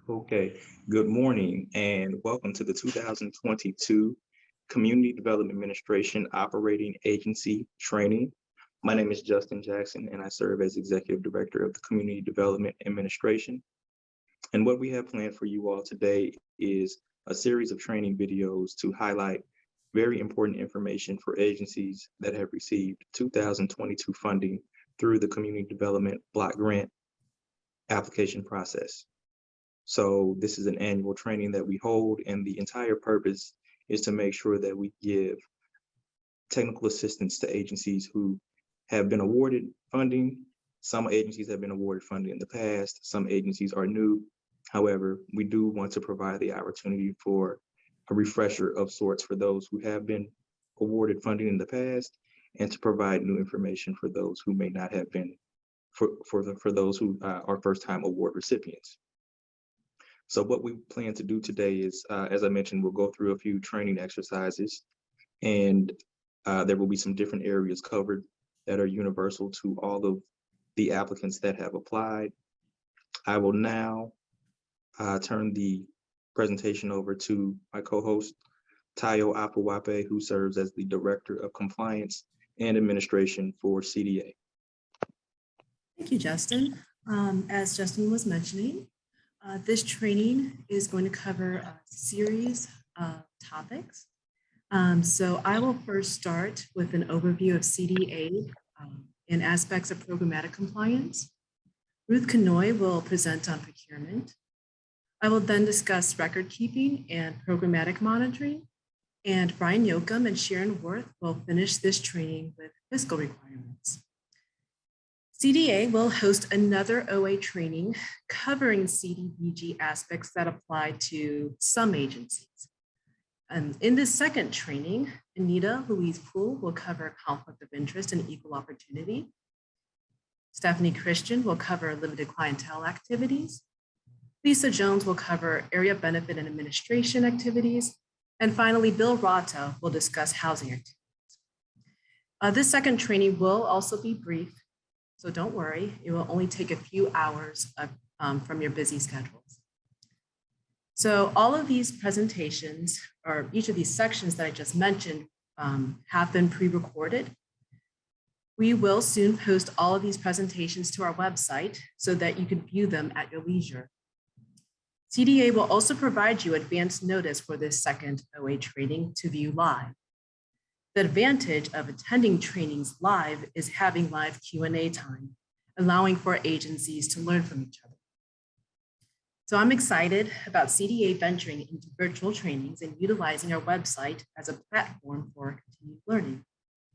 Okay, good morning and welcome to the 2022 Community Development Administration Operating Agency Training. My name is Justin Jackson and I serve as Executive Director of the Community Development Administration. And what we have planned for you all today is a series of training videos to highlight very important information for agencies that have received 2022 funding through the Community Development Block Grant application process. So this is an annual training that we hold, and the entire purpose is to make sure that we give technical assistance to agencies who have been awarded funding. Some agencies have been awarded funding in the past, some agencies are new. However, we do want to provide the opportunity for a refresher of sorts for those who have been awarded funding in the past, and to provide new information for those who may not have been, for those who are first-time award recipients. So what we plan to do today is, as I mentioned, we'll go through a few training exercises, and there will be some different areas covered that are universal to all of the applicants that have applied. I will now turn the presentation over to my co-host, Tayo Apawape, who serves as the Director of Compliance and Administration for CDA. Thank you, Justin. As Justin was mentioning, this training is going to cover a series of topics. So I will first start with an overview of CDA and aspects of programmatic compliance. Ruth Kanoy will present on procurement. I will then discuss record keeping and programmatic monitoring. And Brian Yoakum and Sharon Worth will finish this training with fiscal requirements. CDA will host another OA training covering Cdbg aspects that apply to some agencies. In this second training, Anita Louise Poole will cover conflict of interest and equal opportunity. Stephanie Christian will cover limited clientele activities. Lisa Jones will cover area benefit and administration activities. And finally, Bill Rata will discuss housing activities. This second training will also be brief, so don't worry, it will only take a few hours from your busy schedules. So all of these presentations, or each of these sections that I just mentioned, have been pre-recorded. We will soon post all of these presentations to our website so that you can view them at your leisure. CDA will also provide you advance notice for this second OA training to view live. The advantage of attending trainings live is having live Q&A time, allowing for agencies to learn from each other. So I'm excited about CDA venturing into virtual trainings and utilizing our website as a platform for continued learning.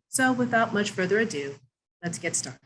So without much further ado, let's get started.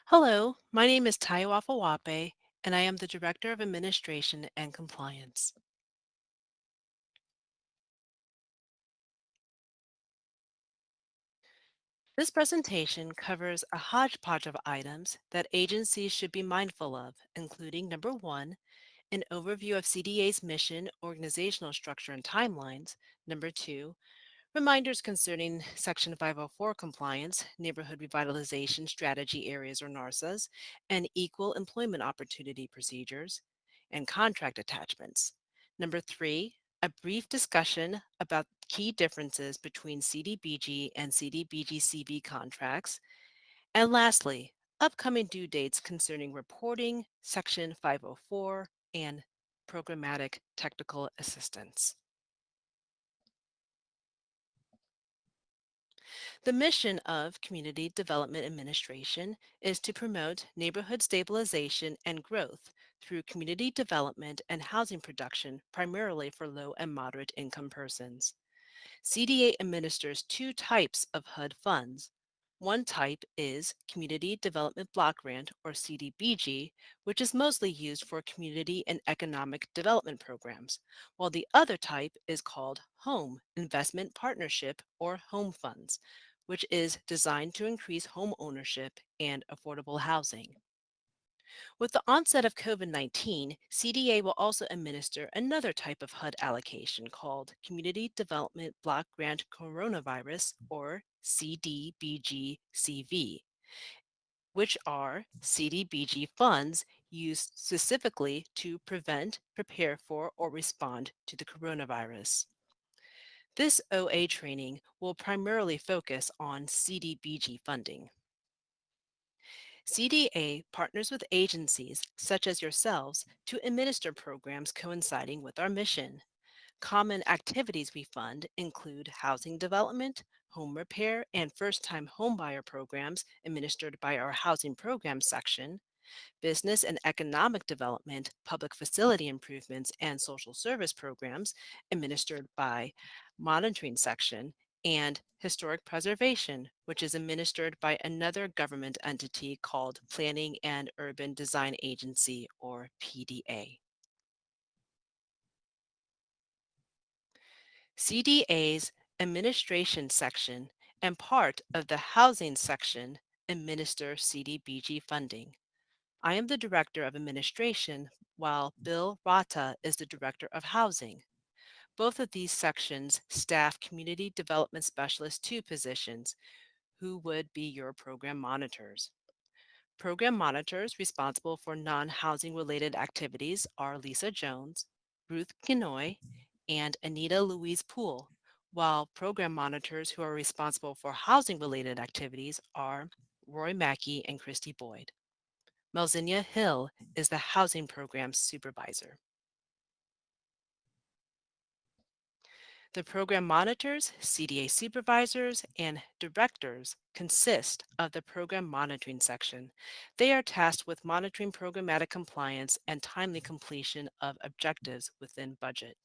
Hello, my name is Tayo Afawape, and I am the Director of Administration and Compliance. This presentation covers a hodgepodge of items that agencies should be mindful of, including number 1, an overview of CDA's mission, organizational structure, and timelines. Number 2, reminders concerning Section 504 compliance, neighborhood revitalization strategy areas or NARSAs, and equal employment opportunity procedures, and contract attachments. Number 3, a brief discussion about key differences between Cdbg and Cdbg Cbi contracts. And lastly, upcoming due dates concerning reporting, Section 504, and programmatic technical assistance. The mission of Community Development Administration is to promote neighborhood stabilization and growth through community development and housing production, primarily for low and moderate income persons. CDA administers 2 types of HUD funds: One type is Community Development Block Grant, or CDBG, which is mostly used for community and economic development programs, while the other type is called Home Investment Partnership, or Home Funds, which is designed to increase home ownership and affordable housing. With the onset of COVID-19, CDA will also administer another type of HUD allocation called Community Development Block Grant Coronavirus, or CDBG-CV, which are CDBG funds used specifically to prevent, prepare for, or respond to the coronavirus. This OA training will primarily focus on CDBG funding. CDA partners with agencies such as yourselves to administer programs coinciding with our mission. Common activities we fund include housing development, home repair, and first-time homebuyer programs administered by our Housing Programs section, business and economic development, public facility improvements, and social service programs administered by Monitoring section, and historic preservation, which is administered by another government entity called Planning and Urban Design Agency, or PDA. CDA's administration section and part of the housing section administer CDBG funding. I am the Director of Administration, while Bill Rata is the Director of Housing. Both of these sections staff Community Development Specialist 2 positions, who would be your program monitors. Program monitors responsible for non-housing related activities are Lisa Jones, Ruth Kinoy, and Anita Louise Poole, while program monitors who are responsible for housing related activities are Roy Mackey and Christy Boyd. Melzinia Hill is the Housing Program Supervisor. The program monitors, CDA supervisors, and directors consist of the program monitoring section. They are tasked with monitoring programmatic compliance and timely completion of objectives within budget.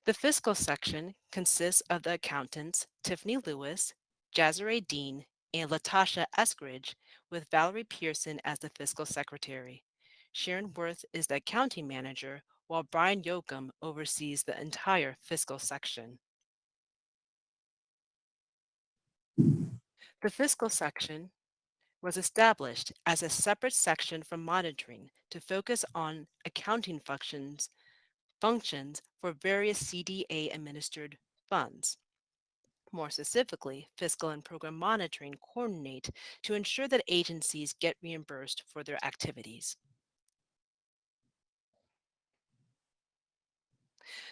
The fiscal section consists of the accountants Tiffany Lewis, Jazare Dean, and Latasha Eskridge, with Valerie Pearson as the fiscal secretary. Sharon Worth is the accounting manager, while Brian Yoakum oversees the entire fiscal section. The fiscal section was established as a separate section from monitoring to focus on accounting functions for various CDA-administered funds. More specifically, fiscal and program monitoring coordinate to ensure that agencies get reimbursed for their activities.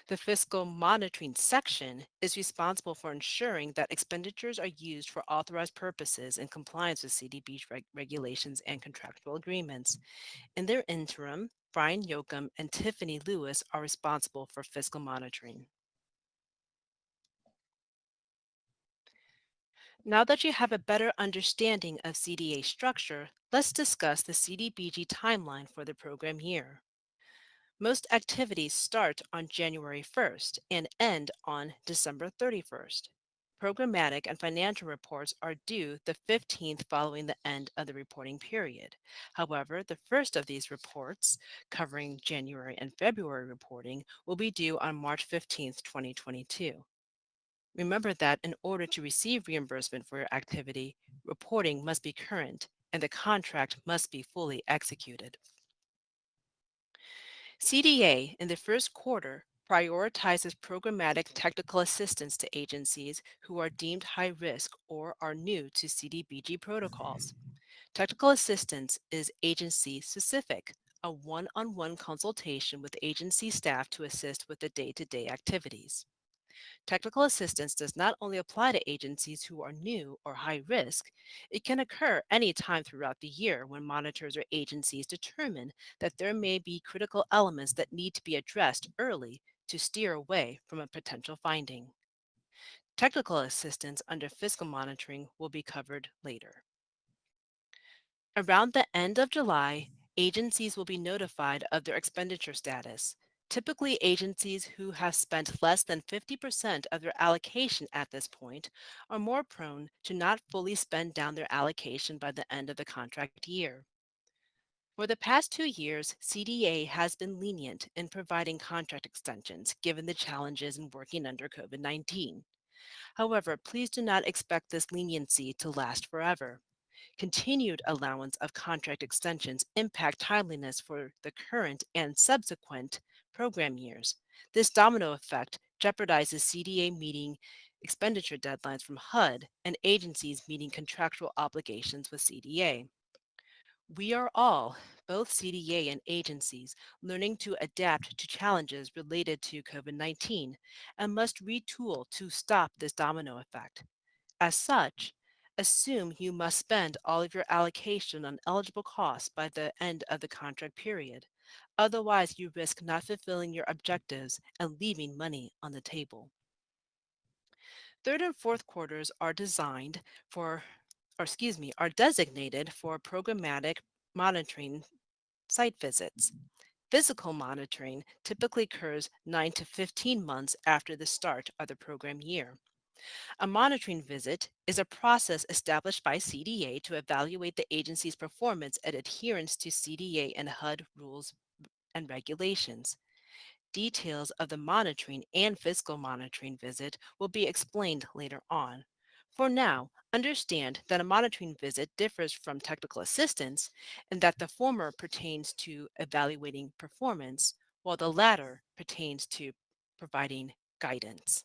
The fiscal monitoring section is responsible for ensuring that expenditures are used for authorized purposes in compliance with CDBG regulations and contractual agreements. In their interim, Brian Yoakum and Tiffany Lewis are responsible for fiscal monitoring. Now that you have a better understanding of CDA structure, let's discuss the Cdbg timeline for the program year. Most activities start on January 1st and end on December 31st. Programmatic and financial reports are due the 15th following the end of the reporting period. However, the first of these reports, covering January and February reporting, will be due on March 15th, 2022. Remember that in order to receive reimbursement for your activity, reporting must be current and the contract must be fully executed. CDA in the first quarter prioritizes programmatic technical assistance to agencies who are deemed high risk or are new to CDBG protocols. Technical assistance is agency specific, a one-on-one consultation with agency staff to assist with the day-to-day activities. Technical assistance does not only apply to agencies who are new or high risk, it can occur any time throughout the year when monitors or agencies determine that there may be critical elements that need to be addressed early to steer away from a potential finding. Technical assistance under fiscal monitoring will be covered later. Around the end of July, agencies will be notified of their expenditure status. Typically, agencies who have spent less than 50% of their allocation at this point are more prone to not fully spend down their allocation by the end of the contract year. For the past 2 years, CDA has been lenient in providing contract extensions given the challenges in working under COVID-19. However, please do not expect this leniency to last forever. Continued allowance of contract extensions impact timeliness for the current and subsequent program years. This domino effect jeopardizes CDA meeting expenditure deadlines from HUD and agencies meeting contractual obligations with CDA. We are all, both CDA and agencies, learning to adapt to challenges related to COVID-19 and must retool to stop this domino effect. As such, assume you must spend all of your allocation on eligible costs by the end of the contract period. Otherwise, you risk not fulfilling your objectives and leaving money on the table. Third and fourth quarters are are designated for programmatic monitoring site visits. Physical monitoring typically occurs 9 to 15 months after the start of the program year. A monitoring visit is a process established by CDA to evaluate the agency's performance and adherence to CDA and HUD rules and regulations. Details of the monitoring and fiscal monitoring visit will be explained later on. For now, understand that a monitoring visit differs from technical assistance and that the former pertains to evaluating performance, while the latter pertains to providing guidance.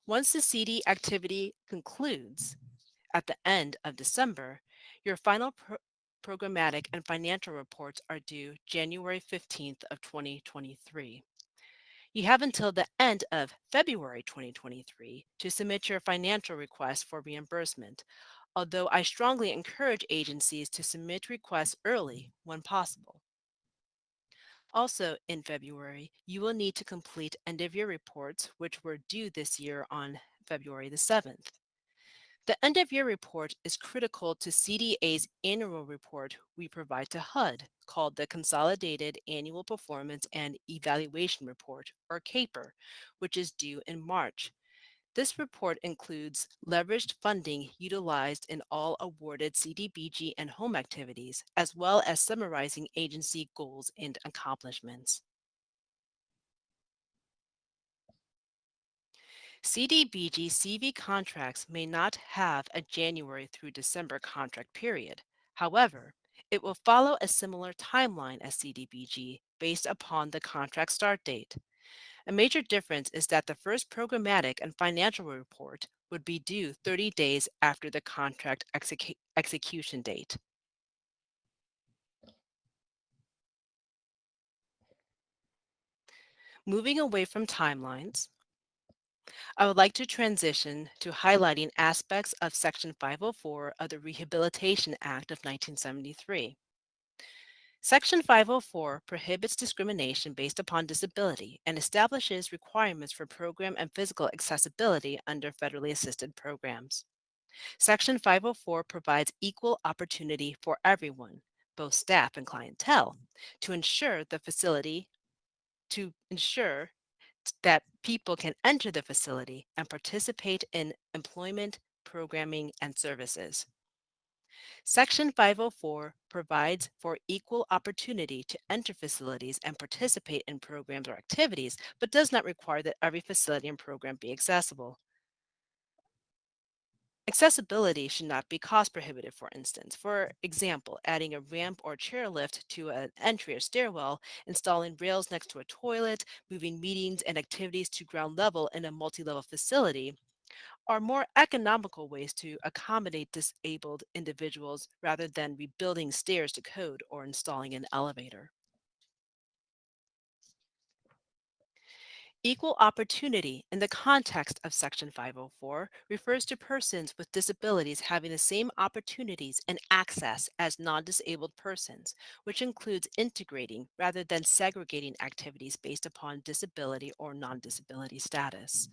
Once the CD activity concludes at the end of December, your final programmatic and financial reports are due January 15th of 2023. You have until the end of February 2023 to submit your financial request for reimbursement, although I strongly encourage agencies to submit requests early when possible. Also, in February, you will need to complete end-of-year reports, which were due this year on February the 7th. The end-of-year report is critical to CDA's annual report we provide to HUD, called the Consolidated Annual Performance and Evaluation Report, or CAPER, which is due in March. This report includes leveraged funding utilized in all awarded CDBG and home activities, as well as summarizing agency goals and accomplishments. CDBG CV contracts may not have a January through December contract period. However, it will follow a similar timeline as CDBG based upon the contract start date. A major difference is that the first programmatic and financial report would be due 30 days after the contract execution date. Moving away from timelines, I would like to transition to highlighting aspects of Section 504 of the Rehabilitation Act of 1973. Section 504 prohibits discrimination based upon disability and establishes requirements for program and physical accessibility under federally assisted programs. Section 504 provides equal opportunity for everyone, both staff and clientele, to ensure that people can enter the facility and participate in employment, programming, and services. Section 504 provides for equal opportunity to enter facilities and participate in programs or activities, but does not require that every facility and program be accessible. Accessibility should not be cost prohibitive, for instance. For example, adding a ramp or chairlift to an entry or stairwell, installing rails next to a toilet, moving meetings and activities to ground level in a multi-level facility are more economical ways to accommodate disabled individuals rather than rebuilding stairs to code or installing an elevator. Equal opportunity in the context of Section 504 refers to persons with disabilities having the same opportunities and access as non-disabled persons, which includes integrating rather than segregating activities based upon disability or non-disability status.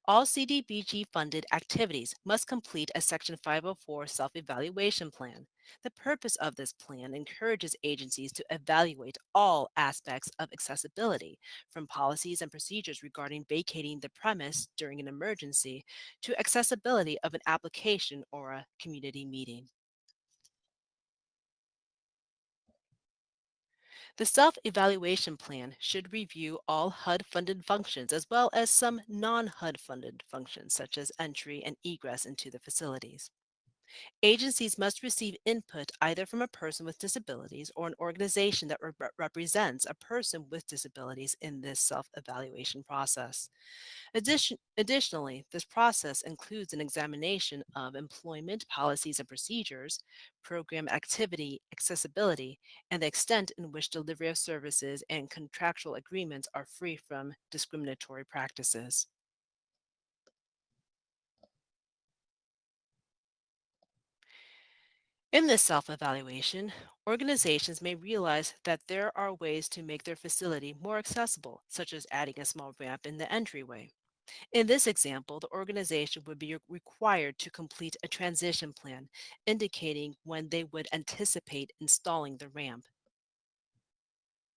All CDBG funded activities must complete a Section 504 self-evaluation plan. The purpose of this plan encourages agencies to evaluate all aspects of accessibility, from policies and procedures regarding vacating the premise during an emergency to accessibility of an application or a community meeting. The self-evaluation plan should review all HUD-funded functions as well as some non-HUD-funded functions such as entry and egress into the facilities. Agencies must receive input either from a person with disabilities or an organization that represents a person with disabilities in this self-evaluation process. Additionally, this process includes an examination of employment policies and procedures, program activity, accessibility, and the extent in which delivery of services and contractual agreements are free from discriminatory practices. In this self-evaluation, organizations may realize that there are ways to make their facility more accessible, such as adding a small ramp in the entryway. In this example, the organization would be required to complete a transition plan indicating when they would anticipate installing the ramp.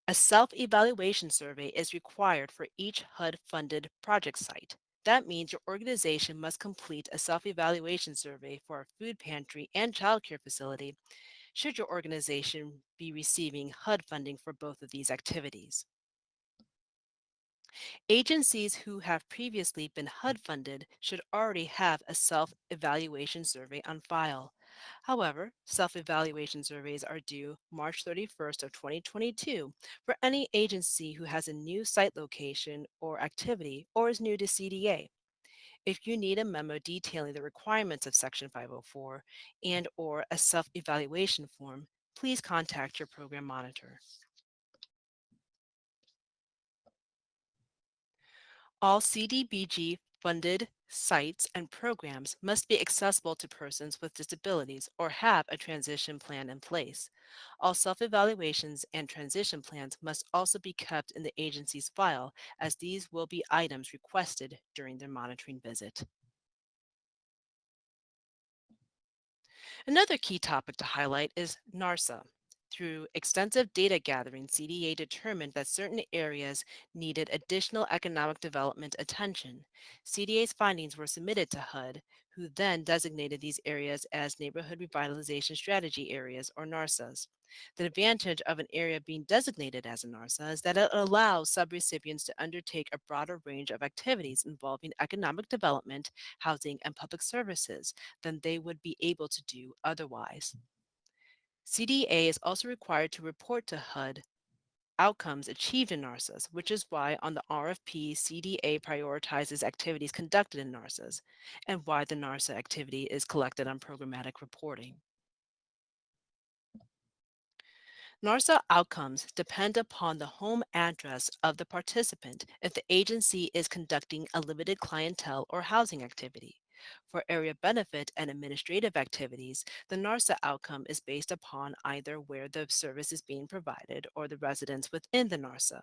A self-evaluation survey is required for each HUD-funded project site. That means your organization must complete a self-evaluation survey for a food pantry and childcare facility should your organization be receiving HUD funding for both of these activities. Agencies who have previously been HUD funded should already have a self-evaluation survey on file. However, self-evaluation surveys are due March 31st of 2022 for any agency who has a new site location or activity or is new to CDA. If you need a memo detailing the requirements of Section 504 and/or a self-evaluation form, please contact your program monitor. All CDBG funded sites and programs must be accessible to persons with disabilities or have a transition plan in place. All self-evaluations and transition plans must also be kept in the agency's file, as these will be items requested during their monitoring visit. Another key topic to highlight is Narsa. Through extensive data gathering, CDA determined that certain areas needed additional economic development attention. CDA's findings were submitted to HUD, who then designated these areas as Neighborhood Revitalization Strategy Areas, or NARSAs. The advantage of an area being designated as a NARSA is that it allows subrecipients to undertake a broader range of activities involving economic development, housing, and public services than they would be able to do otherwise. CDA is also required to report to HUD outcomes achieved in NARSAs, which is why on the RFP, CDA prioritizes activities conducted in NARSAs and why the NARSA activity is collected on programmatic reporting. NARSA outcomes depend upon the home address of the participant if the agency is conducting a limited clientele or housing activity. For area benefit and administrative activities, the NARSA outcome is based upon either where the service is being provided or the residents within the NARSA.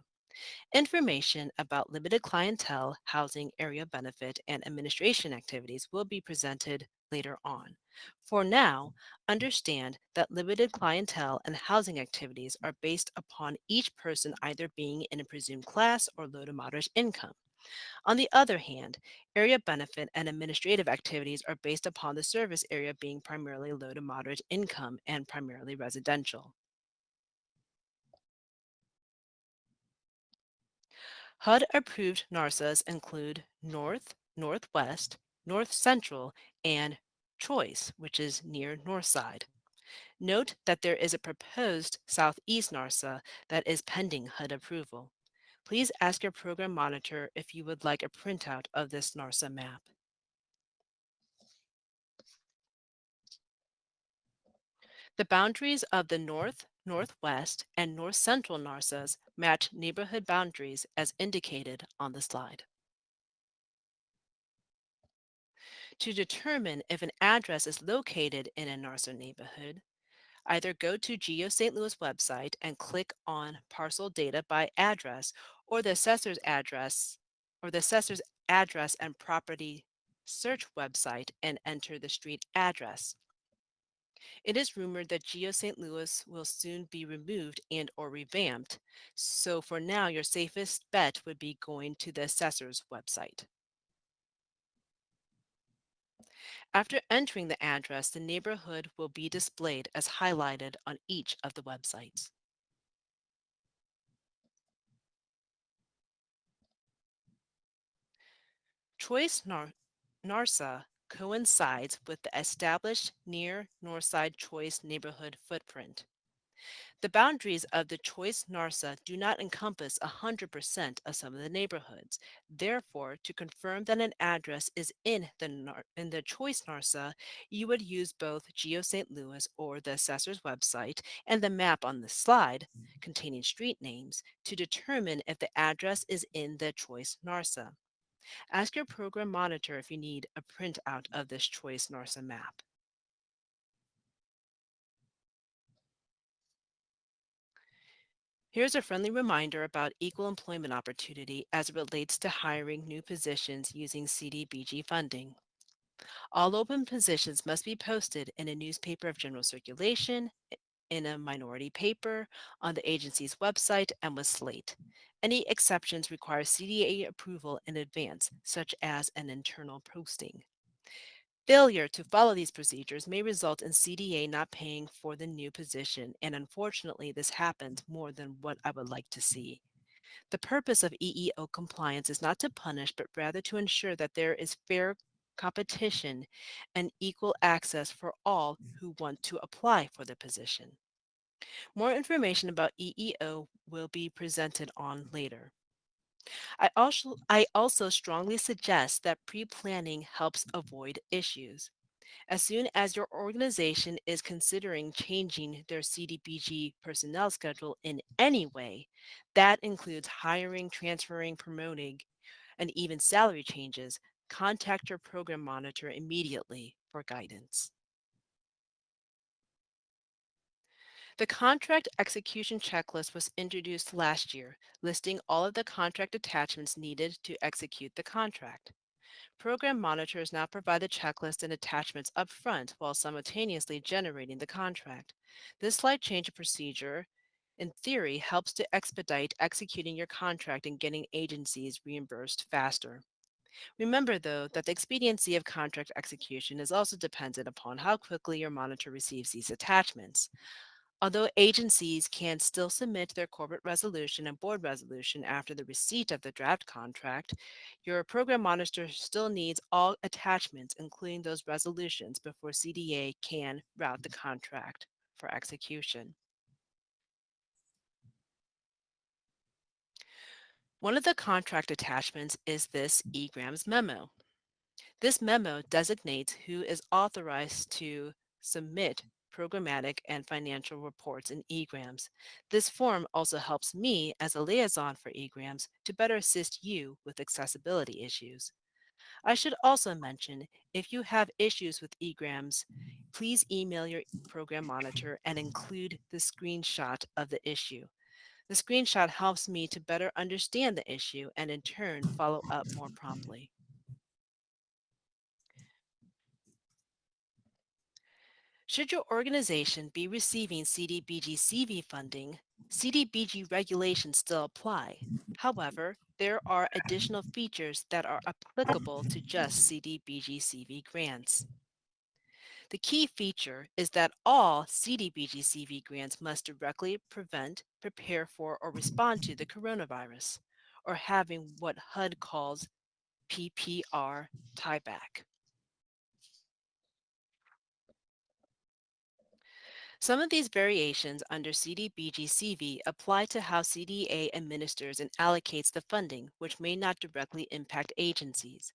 Information about limited clientele, housing, area benefit, and administration activities will be presented later on. For now, understand that limited clientele and housing activities are based upon each person either being in a presumed class or low to moderate income. On the other hand, area benefit and administrative activities are based upon the service area being primarily low to moderate income and primarily residential. HUD-approved NARSAs include North, Northwest, North Central, and Choice, which is near Northside. Note that there is a proposed Southeast NARSA that is pending HUD approval. Please ask your program monitor if you would like a printout of this NARSA map. The boundaries of the North, Northwest, and North Central NARSAs match neighborhood boundaries as indicated on the slide. To determine if an address is located in a NARSA neighborhood, either go to Geo St. Louis website and click on Parcel Data by Address or the assessor's address or the assessor's address and property search website and enter the street address. It is rumored that Geo St. Louis will soon be removed and or revamped, so for now your safest bet would be going to the assessor's website. After entering the address, the neighborhood will be displayed as highlighted on each of the websites. Narsa coincides with the established near Northside Choice neighborhood footprint. The boundaries of the Choice Narsa do not encompass 100% of some of the neighborhoods. Therefore, to confirm that an address is in the Choice Narsa, you would use both Geo St. Louis or the assessor's website and the map on the slide containing street names to determine if the address is in the Choice Narsa. Ask your program monitor if you need a printout of this Choice Narsa map. Here's a friendly reminder about equal employment opportunity as it relates to hiring new positions using Cdbg funding. All open positions must be posted in a newspaper of general circulation, in a minority paper, on the agency's website, and with Slate. Any exceptions require CDA approval in advance, such as an internal posting. Failure to follow these procedures may result in CDA not paying for the new position, and unfortunately, this happens more than what I would like to see. The purpose of EEO compliance is not to punish, but rather to ensure that there is fair competition and equal access for all who want to apply for the position. More information about EEO will be presented on later. I also strongly suggest that pre-planning helps avoid issues. As soon as your organization is considering changing their CDBG personnel schedule in any way, that includes hiring, transferring, promoting, and even salary changes, contact your program monitor immediately for guidance. The contract execution checklist was introduced last year, listing all of the contract attachments needed to execute the contract. Program monitors now provide the checklist and attachments up front while simultaneously generating the contract. This slight change of procedure, in theory, helps to expedite executing your contract and getting agencies reimbursed faster. Remember, though, that the expediency of contract execution is also dependent upon how quickly your monitor receives these attachments. Although agencies can still submit their corporate resolution and board resolution after the receipt of the draft contract, your program monitor still needs all attachments, including those resolutions, before CDA can route the contract for execution. One of the contract attachments is this Egrams Memo. This memo designates who is authorized to submit programmatic and financial reports in Egrams. This form also helps me as a liaison for Egrams to better assist you with accessibility issues. I should also mention, if you have issues with Egrams, please email your program monitor and include the screenshot of the issue. The screenshot helps me to better understand the issue and in turn follow up more promptly. Should your organization be receiving CDBG CV funding, CDBG regulations still apply. However, there are additional features that are applicable to just CDBG CV grants. The key feature is that all CDBG CV grants must directly prevent, prepare for, or respond to the coronavirus, or having what HUD calls PPR tieback. Some of these variations under CDBG-CV apply to how CDA administers and allocates the funding, which may not directly impact agencies.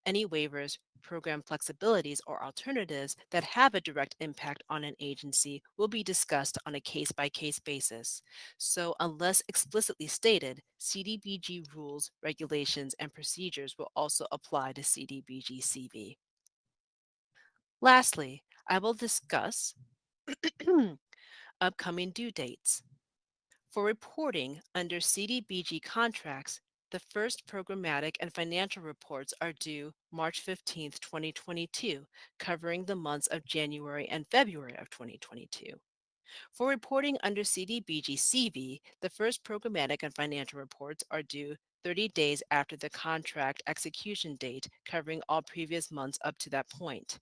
Any waivers, program flexibilities, or alternatives that have a direct impact on an agency will be discussed on a case-by-case basis. So unless explicitly stated, CDBG rules, regulations, and procedures will also apply to CDBG-CV. Lastly, I will discuss upcoming due dates. For reporting under CDBG contracts, The first programmatic and financial reports are due March 15th, 2022, covering the months of January and February of 2022. For reporting under Cdbg CV, the first programmatic and financial reports are due 30 days after the contract execution date, covering all previous months up to that point.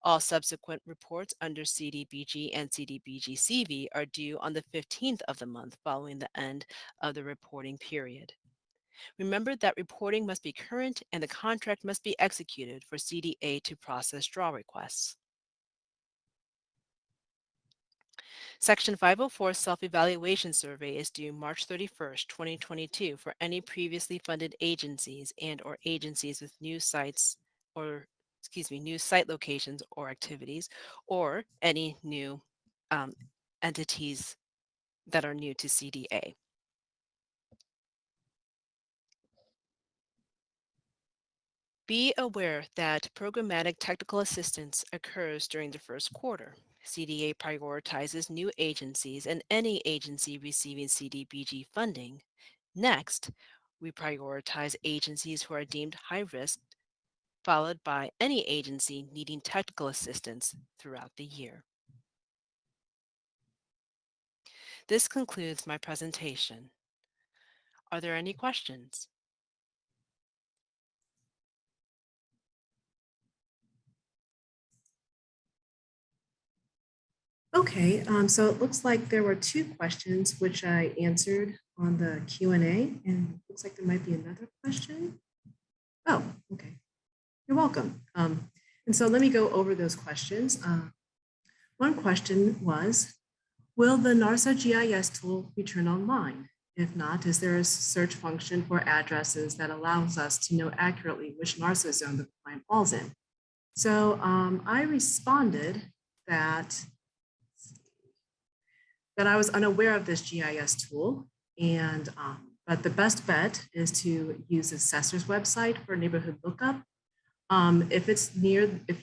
All subsequent reports under Cdbg and Cdbg CV are due on the 15th of the month following the end of the reporting period. Remember that reporting must be current and the contract must be executed for CDA to process draw requests. Section 504 Self-Evaluation Survey is due March 31st, 2022 for any previously funded agencies and/or agencies with new sites or, new site locations or activities, or any new entities that are new to CDA. Be aware that programmatic technical assistance occurs during the first quarter. CDA prioritizes new agencies and any agency receiving CDBG funding. Next, we prioritize agencies who are deemed high risk, followed by any agency needing technical assistance throughout the year. This concludes my presentation. Are there any questions? Okay, so it looks like there were two questions which I answered on the Q&A, and it looks like there might be another question. Oh, okay. You're welcome. And so let me go over those questions. One question was, will the Narsa GIS tool be turned online? If not, is there a search function for addresses that allows us to know accurately which Narsa zone the client falls in? So I responded that I was unaware of this GIS tool, and but the best bet is to use the assessor's website for neighborhood lookup. If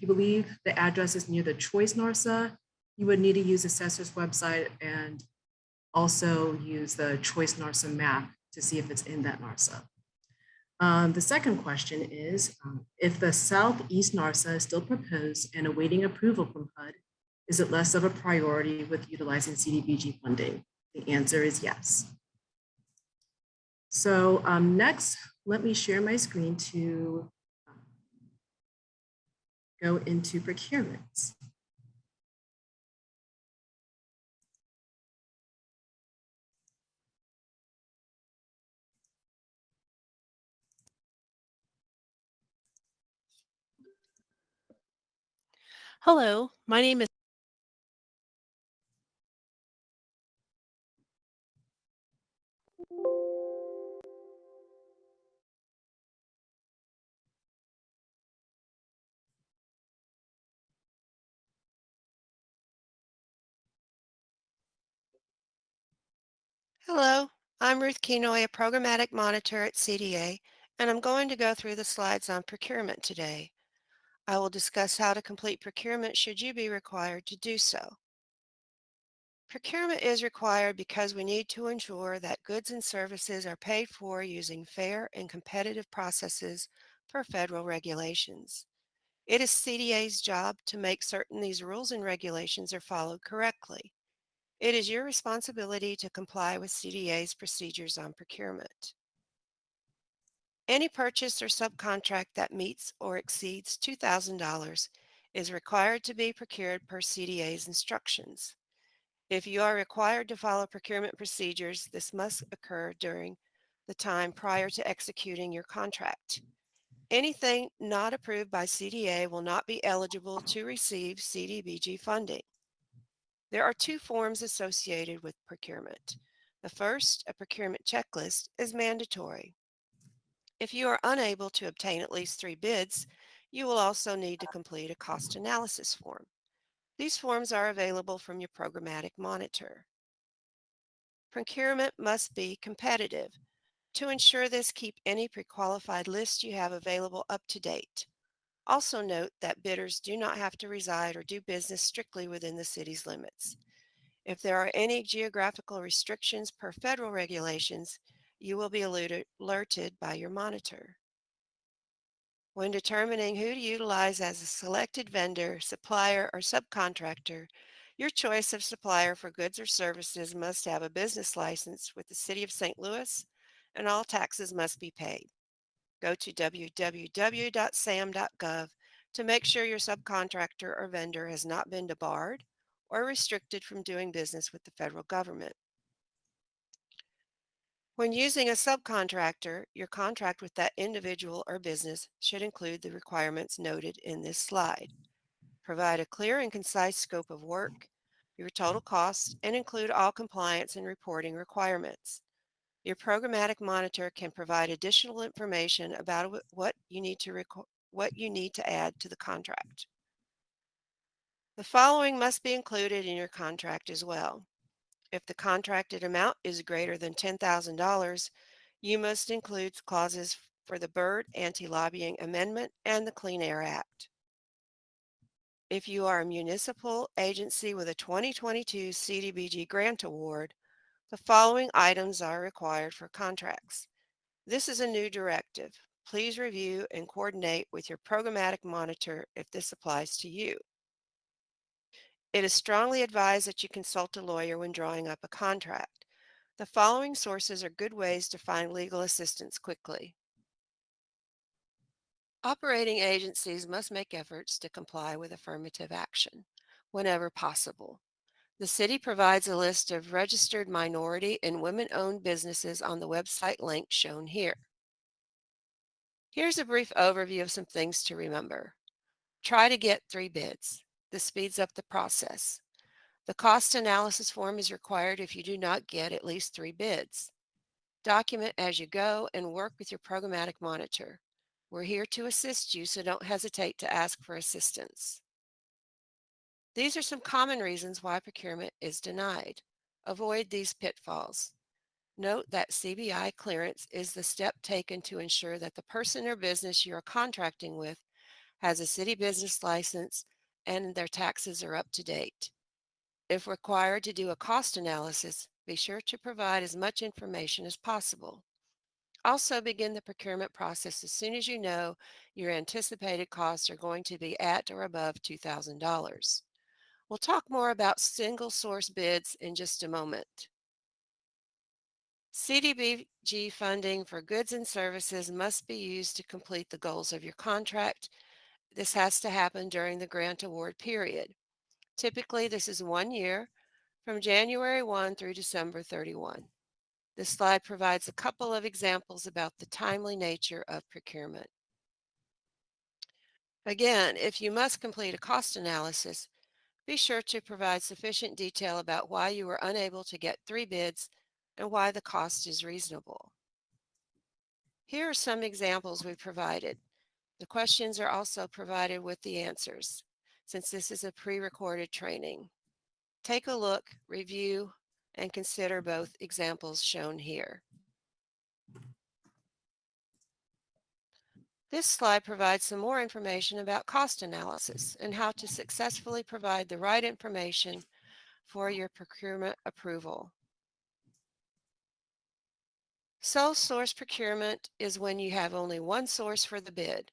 you believe the address is near the choice Narsa, you would need to use assessor's website and also use the choice Narsa map to see if it's in that Narsa. The second question is, if the Southeast Narsa is still proposed and awaiting approval from HUD, is it less of a priority with utilizing CDBG funding? The answer is yes. So next, let me share my screen to go into procurements. Hello, my name is Hello, I'm Ruth Kenoy, a Programmatic Monitor at CDA, and I'm going to go through the slides on procurement today. I will discuss how to complete procurement should you be required to do so. Procurement is required because we need to ensure that goods and services are paid for using fair and competitive processes per federal regulations. It is CDA's job to make certain these rules and regulations are followed correctly. It is your responsibility to comply with CDA's procedures on procurement. Any purchase or subcontract that meets or exceeds $2,000 is required to be procured per CDA's instructions. If you are required to follow procurement procedures, this must occur during the time prior to executing your contract. Anything not approved by CDA will not be eligible to receive CDBG funding. There are two forms associated with procurement. The first, a procurement checklist, is mandatory. If you are unable to obtain at least 3 bids, you will also need to complete a cost analysis form. These forms are available from your programmatic monitor. Procurement must be competitive. To ensure this, keep any pre-qualified list you have available up to date. Also note that bidders do not have to reside or do business strictly within the city's limits. If there are any geographical restrictions per federal regulations, you will be alerted by your monitor. When determining who to utilize as a selected vendor, supplier, or subcontractor, your choice of supplier for goods or services must have a business license with the City of St. Louis, and all taxes must be paid. Go to www.sam.gov to make sure your subcontractor or vendor has not been debarred or restricted from doing business with the federal government. When using a subcontractor, your contract with that individual or business should include the requirements noted in this slide. Provide a clear and concise scope of work, your total costs, and include all compliance and reporting requirements. Your programmatic monitor can provide additional information about what you need to add to the contract. The following must be included in your contract as well. If the contracted amount is greater than $10,000, you must include clauses for the Byrd Anti-Lobbying Amendment and the Clean Air Act. If you are a municipal agency with a 2022 Cdbg grant award, the following items are required for contracts. This is a new directive. Please review and coordinate with your programmatic monitor if this applies to you. It is strongly advised that you consult a lawyer when drawing up a contract. The following sources are good ways to find legal assistance quickly. Operating agencies must make efforts to comply with affirmative action whenever possible. The city provides a list of registered minority and women-owned businesses on the website link shown here. Here's a brief overview of some things to remember. Try to get 3 bids. This speeds up the process. The cost analysis form is required if you do not get at least 3 bids. Document as you go and work with your programmatic monitor. We're here to assist you, so don't hesitate to ask for assistance. These are some common reasons why procurement is denied. Avoid these pitfalls. Note that Cbi Clearance is the step taken to ensure that the person or business you are contracting with has a city business license and their taxes are up to date. If required to do a cost analysis, be sure to provide as much information as possible. Also, begin the procurement process as soon as you know your anticipated costs are going to be at or above $2,000. We'll talk more about single source bids in just a moment. Cdbg funding for goods and services must be used to complete the goals of your contract. This has to happen during the grant award period. Typically, this is 1 year from January 1 through December 31. This slide provides a couple of examples about the timely nature of procurement. Again, if you must complete a cost analysis, be sure to provide sufficient detail about why you were unable to get 3 bids and why the cost is reasonable. Here are some examples we provided. The questions are also provided with the answers, since this is a pre-recorded training. Take a look, review, and consider both examples shown here. This slide provides some more information about cost analysis and how to successfully provide the right information for your procurement approval. Sole source procurement is when you have only one source for the bid.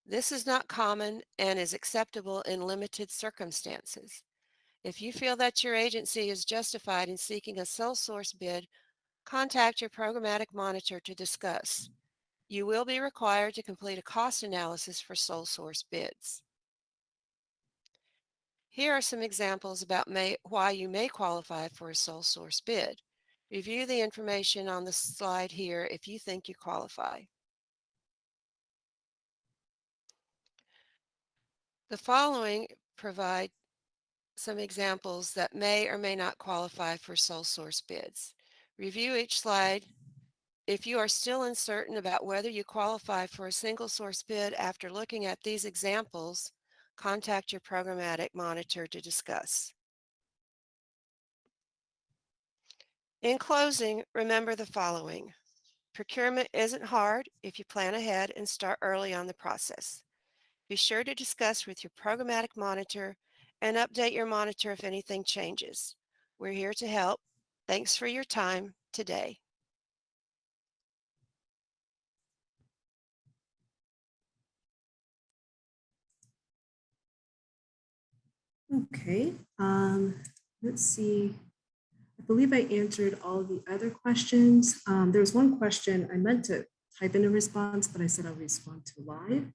This is not common and is acceptable in limited circumstances. If you feel that your agency is justified in seeking a sole source bid, contact your programmatic monitor to discuss. You will be required to complete a cost analysis for sole source bids. Here are some examples about why you may qualify for a sole source bid. Review the information on the slide here if you think you qualify. The following provide some examples that may or may not qualify for sole source bids. Review each slide. If you are still uncertain about whether you qualify for a single source bid after looking at these examples, contact your programmatic monitor to discuss. In closing, remember the following. Procurement isn't hard if you plan ahead and start early on the process. Be sure to discuss with your programmatic monitor and update your monitor if anything changes. We're here to help. Thanks for your time today. Okay, let's see. I believe I answered all the other questions. There was one question I meant to type in a response, but I said I'll respond to live.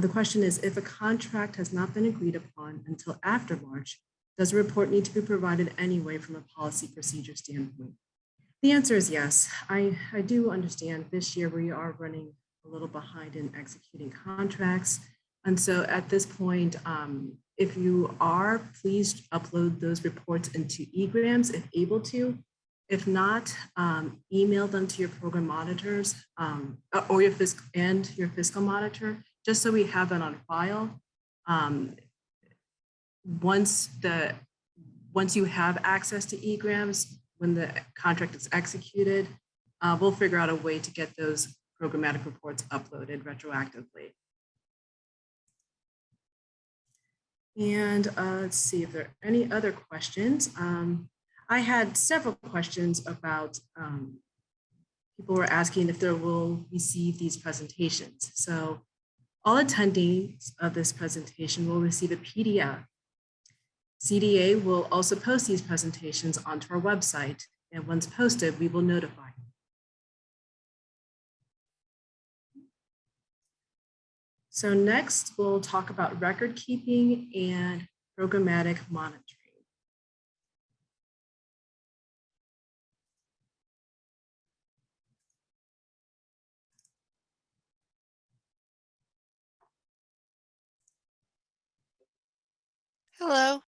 The question is, if a contract has not been agreed upon until after March, does a report need to be provided anyway from a policy procedure standpoint? The answer is yes. I do understand this year we are running a little behind in executing contracts. And so at this point, if you are, please upload those reports into Egrams if able to. If not, email them to your program monitors or your fiscal monitor, just so we have that on file. Once you have access to Egrams, when the contract is executed, we'll figure out a way to get those programmatic reports uploaded retroactively. And let's see if there are any other questions. I had several questions about people were asking if they will receive these presentations. So all attendees of this presentation will receive a PDF. CDA will also post these presentations onto our website, and once posted, we will notify you. So next, we'll talk about record keeping and programmatic monitoring. Hello.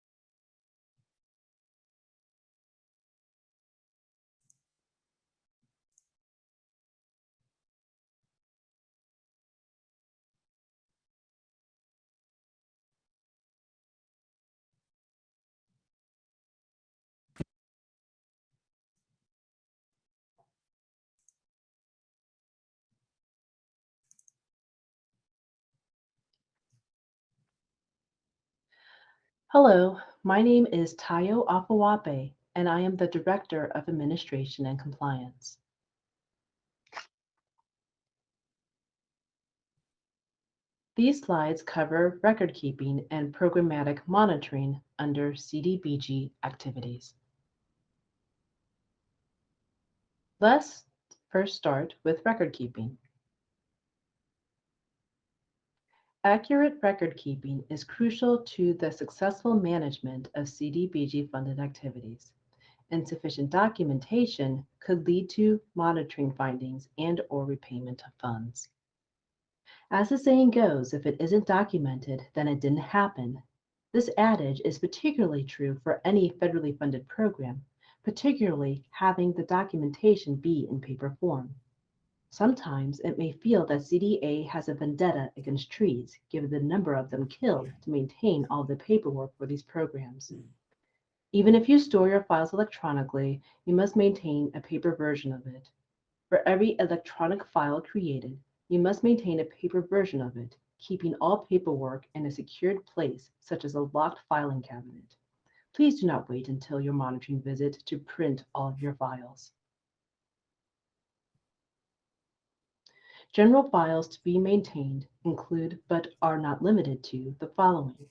Hello, my name is Tayo Afawape, and I am the Director of Administration and Compliance. These slides cover record keeping and programmatic monitoring under Cdbg activities. Let's first start with record keeping. Accurate record keeping is crucial to the successful management of Cdbg funded activities. Insufficient documentation could lead to monitoring findings and/or repayment of funds. As the saying goes, if it isn't documented, then it didn't happen. This adage is particularly true for any federally funded program, particularly having the documentation be in paper form. Sometimes it may feel that CDA has a vendetta against trees, given the number of them killed to maintain all the paperwork for these programs. Even if you store your files electronically, you must maintain a paper version of it. For every electronic file created, you must maintain a paper version of it, keeping all paperwork in a secured place, such as a locked filing cabinet. Please do not wait until your monitoring visit to print all of your files. General files to be maintained include, but are not limited to, the following: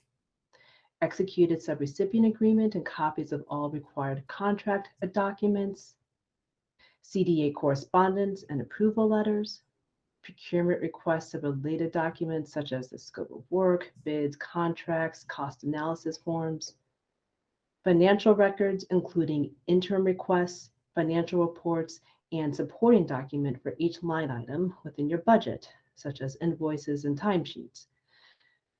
executed subrecipient agreement and copies of all required contract documents, CDA correspondence and approval letters, procurement requests of related documents such as the scope of work, bids, contracts, cost analysis forms, financial records including interim requests, financial reports, and supporting document for each line item within your budget, such as invoices and timesheets.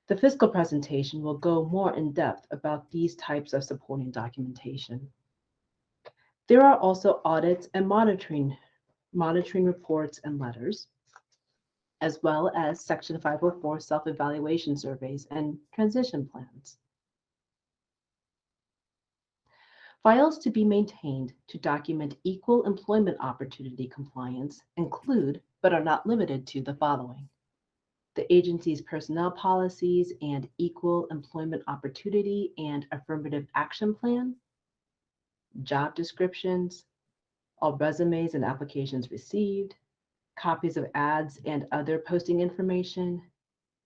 The fiscal presentation will go more in depth about these types of supporting documentation. There are also audits and monitoring reports and letters, as well as Section 504 self-evaluation surveys and transition plans. Files to be maintained to document equal employment opportunity compliance include, but are not limited to, the following: the agency's personnel policies and equal employment opportunity and affirmative action plan, job descriptions, all resumes and applications received, copies of ads and other posting information,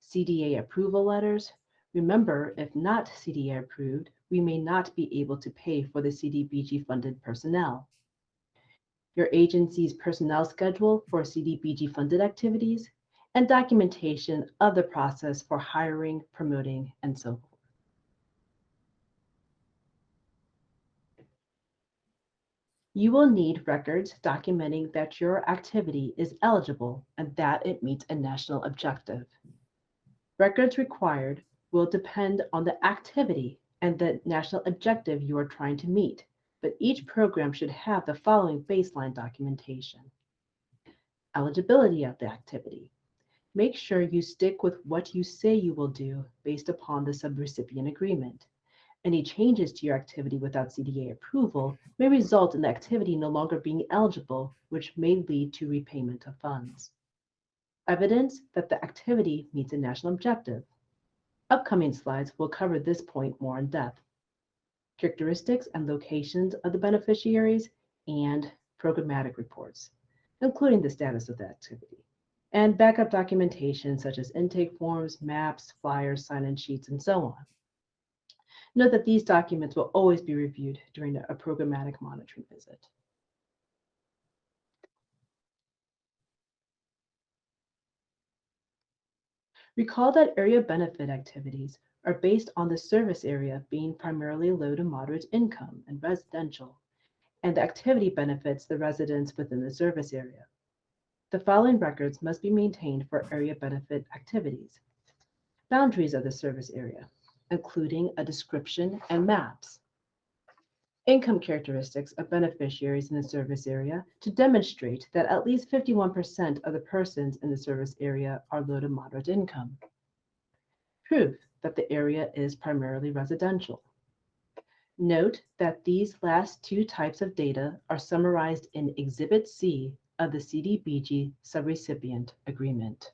CDA approval letters, Remember, if not CDA approved, we may not be able to pay for the CDBG funded personnel. Your agency's personnel schedule for CDBG funded activities, and documentation of the process for hiring, promoting, and so forth. You will need records documenting that your activity is eligible and that it meets a national objective. Records required will depend on the activity and the national objective you are trying to meet, but each program should have the following baseline documentation. Eligibility of the activity. Make sure you stick with what you say you will do based upon the subrecipient agreement. Any changes to your activity without CDA approval may result in the activity no longer being eligible, which may lead to repayment of funds. Evidence that the activity meets a national objective. Upcoming slides will cover this point more in depth. Characteristics and locations of the beneficiaries and programmatic reports, including the status of the activity, and backup documentation such as intake forms, maps, flyers, sign-in sheets, and so on. Note that these documents will always be reviewed during a programmatic monitoring visit. Recall that area benefit activities are based on the service area being primarily low to moderate income and residential, and the activity benefits the residents within the service area. The following records must be maintained for area benefit activities. Boundaries of the service area, including a description and maps. Income characteristics of beneficiaries in the service area to demonstrate that at least 51% of the persons in the service area are low to moderate income. Proof that the area is primarily residential. Note that these last two types of data are summarized in Exhibit C of the Cdbg Subrecipient Agreement.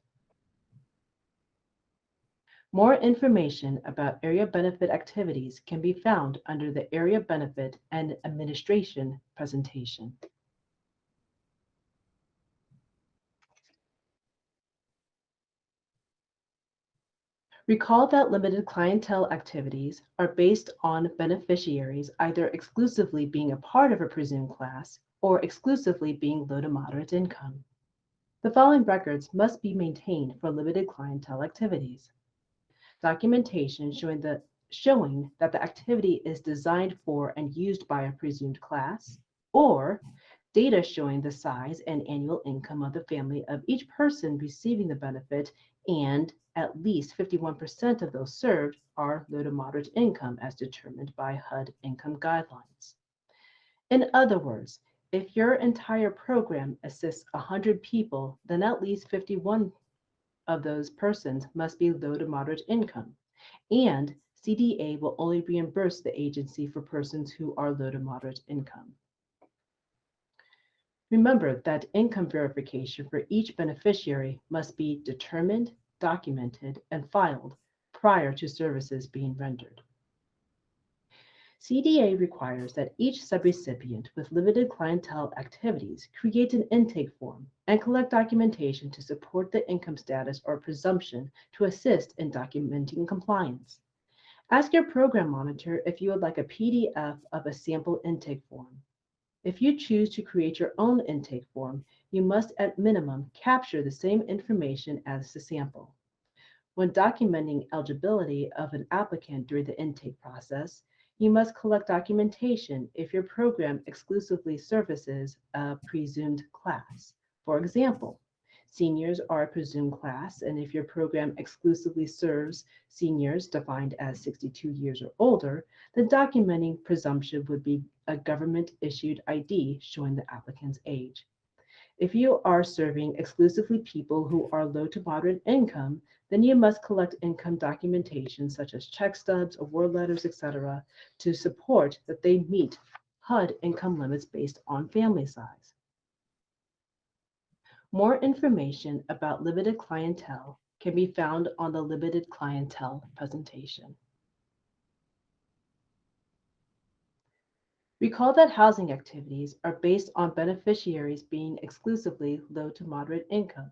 More information about area benefit activities can be found under the Area Benefit and Administration presentation. Recall that limited clientele activities are based on beneficiaries either exclusively being a part of a presumed class or exclusively being low to moderate income. The following records must be maintained for limited clientele activities. Documentation showing that the activity is designed for and used by a presumed class, or data showing the size and annual income of the family of each person receiving the benefit, and at least 51% of those served are low to moderate income as determined by HUD income guidelines. In other words, if your entire program assists 100 people, then at least 51 of those persons must be low to moderate income, and CDA will only reimburse the agency for persons who are low to moderate income. Remember that income verification for each beneficiary must be determined, documented, and filed prior to services being rendered. CDA requires that each subrecipient with limited clientele activities create an intake form and collect documentation to support the income status or presumption to assist in documenting compliance. Ask your program monitor if you would like a PDF of a sample intake form. If you choose to create your own intake form, you must at minimum capture the same information as the sample. When documenting eligibility of an applicant during the intake process, you must collect documentation if your program exclusively services a presumed class. For example, seniors are a presumed class, and if your program exclusively serves seniors defined as 62 years or older, the documenting presumption would be a government-issued ID showing the applicant's age. If you are serving exclusively people who are low to moderate income, then you must collect income documentation such as check stubs, award letters, etc., to support that they meet HUD income limits based on family size. More information about limited clientele can be found on the limited clientele presentation. Recall that housing activities are based on beneficiaries being exclusively low to moderate income.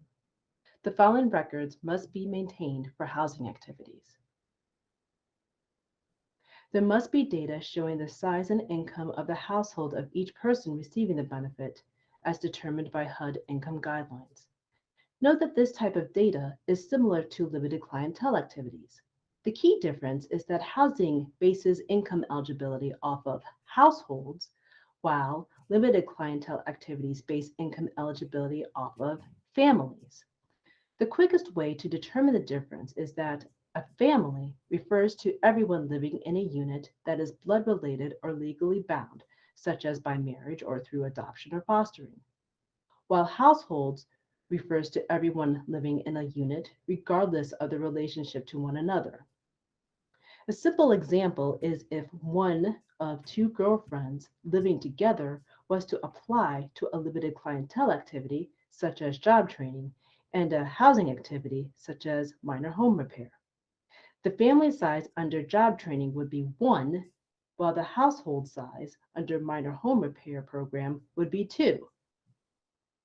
The following records must be maintained for housing activities. There must be data showing the size and income of the household of each person receiving the benefit, as determined by HUD income guidelines. Note that this type of data is similar to limited clientele activities. The key difference is that housing bases income eligibility off of households, while limited clientele activities base income eligibility off of families. The quickest way to determine the difference is that a family refers to everyone living in a unit that is blood related or legally bound, such as by marriage or through adoption or fostering, while households refers to everyone living in a unit regardless of the relationship to one another. A simple example is if one of two girlfriends living together was to apply to a limited clientele activity, such as job training, and a housing activity, such as minor home repair. The family size under job training would be 1, while the household size under minor home repair program would be 2.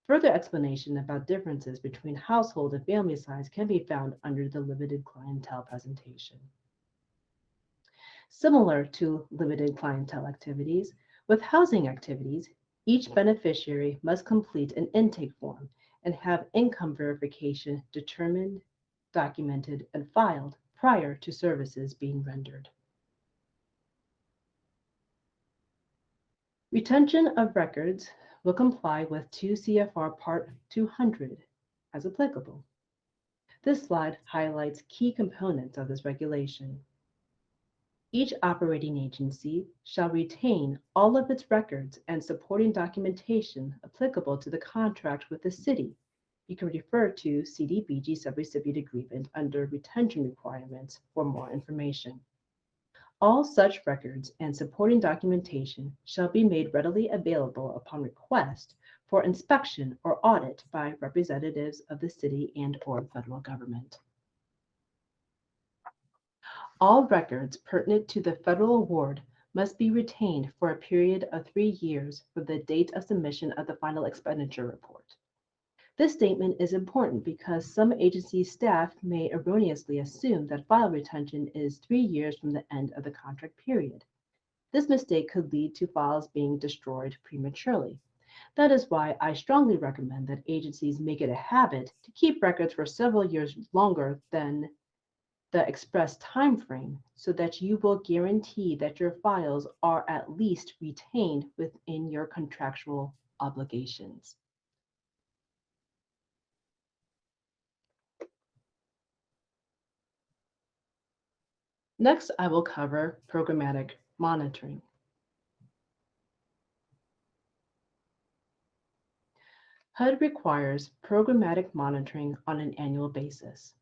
Further explanation about differences between household and family size can be found under the limited clientele presentation. Similar to limited clientele activities, with housing activities, each beneficiary must complete an intake form and have income verification determined, documented, and filed prior to services being rendered. Retention of records will comply with 2 CFR Part 200 as applicable. This slide highlights key components of this regulation. Each operating agency shall retain all of its records and supporting documentation applicable to the contract with the city. You can refer to Cdbg Subrecipient Agreement under Retention Requirements for more information. All such records and supporting documentation shall be made readily available upon request for inspection or audit by representatives of the city and/or federal government. All records pertinent to the federal award must be retained for a period of 3 years from the date of submission of the final expenditure report. This statement is important because some agency staff may erroneously assume that file retention is 3 years from the end of the contract period. This mistake could lead to files being destroyed prematurely. That is why I strongly recommend that agencies make it a habit to keep records for several years longer than the express time frame so that you will guarantee that your files are at least retained within your contractual obligations. Next, I will cover programmatic monitoring. HUD requires programmatic monitoring on an annual basis.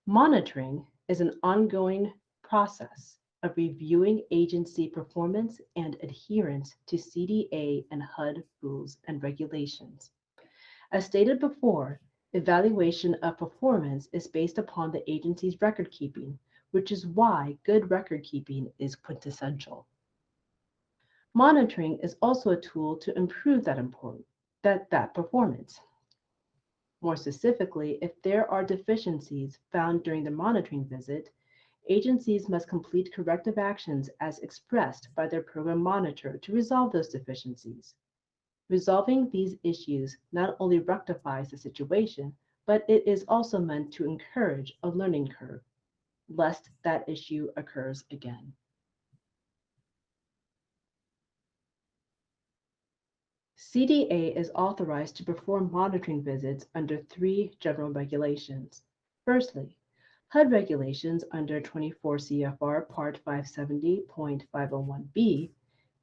Monitoring is an ongoing process of reviewing agency performance and adherence to CDA and HUD rules and regulations. As stated before, evaluation of performance is based upon the agency's record keeping, which is why good record keeping is quintessential. Monitoring is also a tool to improve that performance. More specifically, if there are deficiencies found during the monitoring visit, agencies must complete corrective actions as expressed by their program monitor to resolve those deficiencies. Resolving these issues not only rectifies the situation, but it is also meant to encourage a learning curve, lest that issue occurs again. CDA is authorized to perform monitoring visits under 3 general regulations. Firstly, HUD regulations under 24 CFR Part 570.501B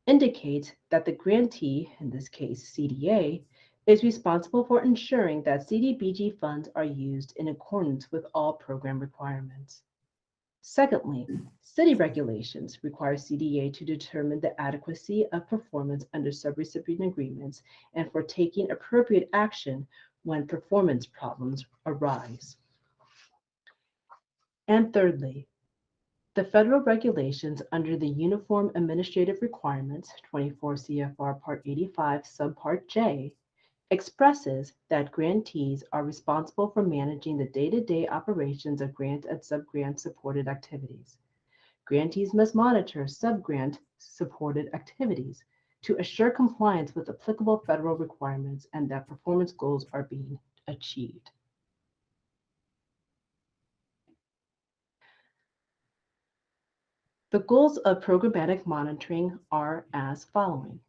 indicate that the grantee, in this case CDA, is responsible for ensuring that CDBG funds are used in accordance with all program requirements. Secondly, city regulations require CDA to determine the adequacy of performance under subrecipient agreements and for taking appropriate action when performance problems arise. And thirdly, the federal regulations under the Uniform Administrative Requirements, 24 CFR Part 85, Subpart J, expresses that grantees are responsible for managing the day-to-day operations of grant and subgrant supported activities. Grantees must monitor subgrant supported activities to assure compliance with applicable federal requirements and that performance goals are being achieved. The goals of programmatic monitoring are as following.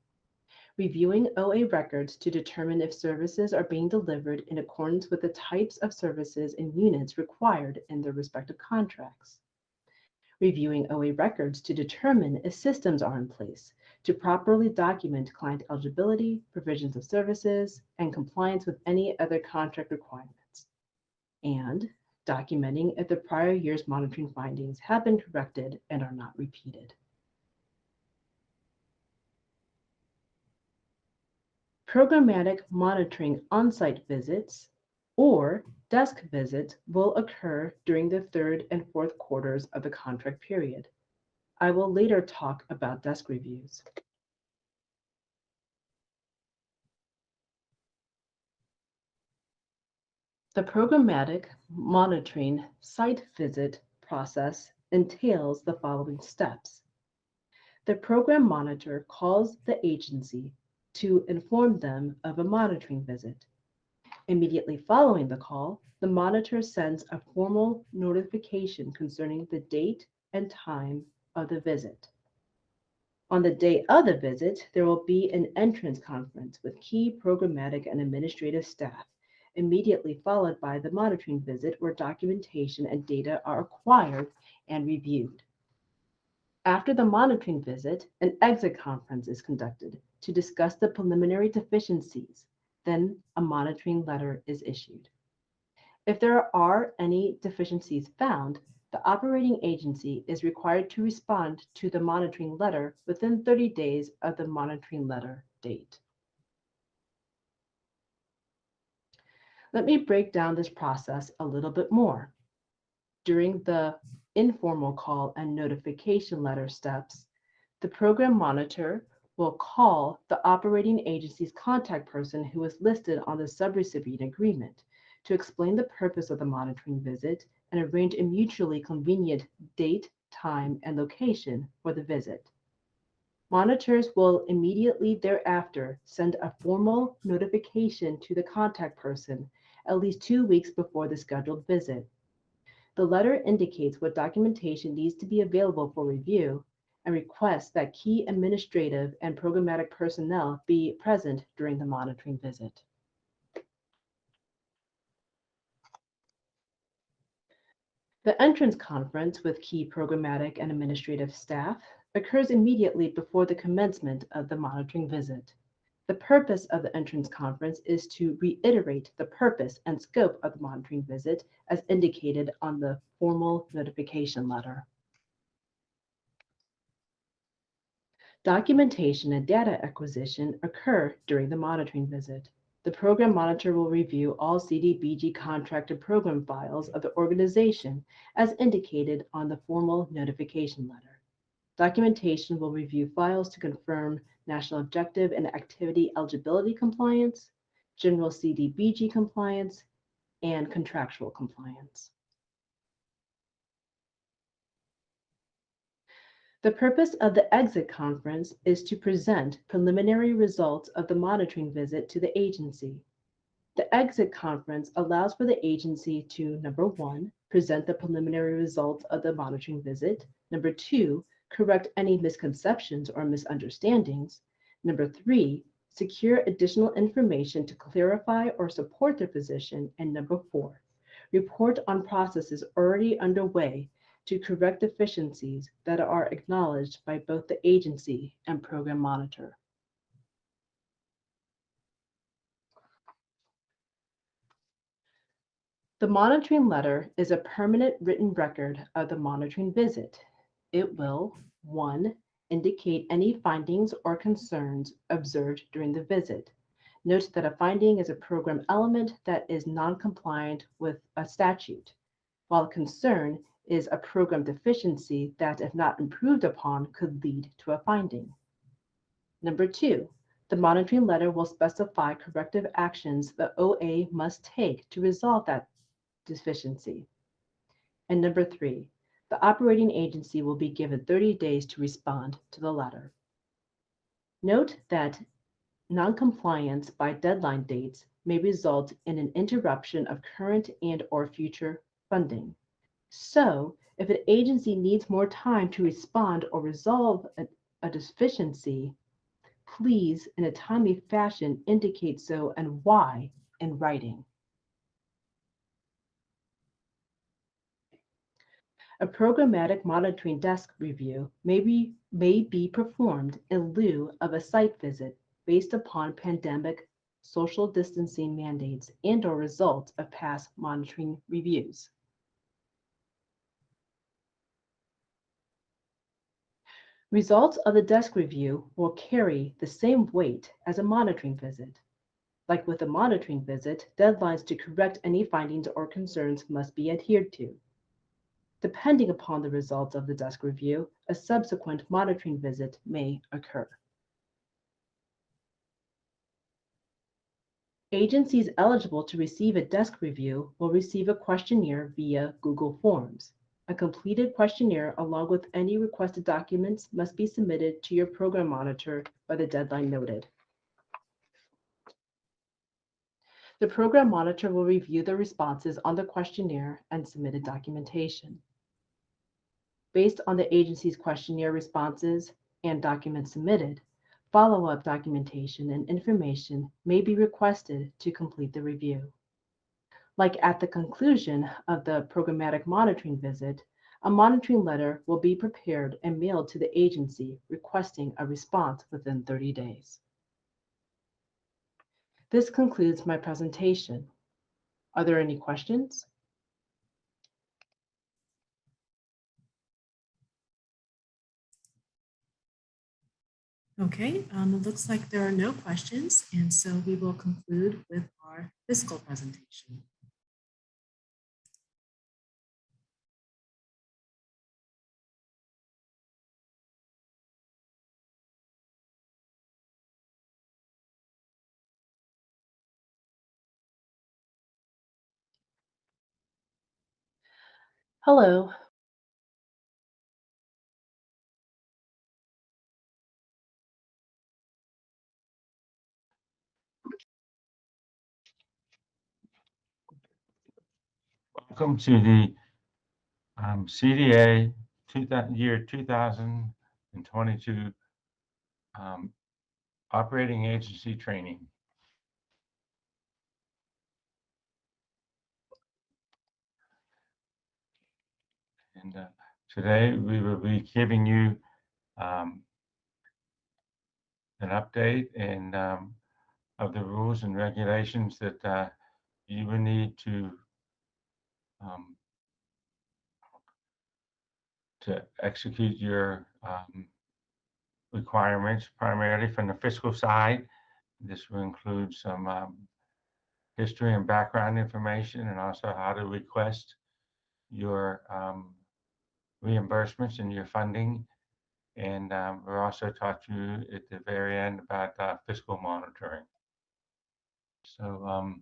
Reviewing OA records to determine if services are being delivered in accordance with the types of services and units required in their respective contracts. Reviewing OA records to determine if systems are in place to properly document client eligibility, provisions of services, and compliance with any other contract requirements. And documenting if the prior year's monitoring findings have been corrected and are not repeated. Programmatic monitoring on-site visits or desk visits will occur during the third and fourth quarters of the contract period. I will later talk about desk reviews. The programmatic monitoring site visit process entails the following steps. The program monitor calls the agency to inform them of a monitoring visit. Immediately following the call, the monitor sends a formal notification concerning the date and time of the visit. On the day of the visit, there will be an entrance conference with key programmatic and administrative staff, immediately followed by the monitoring visit where documentation and data are acquired and reviewed. After the monitoring visit, an exit conference is conducted to discuss the preliminary deficiencies. Then a monitoring letter is issued. If there are any deficiencies found, the operating agency is required to respond to the monitoring letter within 30 days of the monitoring letter date. Let me break down this process a little bit more. During the informal call and notification letter steps, the program monitor will call the operating agency's contact person who is listed on the subrecipient agreement to explain the purpose of the monitoring visit and arrange a mutually convenient date, time, and location for the visit. Monitors will immediately thereafter send a formal notification to the contact person at least 2 weeks before the scheduled visit. The letter indicates what documentation needs to be available for review and requests that key administrative and programmatic personnel be present during the monitoring visit. The entrance conference with key programmatic and administrative staff occurs immediately before the commencement of the monitoring visit. The purpose of the entrance conference is to reiterate the purpose and scope of the monitoring visit as indicated on the formal notification letter. Documentation and data acquisition occur during the monitoring visit. The program monitor will review all Cdbg contracted program files of the organization as indicated on the formal notification letter. Documentation will review files to confirm national objective and activity eligibility compliance, general Cdbg compliance, and contractual compliance. The purpose of the exit conference is to present preliminary results of the monitoring visit to the agency. The exit conference allows for the agency to, number 1, present the preliminary results of the monitoring visit, number 2, correct any misconceptions or misunderstandings, number 3, secure additional information to clarify or support their position, and number 4, report on processes already underway to correct deficiencies that are acknowledged by both the agency and program monitor. The monitoring letter is a permanent written record of the monitoring visit. It will, 1, indicate any findings or concerns observed during the visit. Note that a finding is a program element that is non-compliant with a statute, while a concern is a program deficiency that, if not improved upon, could lead to a finding. Number 2, the monitoring letter will specify corrective actions the OA must take to resolve that deficiency. And number 3, The operating agency will be given 30 days to respond to the letter. Note that noncompliance by deadline dates may result in an interruption of current and/or future funding. So, if an agency needs more time to respond or resolve a deficiency, please, in a timely fashion, indicate so and why in writing. A programmatic monitoring desk review may be performed in lieu of a site visit based upon pandemic social distancing mandates and/or results of past monitoring reviews. Results of the desk review will carry the same weight as a monitoring visit. Like with a monitoring visit, deadlines to correct any findings or concerns must be adhered to. Depending upon the results of the desk review, a subsequent monitoring visit may occur. Agencies eligible to receive a desk review will receive a questionnaire via Google Forms. A completed questionnaire along with any requested documents must be submitted to your program monitor by the deadline noted. The program monitor will review the responses on the questionnaire and submitted documentation. Based on the agency's questionnaire responses and documents submitted, follow-up documentation and information may be requested to complete the review. Like at the conclusion of the programmatic monitoring visit, a monitoring letter will be prepared and mailed to the agency requesting a response within 30 days. This concludes my presentation. Are there any questions? Okay, it looks like there are no questions, and so we will conclude with our fiscal presentation. Hello. Welcome to the CDA year 2022 operating agency training. And today we will be giving you an update and of the rules and regulations that you will need to execute your requirements, primarily from the fiscal side. This will include some history and background information, and also how to request your reimbursements and your funding. And we'll also talk to you at the very end about fiscal monitoring. So,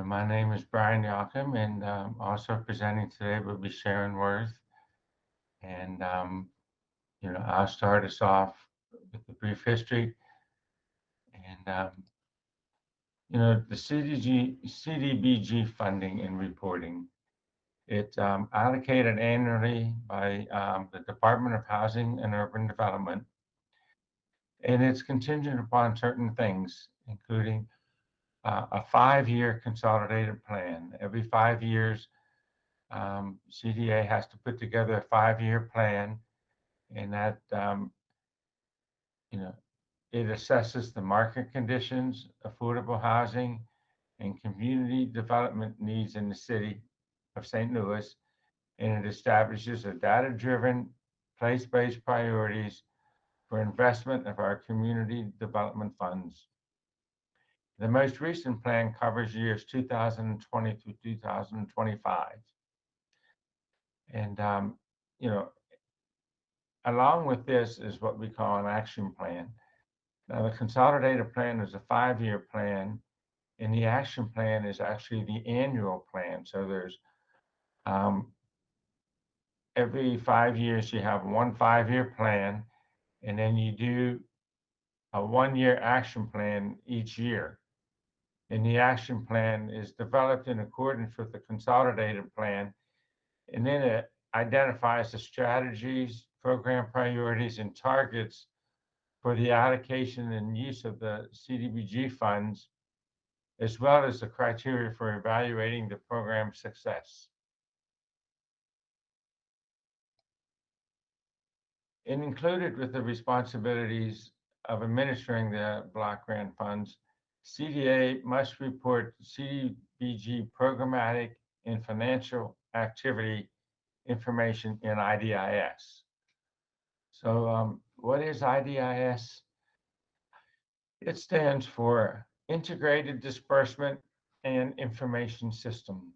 my name is Brian Yockham, and also presenting today will be Sharon Worth. And, I'll start us off with a brief history. And, the CDBG funding and reporting, it's allocated annually by the Department of Housing and Urban Development. And it's contingent upon certain things, including a 5-year consolidated plan. Every 5 years, CDA has to put together a 5-year plan, and that, it assesses the market conditions, affordable housing, and community development needs in the city of St. Louis, and it establishes a data-driven, place-based priorities for investment of our community development funds. The most recent plan covers years 2020 through 2025. And, along with this is what we call an action plan. Now, the consolidated plan is a 5-year plan, and the action plan is actually the annual plan. So there's Every 5 years, you have one 5-year plan, and then you do a 1-year action plan each year. And the action plan is developed in accordance with the consolidated plan, and then it identifies the strategies, program priorities, and targets for the allocation and use of the CDBG funds, as well as the criteria for evaluating the program's success. And included with the responsibilities of administering the block grant funds, CDA must report CDBG programmatic and financial activity information in IDIS. So what is IDIS? It stands for Integrated Disbursement and Information System.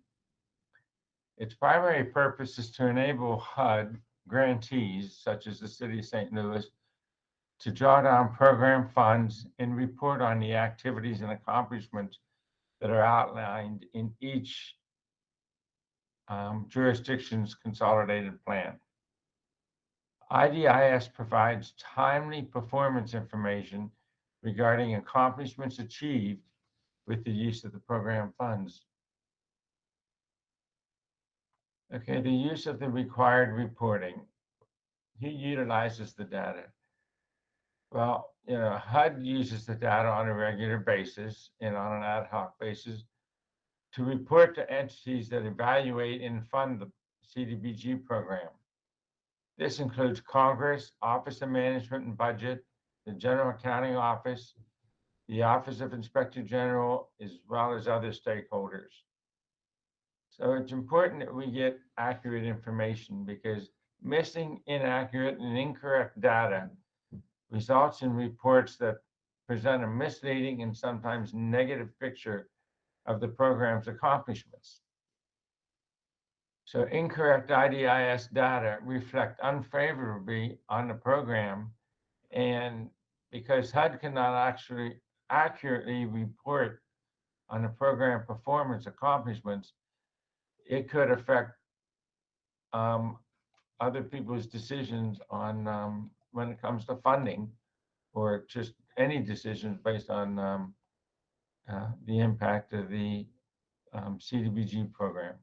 Its primary purpose is to enable HUD grantees, such as the City of St. Louis, to draw down program funds and report on the activities and accomplishments that are outlined in each jurisdiction's consolidated plan. IDIS provides timely performance information regarding accomplishments achieved with the use of the program funds. Okay, the use of the required reporting. Who utilizes the data? Well, HUD uses the data on a regular basis and on an ad hoc basis to report to entities that evaluate and fund the CDBG program. This includes Congress, Office of Management and Budget, the General Accounting Office, the Office of Inspector General, as well as other stakeholders. So it's important that we get accurate information, because missing, inaccurate, and incorrect data results in reports that present a misleading and sometimes negative picture of the program's accomplishments. So incorrect IDIS data reflect unfavorably on the program, and because HUD cannot actually accurately report on the program performance accomplishments, it could affect other people's decisions on when it comes to funding, or just any decisions based on the impact of the CDBG program.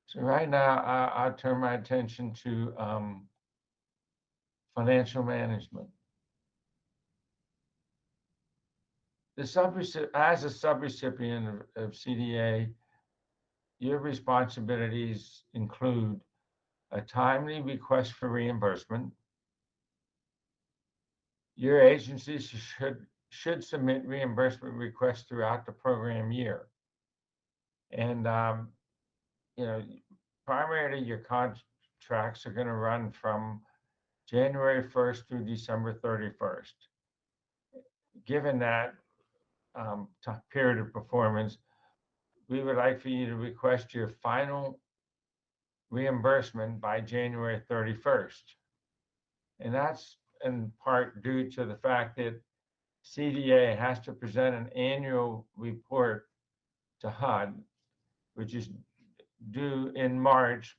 So right now, I'll turn my attention to financial management. As a subrecipient of CDA, your responsibilities include a timely request for reimbursement. Your agency should submit reimbursement requests throughout the program year. And primarily your contracts are going to run from January 1st through December 31st. Given that period of performance, we would like for you to request your final reimbursement by January 31st. And that's in part due to the fact that CDA has to present an annual report to HUD, which is due in March,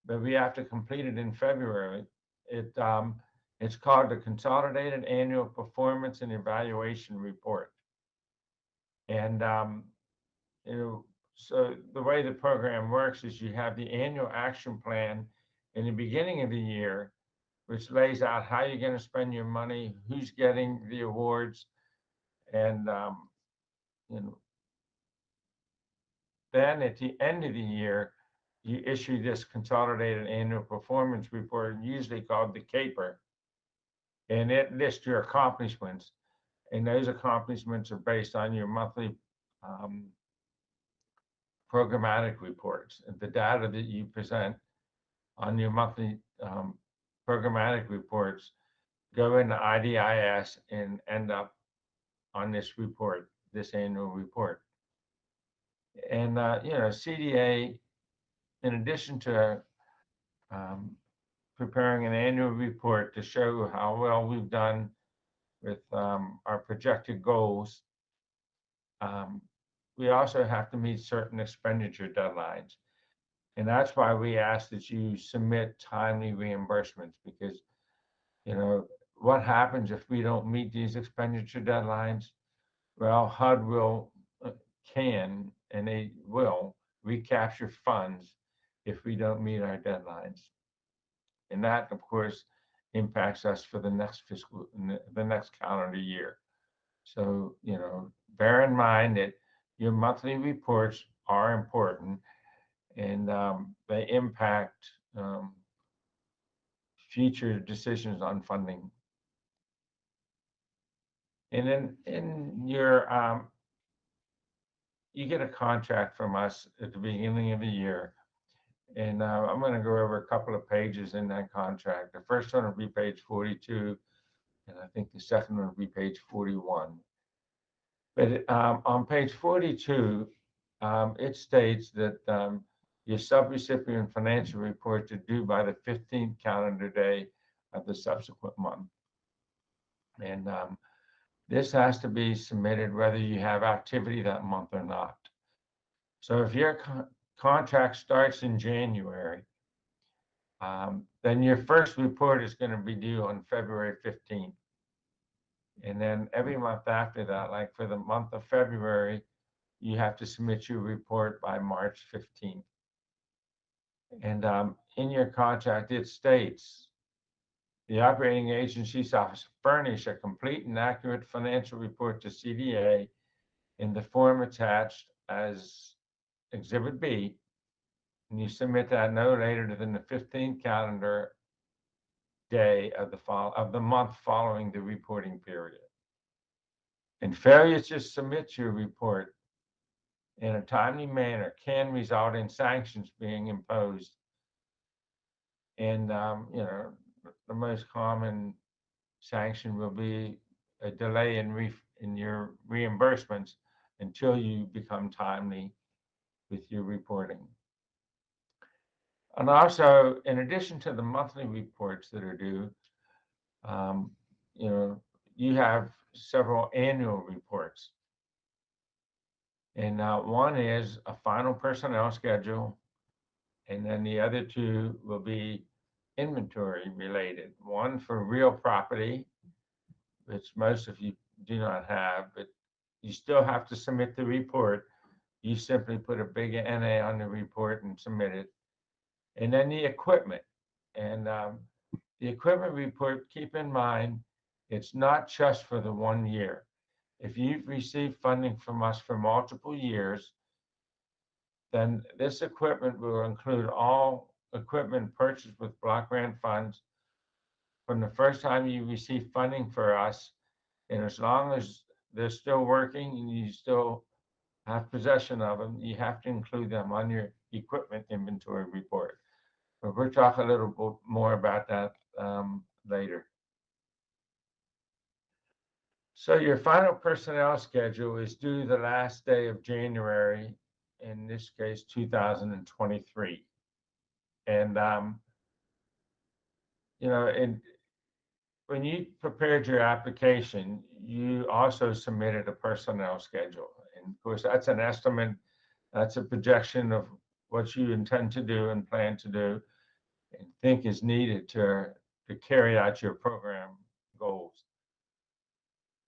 but we have to complete it in February. It's called the Consolidated Annual Performance and Evaluation Report. And so the way the program works is you have the annual action plan in the beginning of the year, which lays out how you're going to spend your money, who's getting the awards, and then at the end of the year, you issue this Consolidated Annual Performance Report, usually called the CAPER, and it lists your accomplishments. And those accomplishments are based on your monthly programmatic reports. And the data that you present on your monthly programmatic reports go into IDIS and end up on this report, this annual report. And CDA, in addition to preparing an annual report to show how well we've done with our projected goals, we also have to meet certain expenditure deadlines. And that's why we ask that you submit timely reimbursements, because, you know, what happens if we don't meet these expenditure deadlines? Well, HUD can, and they will recapture funds if we don't meet our deadlines. And that, of course, impacts us for the next the next calendar year. So, you know, bear in mind that your monthly reports are important, and they impact future decisions on funding. And then in your, you get a contract from us at the beginning of the year. And I'm going to go over a couple of pages in that contract. The first one will be page 42, and I think the second one will be page 41. But on page 42, it states that your subrecipient financial reports are due by the 15th calendar day of the subsequent month. And this has to be submitted whether you have activity that month or not. So if your contract starts in January, then your first report is going to be due on February 15th. And then every month after that, like for the month of February, you have to submit your report by March 15th. And in your contract, it states, the operating agency shall furnish a complete and accurate financial report to CDA in the form attached as Exhibit B, and you submit that no later than the 15th calendar day of the month following the reporting period. And failure to submit your report in a timely manner can result in sanctions being imposed. And you know, the most common sanction will be a delay in your reimbursements until you become timely with your reporting. And also, in addition to the monthly reports that are due, you know, you have several annual reports. And one is a final personnel schedule, and then the other two will be inventory related. One for real property, which most of you do not have, but you still have to submit the report. You simply put a big NA on the report and submit it. And then the equipment. And the equipment report, keep in mind, it's not just for the 1 year. If you've received funding from us for multiple years, then this equipment will include all equipment purchased with block grant funds from the first time you receive funding for us. And as long as they're still working and you still have possession of them, you have to include them on your equipment inventory report. But we'll talk a little bit more about that later. So your final personnel schedule is due the last day of January, in this case, 2023. And, you know, when you prepared your application, you also submitted a personnel schedule. And of course, that's an estimate, that's a projection of what you intend to do and plan to do and think is needed to carry out your program goals.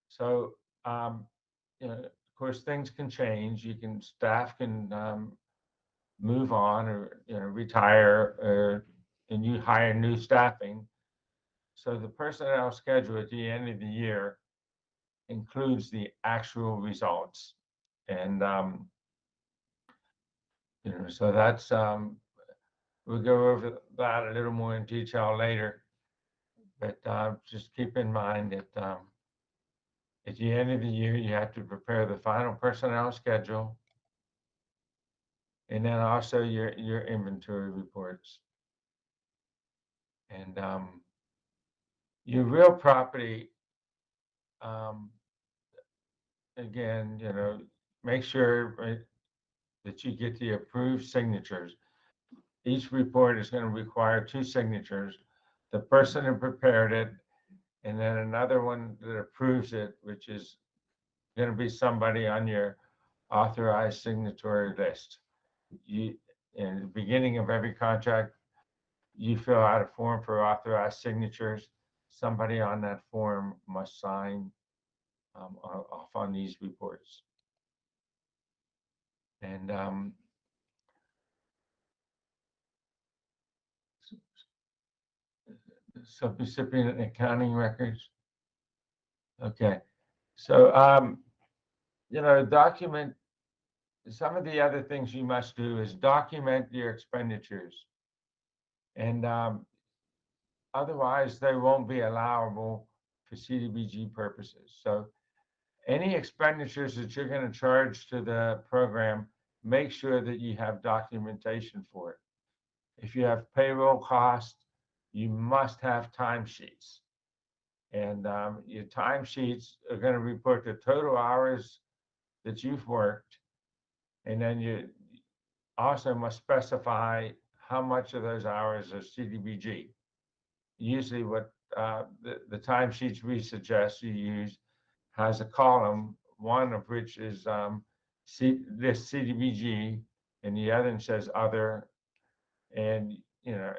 So, you know, of course, things can change. Staff can move on or, you know, retire, and you hire new staffing. So the personnel schedule at the end of the year includes the actual results. And, you know, so that's, we'll go over that a little more in detail later. But just keep in mind that at the end of the year, you have to prepare the final personnel schedule, and then also your inventory reports. And your real property, again, you know, make sure that you get the approved signatures. Each report is going to require 2 signatures, the person who prepared it, and then another one that approves it, which is going to be somebody on your authorized signatory list. You, in the beginning of every contract, you fill out a form for authorized signatures. Somebody on that form must sign off on these reports. And subrecipient accounting records. Okay, so document. Some of the other things you must do is document your expenditures, and otherwise they won't be allowable for CDBG purposes. So any expenditures that you're going to charge to the program, make sure that you have documentation for it. If you have payroll costs, you must have timesheets. And your timesheets are going to report the total hours that you've worked. And then you also must specify how much of those hours are CDBG. Usually what the timesheets we suggest you use has a column, one of which is this CDBG, and the other one says other. And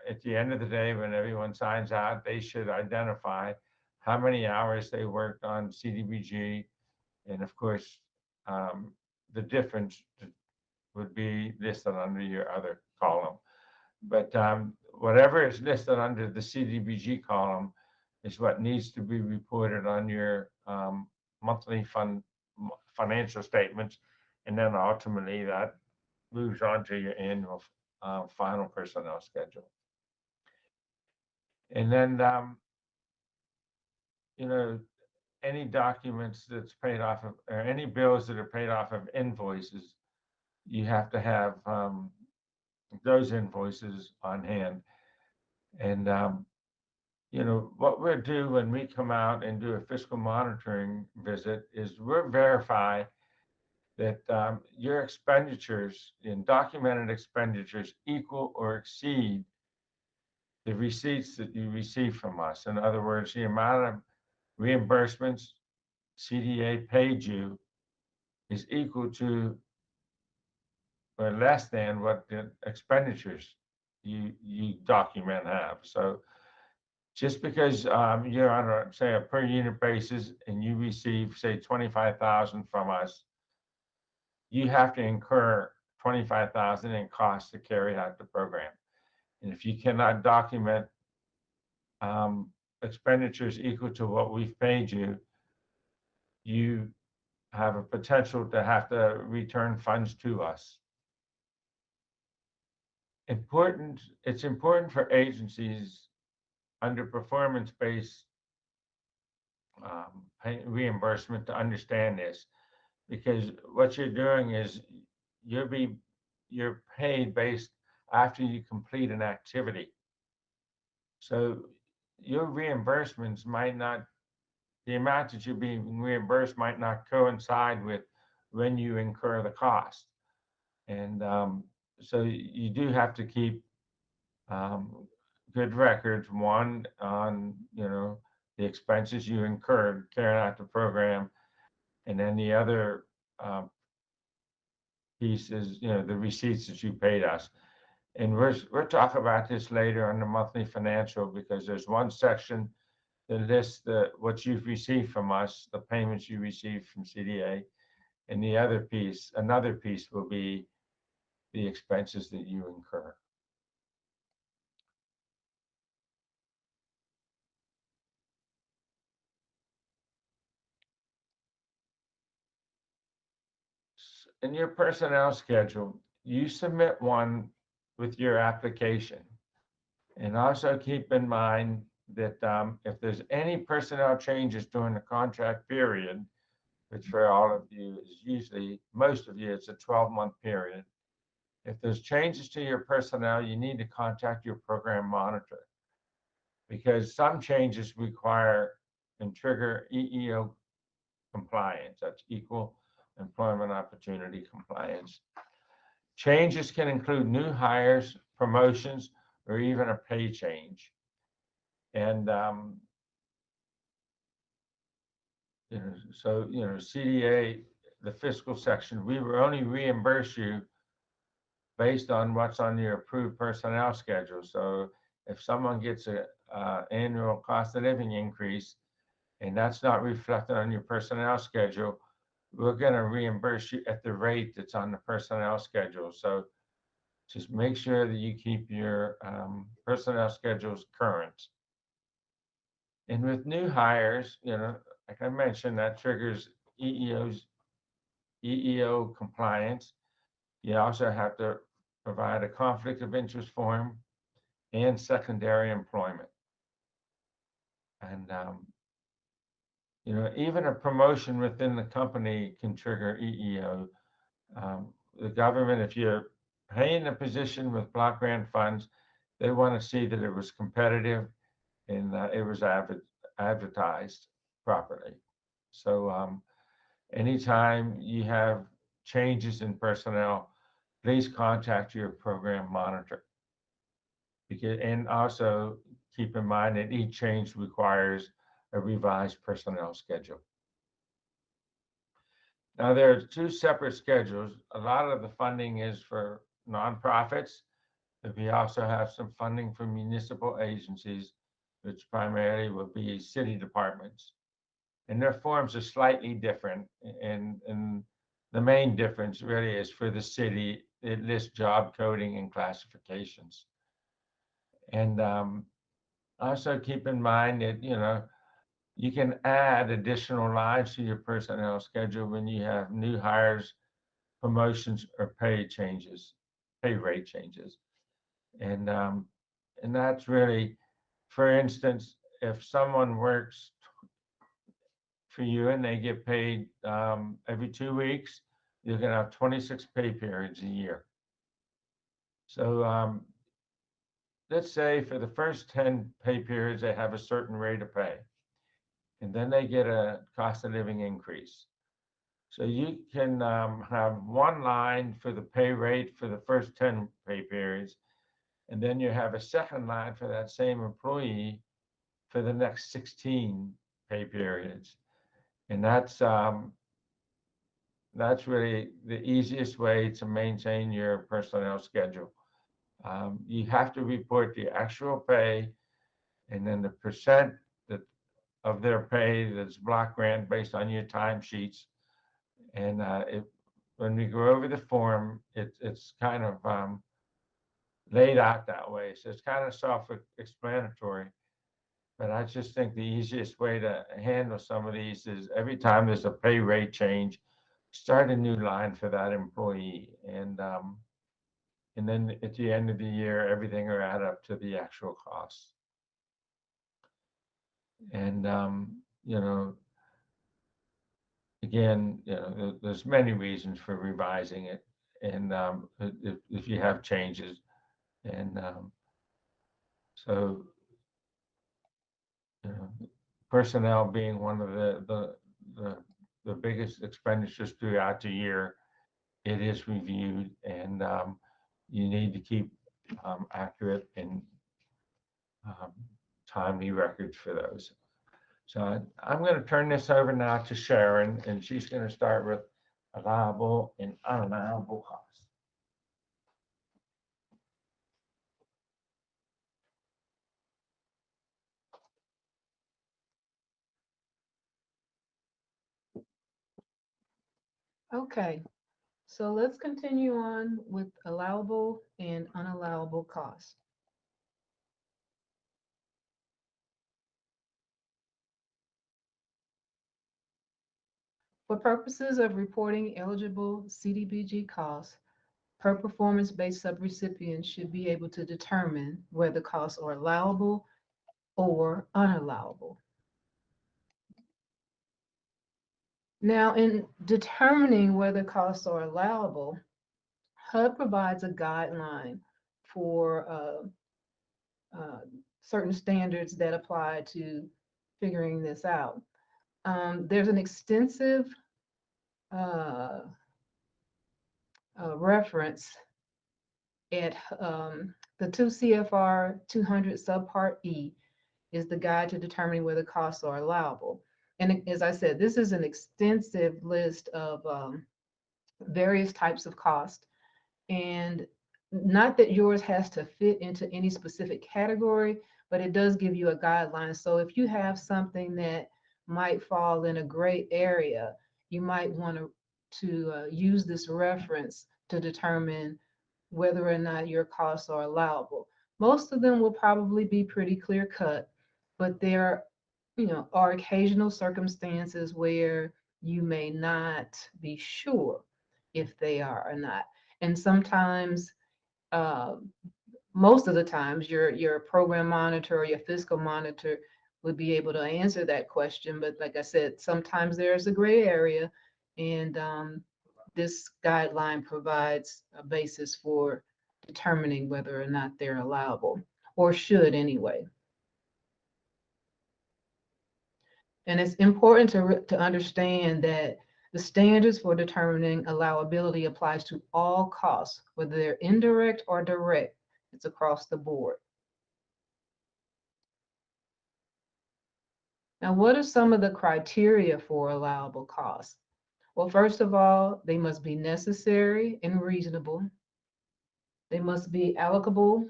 at the end of the day, when everyone signs out, they should identify how many hours they worked on CDBG, and of course, the difference would be listed under your other column. But whatever is listed under the CDBG column is what needs to be reported on your monthly financial statements, and then ultimately that moves on to your annual final personnel schedule. And then any documents that's paid off of, or any bills that are paid off of invoices, you have to have those invoices on hand. And what we'll do when we come out and do a fiscal monitoring visit is we'll verify that your expenditures in documented expenditures equal or exceed the receipts that you receive from us. In other words, the amount of reimbursements CDA paid you is equal to or less than what the expenditures you document have. So just because you're on say a per unit basis and you receive say 25,000 from us, you have to incur 25,000 in costs to carry out the program. And if you cannot document expenditures equal to what we've paid you, you have a potential to have to return funds to us. It's important for agencies under performance-based reimbursement to understand this, because what you're doing is you're paid based after you complete an activity. So your reimbursements might not, the amount that you're being reimbursed might not coincide with when you incur the cost. And so you do have to keep good records, one on, the expenses you incurred carrying out the program, and then the other piece is, the receipts that you paid us. And we'll talk about this later on the monthly financial, because there's one section that lists what you've received from us, the payments you received from CDA, and another piece will be the expenses that you incur. In your personnel schedule, you submit one with your application. And also keep in mind that if there's any personnel changes during the contract period, which for all of you is usually, most of you, it's a 12-month period. If there's changes to your personnel, you need to contact your program monitor, because some changes require and trigger EEO compliance. That's Equal Employment Opportunity Compliance. Changes can include new hires, promotions, or even a pay change. And so CDA the fiscal section, we will only reimburse you based on what's on your approved personnel schedule. So if someone gets a annual cost of living increase and that's not reflected on your personnel schedule, we're going to reimburse you at the rate that's on the personnel schedule. So just make sure that you keep your personnel schedules current. And with new hires, like I mentioned, that triggers EEO compliance. You also have to provide a conflict of interest form and secondary employment. And, even a promotion within the company can trigger EEO. The government, if you're paying a position with block grant funds, they want to see that it was competitive and it was advertised properly. So anytime you have changes in personnel, please contact your program monitor. And also keep in mind that each change requires a revised personnel schedule. Now, there are two separate schedules. A lot of the funding is for nonprofits, but we also have some funding for municipal agencies, which primarily will be city departments. And their forms are slightly different. And the main difference really is for the city, it lists job coding and classifications. And also keep in mind that, you can add additional lines to your personnel schedule when you have new hires, promotions, or pay rate changes. And that's really, for instance, if someone works for you and they get paid every 2 weeks, you're going to have 26 pay periods a year. So let's say for the first 10 pay periods, they have a certain rate of pay, and then they get a cost of living increase. So you can have one line for the pay rate for the first 10 pay periods, and then you have a second line for that same employee for the next 16 pay periods. And that's really the easiest way to maintain your personnel schedule. You have to report the actual pay and then the percent of their pay that's block grant based on your timesheets. And when we go over the form, it's kind of laid out that way. So it's kind of self-explanatory. But I just think the easiest way to handle some of these is every time there's a pay rate change, start a new line for that employee. And then at the end of the year, everything will add up to the actual costs. And, again, there's many reasons for revising it. And if you have changes. And so, personnel being one of the biggest expenditures throughout the year, it is reviewed, and you need to keep accurate and timely records for those. So I'm going to turn this over now to Sharon, and she's going to start with allowable and unallowable costs. Okay, so let's continue on with allowable and unallowable costs. For purposes of reporting eligible CDBG costs, per performance-based subrecipients should be able to determine whether costs are allowable or unallowable. Now, in determining whether costs are allowable, HUD provides a guideline for certain standards that apply to figuring this out. There's an extensive reference at the 2 CFR 200 subpart E is the guide to determining whether costs are allowable. And as I said, this is an extensive list of various types of cost. And not that yours has to fit into any specific category, but it does give you a guideline. So if you have something that might fall in a gray area, you might want to use this reference to determine whether or not your costs are allowable. Most of them will probably be pretty clear cut, but there, are occasional circumstances where you may not be sure if they are or not. And sometimes, uh, most of the times, your program monitor or your fiscal monitor would be able to answer that question. But like I said, sometimes there's a gray area, and this guideline provides a basis for determining whether or not they're allowable, or should anyway. And it's important to understand that the standards for determining allowability applies to all costs, whether they're indirect or direct. It's across the board. Now, what are some of the criteria for allowable costs? Well, first of all, they must be necessary and reasonable. They must be applicable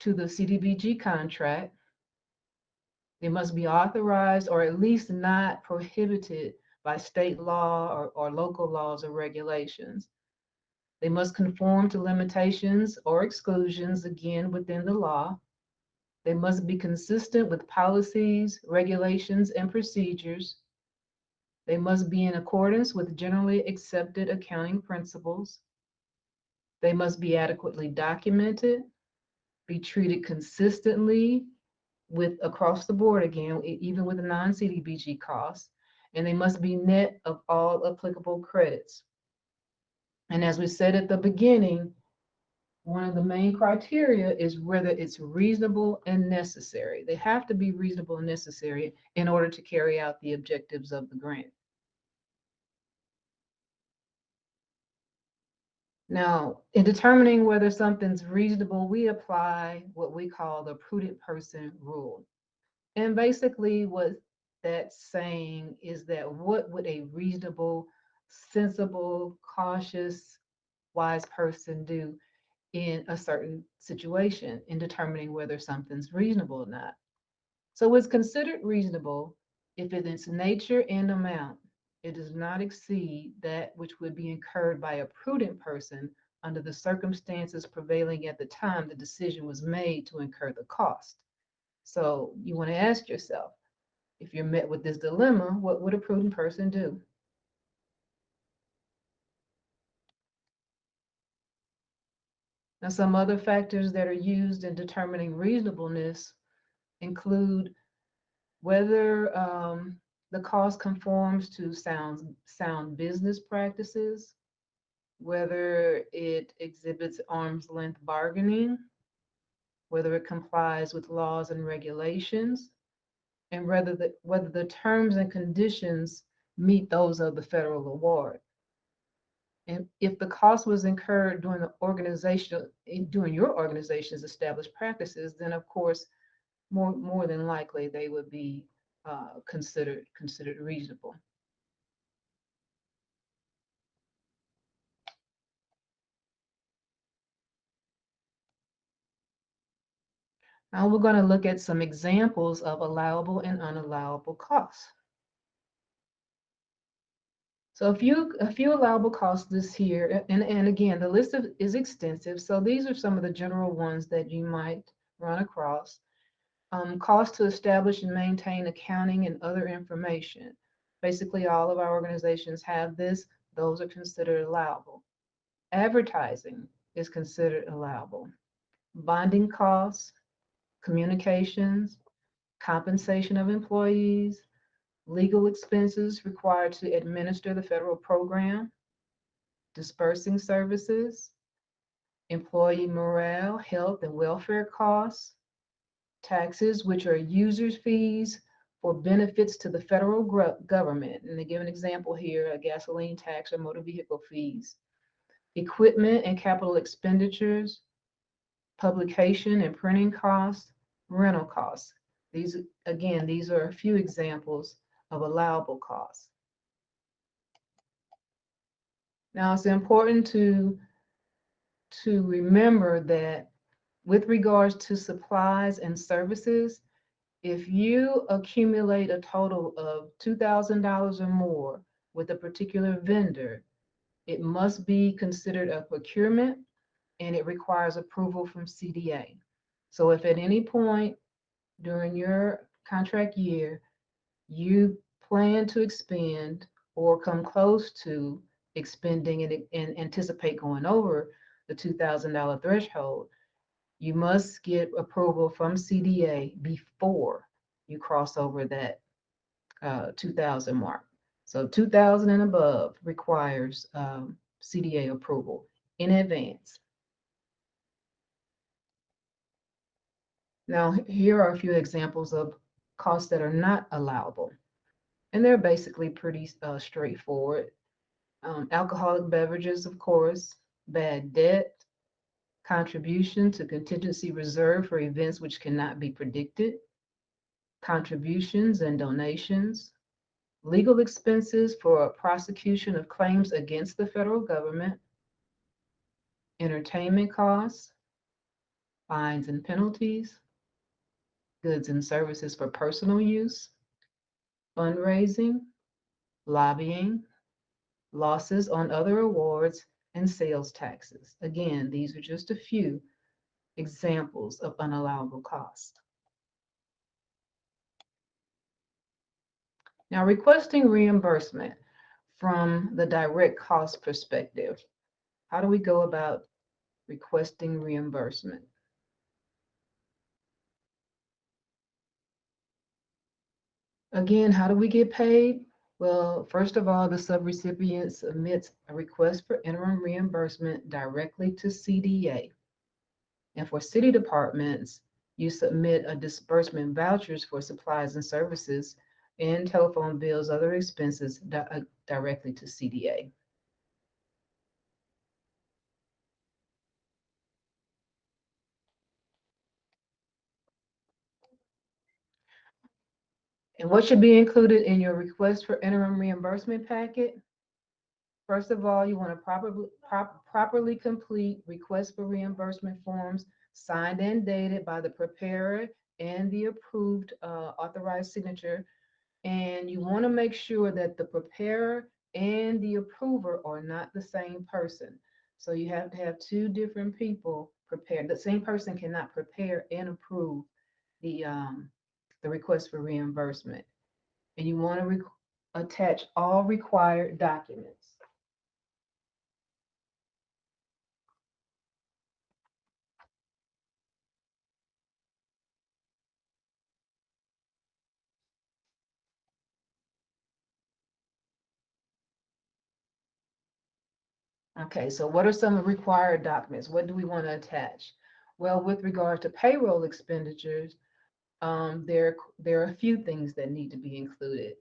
to the Cdbg contract. They must be authorized or at least not prohibited by state law or local laws or regulations. They must conform to limitations or exclusions, again, within the law. They must be consistent with policies, regulations, and procedures. They must be in accordance with generally accepted accounting principles. They must be adequately documented, be treated consistently with across the board, again, even with non-CDBG costs, and they must be net of all applicable credits. And as we said at the beginning, one of the main criteria is whether it's reasonable and necessary. They have to be reasonable and necessary in order to carry out the objectives of the grant. Now, in determining whether something's reasonable, we apply what we call the prudent person rule. And basically what that's saying is that what would a reasonable, sensible, cautious, wise person do in a certain situation in determining whether something's reasonable or not. So it's considered reasonable if in its nature and amount, it does not exceed that which would be incurred by a prudent person under the circumstances prevailing at the time the decision was made to incur the cost. So you want to ask yourself, if you're met with this dilemma, what would a prudent person do? Now, some other factors that are used in determining reasonableness include whether the cost conforms to sound business practices, whether it exhibits arm's length bargaining, whether it complies with laws and regulations, and whether the terms and conditions meet those of the federal award. And if the cost was incurred during your organization's established practices, then of course, more than likely they would be considered reasonable. Now we're going to look at some examples of allowable and unallowable costs. So a few allowable costs this here, and again, the list is extensive. So these are some of the general ones that you might run across. Cost to establish and maintain accounting and other information. Basically, all of our organizations have this. Those are considered allowable. Advertising is considered allowable. Bonding costs, communications, compensation of employees, legal expenses required to administer the federal program, dispersing services, employee morale, health, and welfare costs, taxes, which are users' fees for benefits to the federal government. And they give an example here, a gasoline tax or motor vehicle fees, equipment and capital expenditures, publication and printing costs, rental costs. These are a few examples of allowable costs. Now, it's important to remember that with regards to supplies and services, if you accumulate a total of $2,000 or more with a particular vendor, it must be considered a procurement and it requires approval from CDA. So if at any point during your contract year, you plan to expend or come close to expending and anticipate going over the $2,000 threshold, you must get approval from CDA before you cross over that 2,000 mark. So 2,000 and above requires CDA approval in advance. Now, here are a few examples of costs that are not allowable. And they're basically pretty straightforward. Alcoholic beverages, of course, bad debt, contribution to contingency reserve for events which cannot be predicted, contributions and donations, legal expenses for prosecution of claims against the federal government, entertainment costs, fines and penalties, goods and services for personal use, fundraising, lobbying, losses on other awards, and sales taxes. Again, these are just a few examples of unallowable costs. Now, requesting reimbursement from the direct cost perspective. How do we go about requesting reimbursement? Again, how do we get paid? Well, first of all, the subrecipient submits a request for interim reimbursement directly to CDA. And for city departments, you submit a disbursement vouchers for supplies and services and telephone bills, other expenses directly to CDA. And what should be included in your request for interim reimbursement packet? First of all, you want to properly complete request for reimbursement forms signed and dated by the preparer and the approved authorized signature. And you want to make sure that the preparer and the approver are not the same person. So you have to have two different people prepared. The same person cannot prepare and approve the request for reimbursement. And you want to attach all required documents. Okay, so what are some required documents? What do we want to attach? Well, with regard to payroll expenditures, there are a few things that need to be included.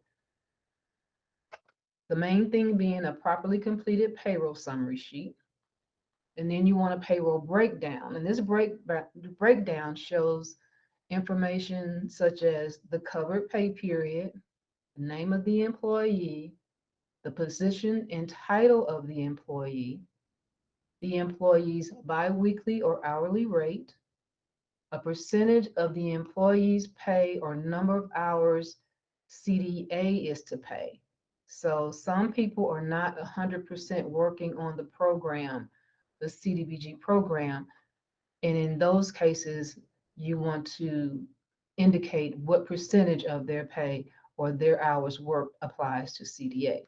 The main thing being a properly completed payroll summary sheet. And then you want a payroll breakdown. And this breakdown shows information such as the covered pay period, the name of the employee, the position and title of the employee's biweekly or hourly rate, a percentage of the employee's pay or number of hours CDA is to pay. So some people are not 100% working on the program, the CDBG program. And in those cases, you want to indicate what percentage of their pay or their hours worked applies to CDA.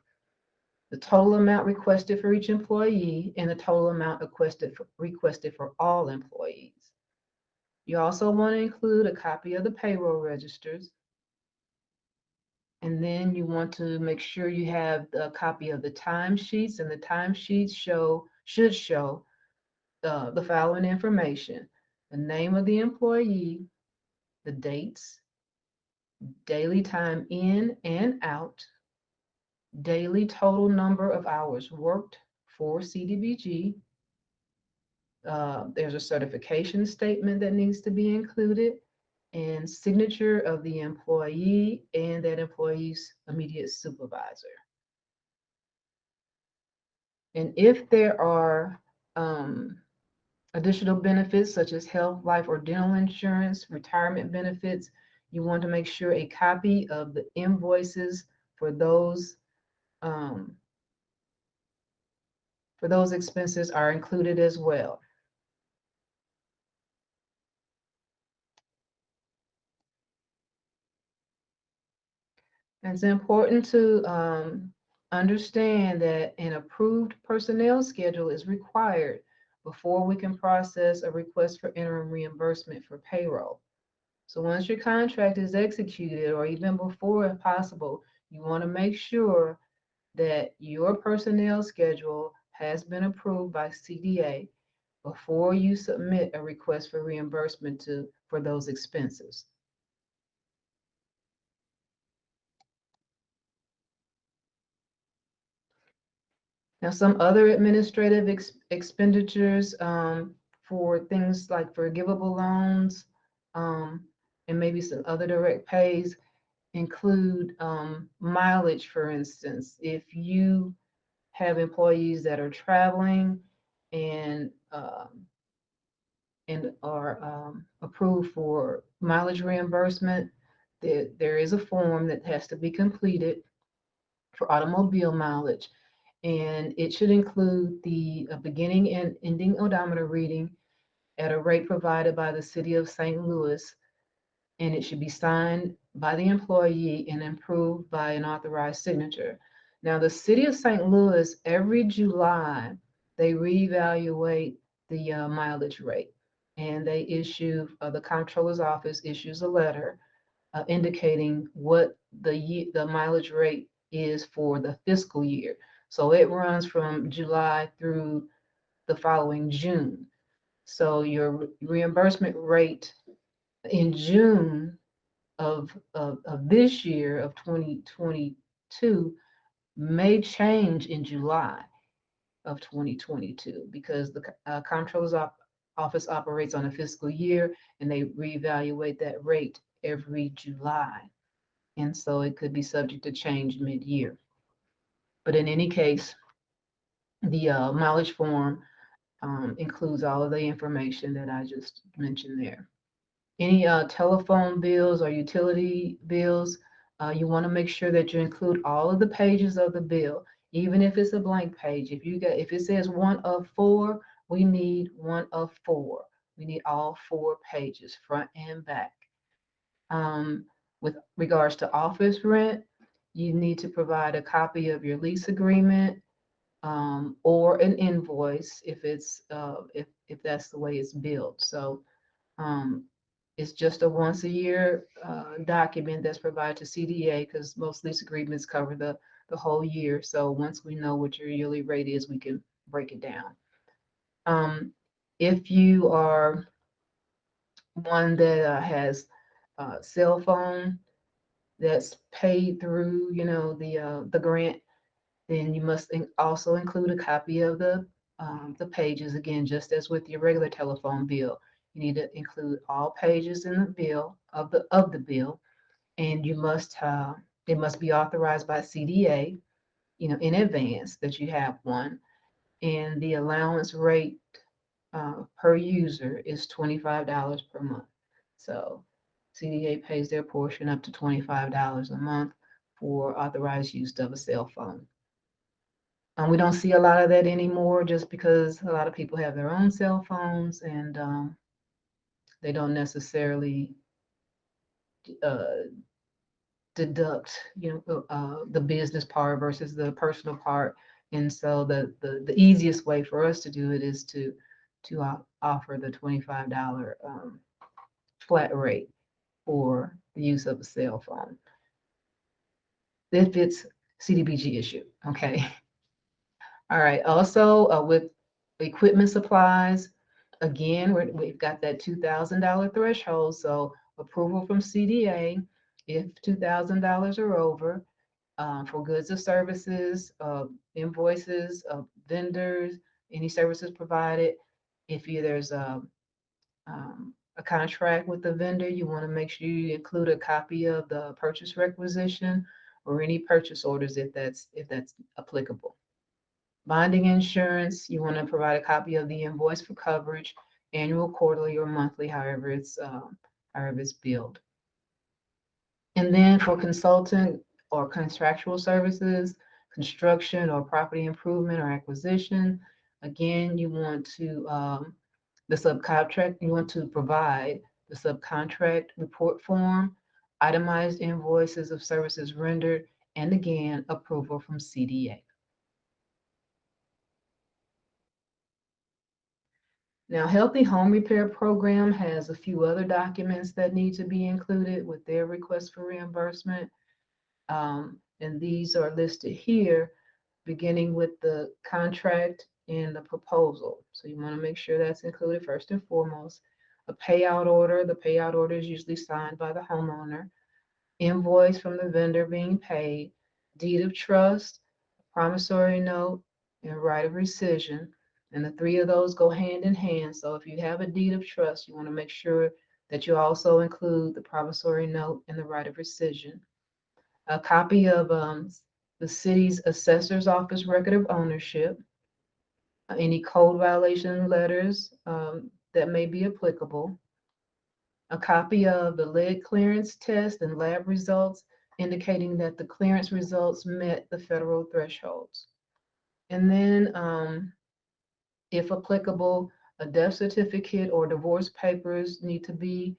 The total amount requested for each employee and the total amount requested for all employees. You also want to include a copy of the payroll registers. And then you want to make sure you have a copy of the timesheets, and the timesheets should show the following information: the name of the employee, the dates, daily time in and out, daily total number of hours worked for CDBG. There's a certification statement that needs to be included, and signature of the employee and that employee's immediate supervisor. And if there are additional benefits such as health, life, or dental insurance, retirement benefits, you want to make sure a copy of the invoices for those expenses are included as well. It's important to understand that an approved personnel schedule is required before we can process a request for interim reimbursement for payroll. So once your contract is executed, or even before if possible, you want to make sure that your personnel schedule has been approved by CDA before you submit a request for reimbursement for those expenses. Now, some other administrative expenditures for things like forgivable loans and maybe some other direct pays include mileage, for instance. If you have employees that are traveling and are approved for mileage reimbursement, there is a form that has to be completed for automobile mileage. And it should include the beginning and ending odometer reading at a rate provided by the City of St. Louis, and it should be signed by the employee and approved by an authorized signature. Now, the City of St. Louis, every July, they reevaluate the mileage rate, and they issue, the Comptroller's Office issues a letter indicating what the mileage rate is for the fiscal year. So it runs from July through the following June. So your reimbursement rate in June of this year of 2022 may change in July of 2022 because the Comptroller's Office operates on a fiscal year, and they reevaluate that rate every July. And so it could be subject to change mid-year. But in any case, the mileage form includes all of the information that I just mentioned there. Any telephone bills or utility bills, you want to make sure that you include all of the pages of the bill, even if it's a blank page. If it says 1 of 4, we need 1 of 4. We need all 4 pages, front and back. With regards to office rent, you need to provide a copy of your lease agreement or an invoice if it's if that's the way it's billed. So it's just a once a year document that's provided to CDA because most lease agreements cover the whole year. So once we know what your yearly rate is, we can break it down. If you are one that has a cell phone that's paid through, the grant, then you must also include a copy of the pages, again, just as with your regular telephone bill. You need to include all pages in the bill of the bill, and you must it must be authorized by CDA, in advance that you have one. And the allowance rate per user is $25 per month. So CDA pays their portion up to $25 a month for authorized use of a cell phone. We don't see a lot of that anymore just because a lot of people have their own cell phones and they don't necessarily deduct, the business part versus the personal part. And so the easiest way for us to do it is to offer the $25 flat rate for the use of a cell phone if it's CDBG issue, okay? All right, also with equipment supplies, again, we've got that $2,000 threshold, so approval from CDA if $2,000 or over for goods or services, invoices, vendors, any services provided. If there's a contract with the vendor, you want to make sure you include a copy of the purchase requisition or any purchase orders if that's applicable. Bonding insurance, you want to provide a copy of the invoice for coverage, annual, quarterly, or monthly, however it's billed. And then for consultant or contractual services, construction or property improvement or acquisition, again, you want to provide the subcontract report form, itemized invoices of services rendered, and again, approval from CDA. Now, Healthy Home Repair Program has a few other documents that need to be included with their request for reimbursement. And these are listed here, beginning with the contract and the proposal. So you want to make sure that's included first and foremost. A payout order. The payout order is usually signed by the homeowner. Invoice from the vendor being paid. Deed of trust, promissory note, and right of rescission. And the three of those go hand in hand. So if you have a deed of trust, you want to make sure that you also include the promissory note and the right of rescission. A copy of the city's assessor's office record of ownership, any code violation letters that may be applicable, a copy of the lead clearance test and lab results indicating that the clearance results met the federal thresholds. And then, if applicable, a death certificate or divorce papers need to be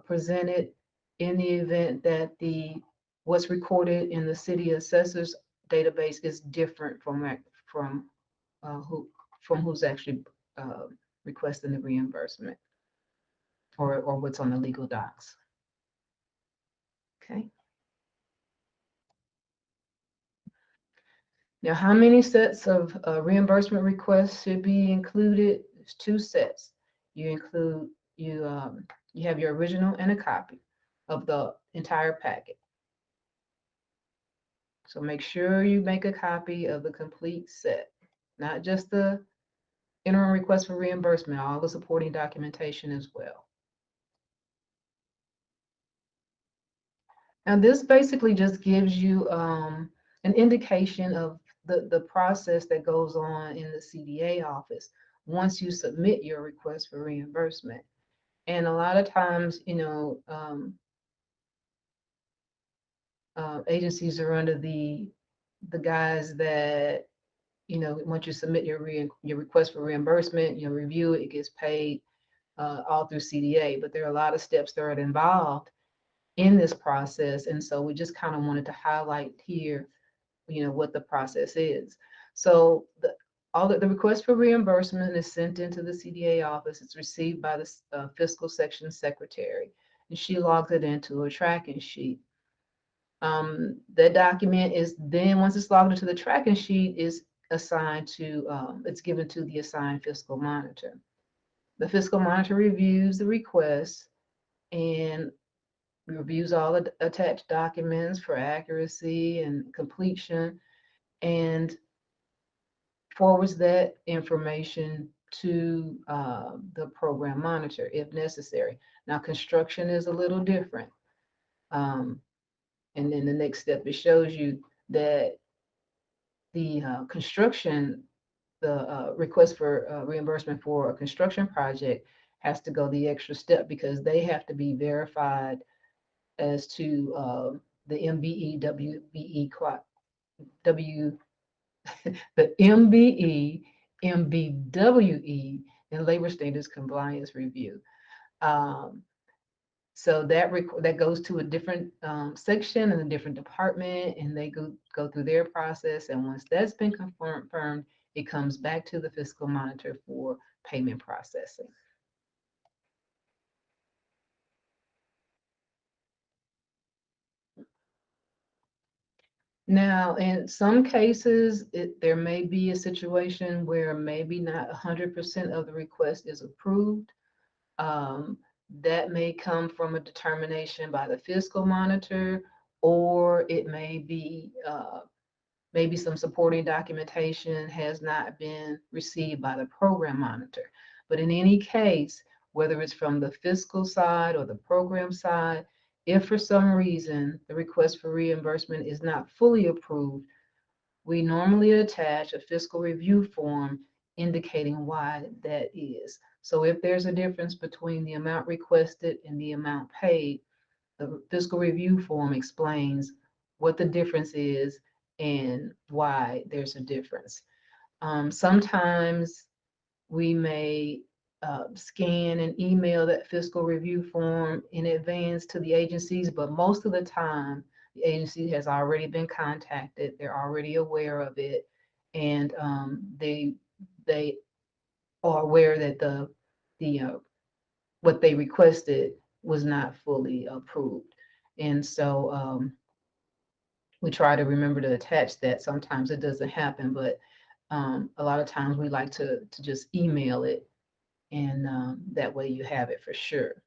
presented in the event that what's recorded in the city assessor's database is different from who's actually requesting the reimbursement or what's on the legal docs. Okay. Now, how many sets of reimbursement requests should be included? There's 2 sets. You have your original and a copy of the entire packet. So make sure you make a copy of the complete set, not just the interim request for reimbursement, all the supporting documentation as well. Now, this basically just gives you an indication of the process that goes on in the CDA office once you submit your request for reimbursement. And a lot of times, agencies are under the guise that, once you submit your request for reimbursement, you review it, it gets paid all through CDA. But there are a lot of steps that are involved in this process. And so we just kind of wanted to highlight here, what the process is. So the request for reimbursement is sent into the CDA office. It's received by the fiscal section secretary, and she logs it into a tracking sheet. That document is then, once it's logged into the tracking sheet, is assigned to, it's given to the assigned fiscal monitor. The fiscal monitor reviews the request and reviews all the attached documents for accuracy and completion, and forwards that information to the program monitor if necessary. Now, construction is a little different. And then the next step, it shows you that the construction, the request for reimbursement for a construction project has to go the extra step because they have to be verified as to the MBE, the MBE, MBWE, and labor standards compliance review. So that goes to a different section and a different department, and they go through their process. And once that's been confirmed, it comes back to the fiscal monitor for payment processing. Now, in some cases, there may be a situation where maybe not 100% of the request is approved. That may come from a determination by the fiscal monitor, or it may be maybe some supporting documentation has not been received by the program monitor. But in any case, whether it's from the fiscal side or the program side. If for some reason the request for reimbursement is not fully approved, we normally attach a fiscal review form indicating why that is. So if there's a difference between the amount requested and the amount paid, the fiscal review form explains what the difference is and why there's a difference. Sometimes we may scan and email that fiscal review form in advance to the agencies, but most of the time, the agency has already been contacted. They're already aware of it, and they are aware that the what they requested was not fully approved. And so we try to remember to attach that. Sometimes it doesn't happen, but a lot of times we like to just email it, and that way you have it for sure.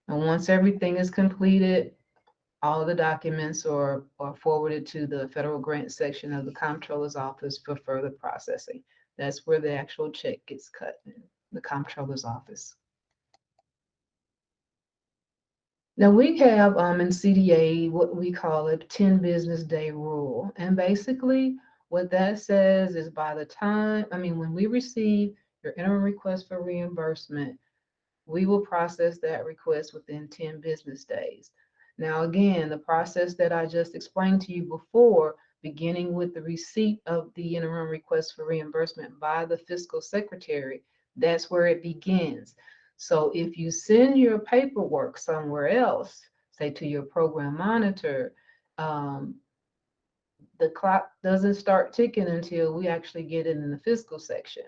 And once everything is completed, all the documents are forwarded to the federal grant section of the Comptroller's office for further processing. That's where the actual check gets cut in the Comptroller's office. Now we have in CDA what we call a 10 business day rule. And basically what that says is by the time, when we receive your interim request for reimbursement, we will process that request within 10 business days. Now, again, the process that I just explained to you before, beginning with the receipt of the interim request for reimbursement by the fiscal secretary, that's where it begins. So if you send your paperwork somewhere else, say to your program monitor, the clock doesn't start ticking until we actually get it in the fiscal section.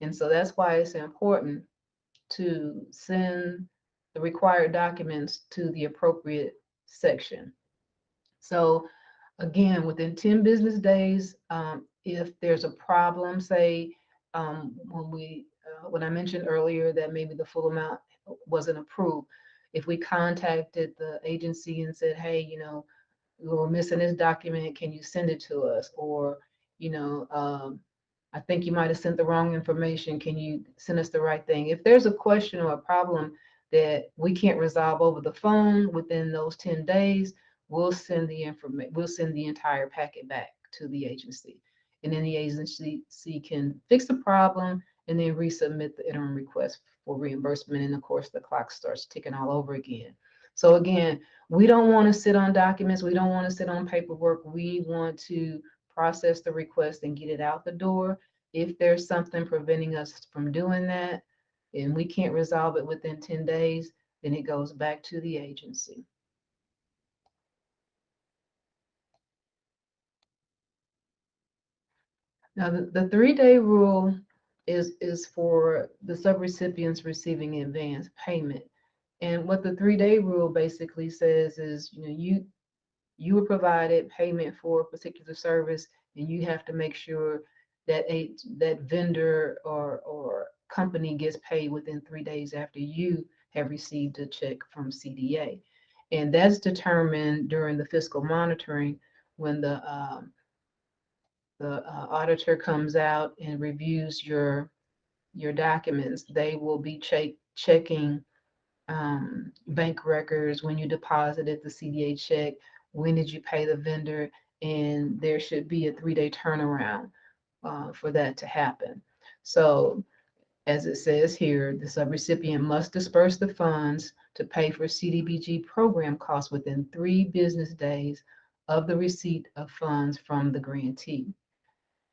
And so that's why it's important to send the required documents to the appropriate section. So again, within 10 business days, if there's a problem, say when I mentioned earlier that maybe the full amount wasn't approved, if we contacted the agency and said, hey, we're missing this document, can you send it to us? Or, I think you might have sent the wrong information, can you send us the right thing? If there's a question or a problem that we can't resolve over the phone within those 10 days, we'll send the information, we'll send the entire packet back to the agency. And then the agency can fix the problem and then resubmit the interim request for reimbursement. And of course, the clock starts ticking all over again. So again, we don't want to sit on documents. We don't want to sit on paperwork. We want to process the request and get it out the door. If there's something preventing us from doing that and we can't resolve it within 10 days, then it goes back to the agency. Now, the 3-day rule is for the subrecipients receiving advance payment. And what the 3-day rule basically says is, you were provided payment for a particular service, and you have to make sure that that vendor or company gets paid within 3 days after you have received a check from CDA. And that's determined during the fiscal monitoring when the auditor comes out and reviews your documents. They will be checking bank records, when you deposited the CDA check, when did you pay the vendor, and there should be a 3-day turnaround for that to happen. So as it says here, the subrecipient must disperse the funds to pay for CDBG program costs within 3 business days of the receipt of funds from the grantee.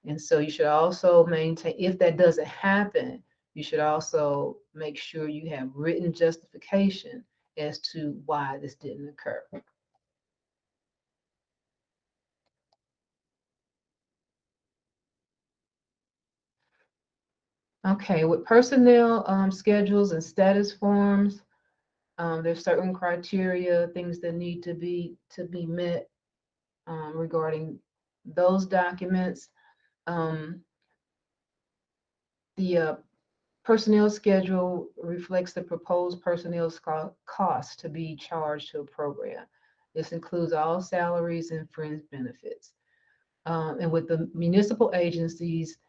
And so you should also maintain, if that doesn't happen, you should also make sure you have written justification as to why this didn't occur. Okay, with personnel schedules and status forms, there's certain criteria, things that need to be met regarding those documents. The personnel schedule reflects the proposed personnel costs to be charged to a program. This includes all salaries and fringe benefits. And with the municipal agencies,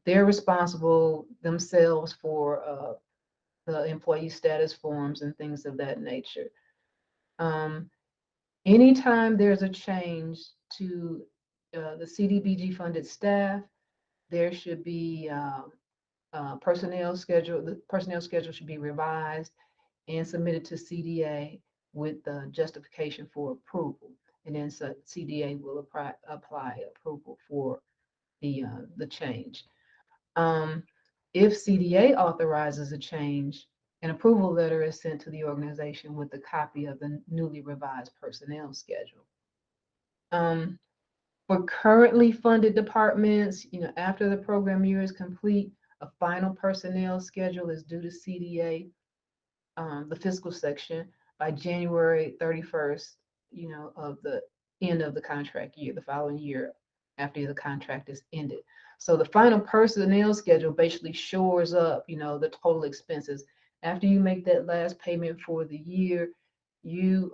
they're responsible themselves for the employee status forms and things of that nature. Anytime there's a change to the CDBG funded staff, there should be personnel schedule. The personnel schedule should be revised and submitted to CDA with the justification for approval. And then CDA will apply approval for the change. If CDA authorizes a change, an approval letter is sent to the organization with a copy of the newly revised personnel schedule. For currently funded departments, after the program year is complete, a final personnel schedule is due to CDA, the fiscal section, by January 31st, of the end of the contract year, the following year after the contract is ended. So the final personnel schedule basically shores up, the total expenses. After you make that last payment for the year, you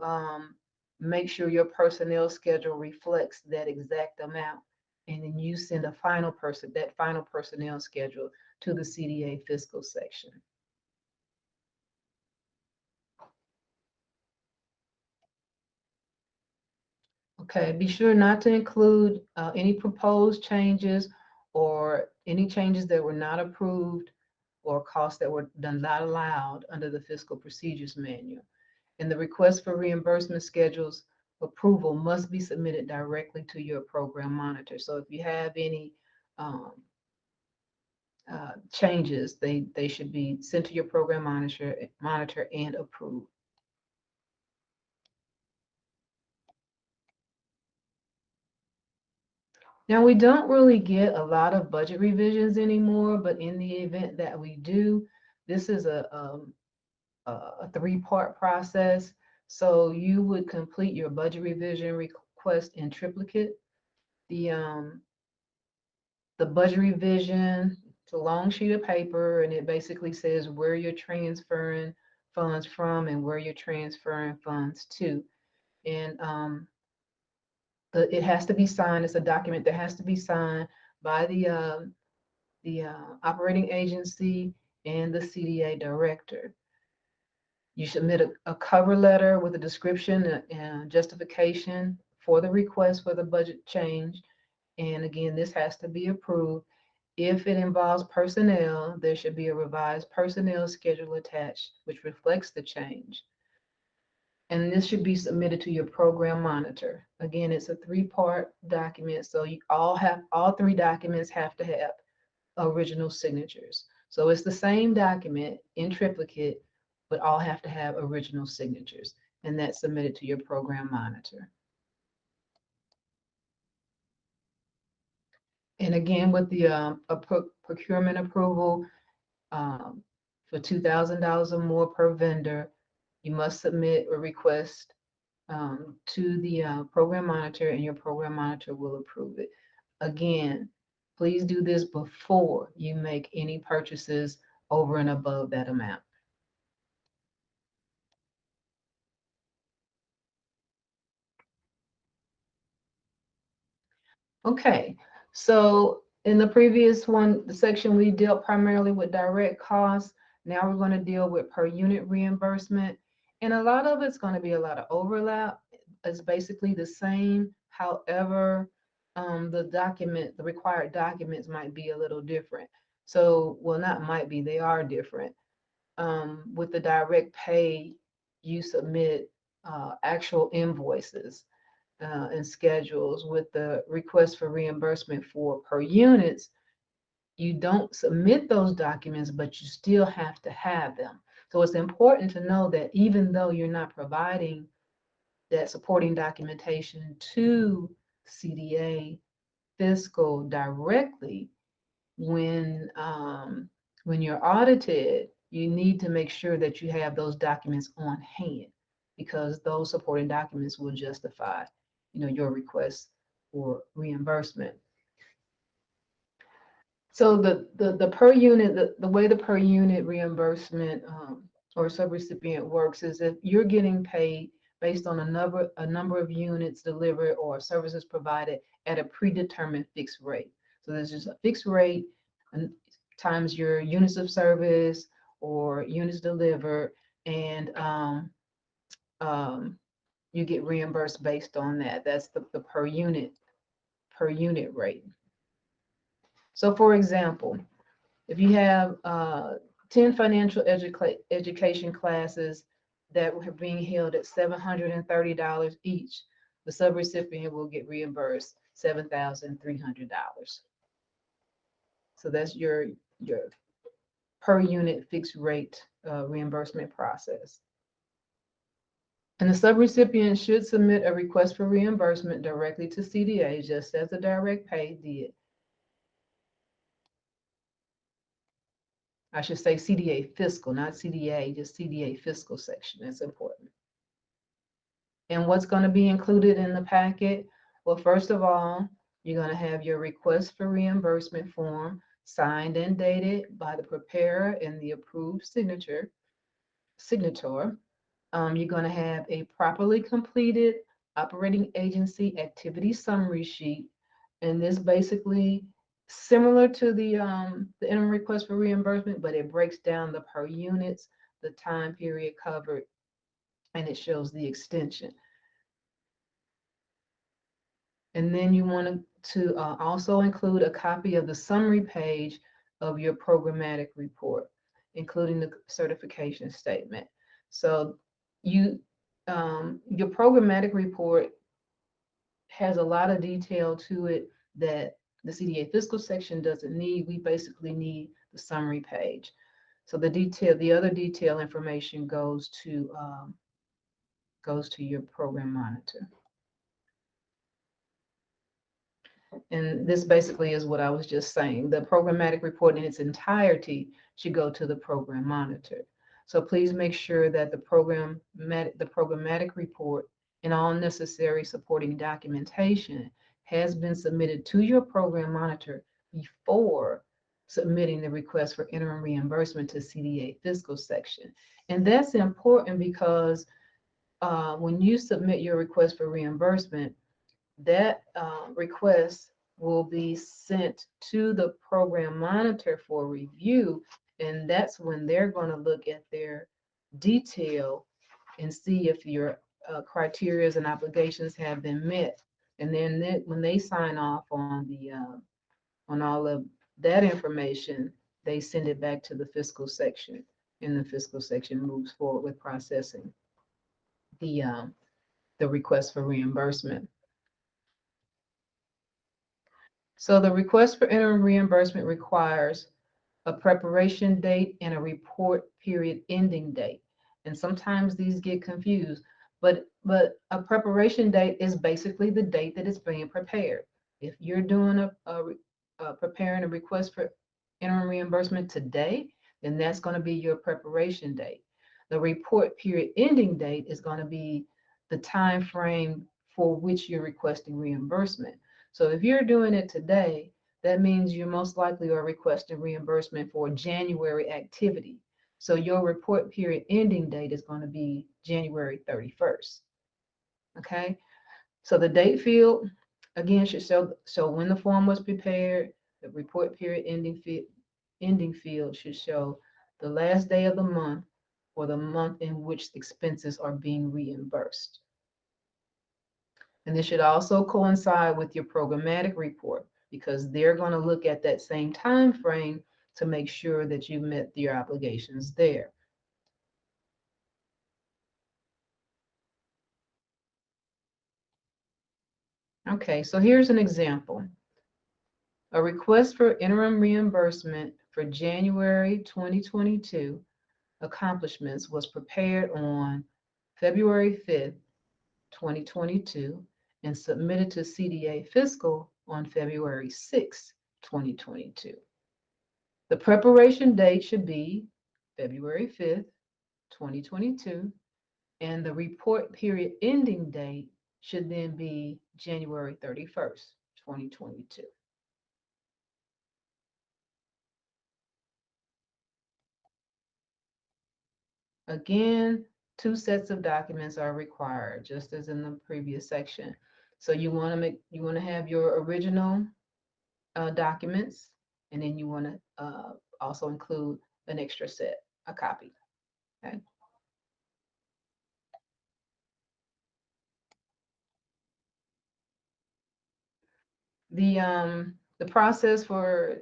make sure your personnel schedule reflects that exact amount, and then you send that final personnel schedule to the CDA fiscal section. Okay, be sure not to include any proposed changes or any changes that were not approved or costs that were not allowed under the Fiscal Procedures Manual. And the request for reimbursement schedules approval must be submitted directly to your program monitor. So if you have any changes, they should be sent to your program monitor and approved. Now, we don't really get a lot of budget revisions anymore, but in the event that we do, this is a three-part process. So you would complete your budget revision request in triplicate. The budget revision, it's a long sheet of paper, and it basically says where you're transferring funds from and where you're transferring funds to. And it has to be signed. It's a document that has to be signed by the operating agency and the CDA director. You submit a cover letter with a description and justification for the request for the budget change. And again, this has to be approved. If it involves personnel, there should be a revised personnel schedule attached, which reflects the change. And this should be submitted to your program monitor. Again, it's a three-part document, so all three documents have to have original signatures. So it's the same document in triplicate, but all have to have original signatures, and that's submitted to your program monitor. And again, with the procurement approval for $2,000 or more per vendor, you must submit a request to the program monitor, and your program monitor will approve it. Again, please do this before you make any purchases over and above that amount. Okay, so in the previous one, the section, we dealt primarily with direct costs. Now we're going to deal with per unit reimbursement. And a lot of it's going to be a lot of overlap. It's basically the same. However, the required documents might be a little different. So, well, not might be, they are different. With the direct pay, you submit actual invoices and schedules. With the request for reimbursement for per units, you don't submit those documents, but you still have to have them. So it's important to know that even though you're not providing that supporting documentation to CDA fiscal directly, when you're audited, you need to make sure that you have those documents on hand, because those supporting documents will justify, your request for reimbursement. So the per unit, the way the per unit reimbursement or subrecipient works is if you're getting paid based on a number of units delivered or services provided at a predetermined fixed rate. So there's just a fixed rate and times your units of service or units delivered, and you get reimbursed based on that. That's the per unit rate. So for example, if you have 10 financial education classes that are being held at $730 each, the subrecipient will get reimbursed $7,300. So that's your per unit fixed rate reimbursement process. And the subrecipient should submit a request for reimbursement directly to CDA, just as the direct pay did. I should say CDA fiscal, not CDA, just CDA fiscal section. That's important. And what's going to be included in the packet? Well, first of all, you're going to have your request for reimbursement form signed and dated by the preparer and the approved signator. You're going to have a properly completed operating agency activity summary sheet. And this basically similar to the interim request for reimbursement, but it breaks down the per units, the time period covered, and it shows the extension. And then you want to also include a copy of the summary page of your programmatic report, including the certification statement. So your programmatic report has a lot of detail to it that the CDA fiscal section doesn't need. We basically need the summary page. So the other detail information goes to your program monitor. And this basically is what I was just saying. The programmatic report in its entirety should go to the program monitor. So please make sure that the programmatic report and all necessary supporting documentation has been submitted to your program monitor before submitting the request for interim reimbursement to CDA fiscal section. And that's important because when you submit your request for reimbursement, that request will be sent to the program monitor for review, and that's when they're going to look at their detail and see if your criteria and obligations have been met. And then when they sign off on on all of that information, they send it back to the fiscal section, and the fiscal section moves forward with processing the request for reimbursement. So the request for interim reimbursement requires a preparation date and a report period ending date. And sometimes these get confused, but a preparation date is basically the date that it's being prepared. If you're doing preparing a request for interim reimbursement today, then that's going to be your preparation date. The report period ending date is going to be the time frame for which you're requesting reimbursement. So if you're doing it today, that means you most likely are requesting reimbursement for January activity. So your report period ending date is going to be January 31st. Okay, so the date field, again, should show when the form was prepared. The report period ending field should show the last day of the month or the month in which expenses are being reimbursed. And this should also coincide with your programmatic report, because they're going to look at that same time frame to make sure that you met your obligations there. Okay, so here's an example. A request for interim reimbursement for January 2022 accomplishments was prepared on February 5th, 2022, and submitted to CDA Fiscal on February 6th, 2022. The preparation date should be February 5th, 2022, and the report period ending date should then be January 31st, 2022. Again, 2 sets of documents are required, just as in the previous section. So you want to have your original documents, and then you want to also include an extra set, a copy. Okay. The process for,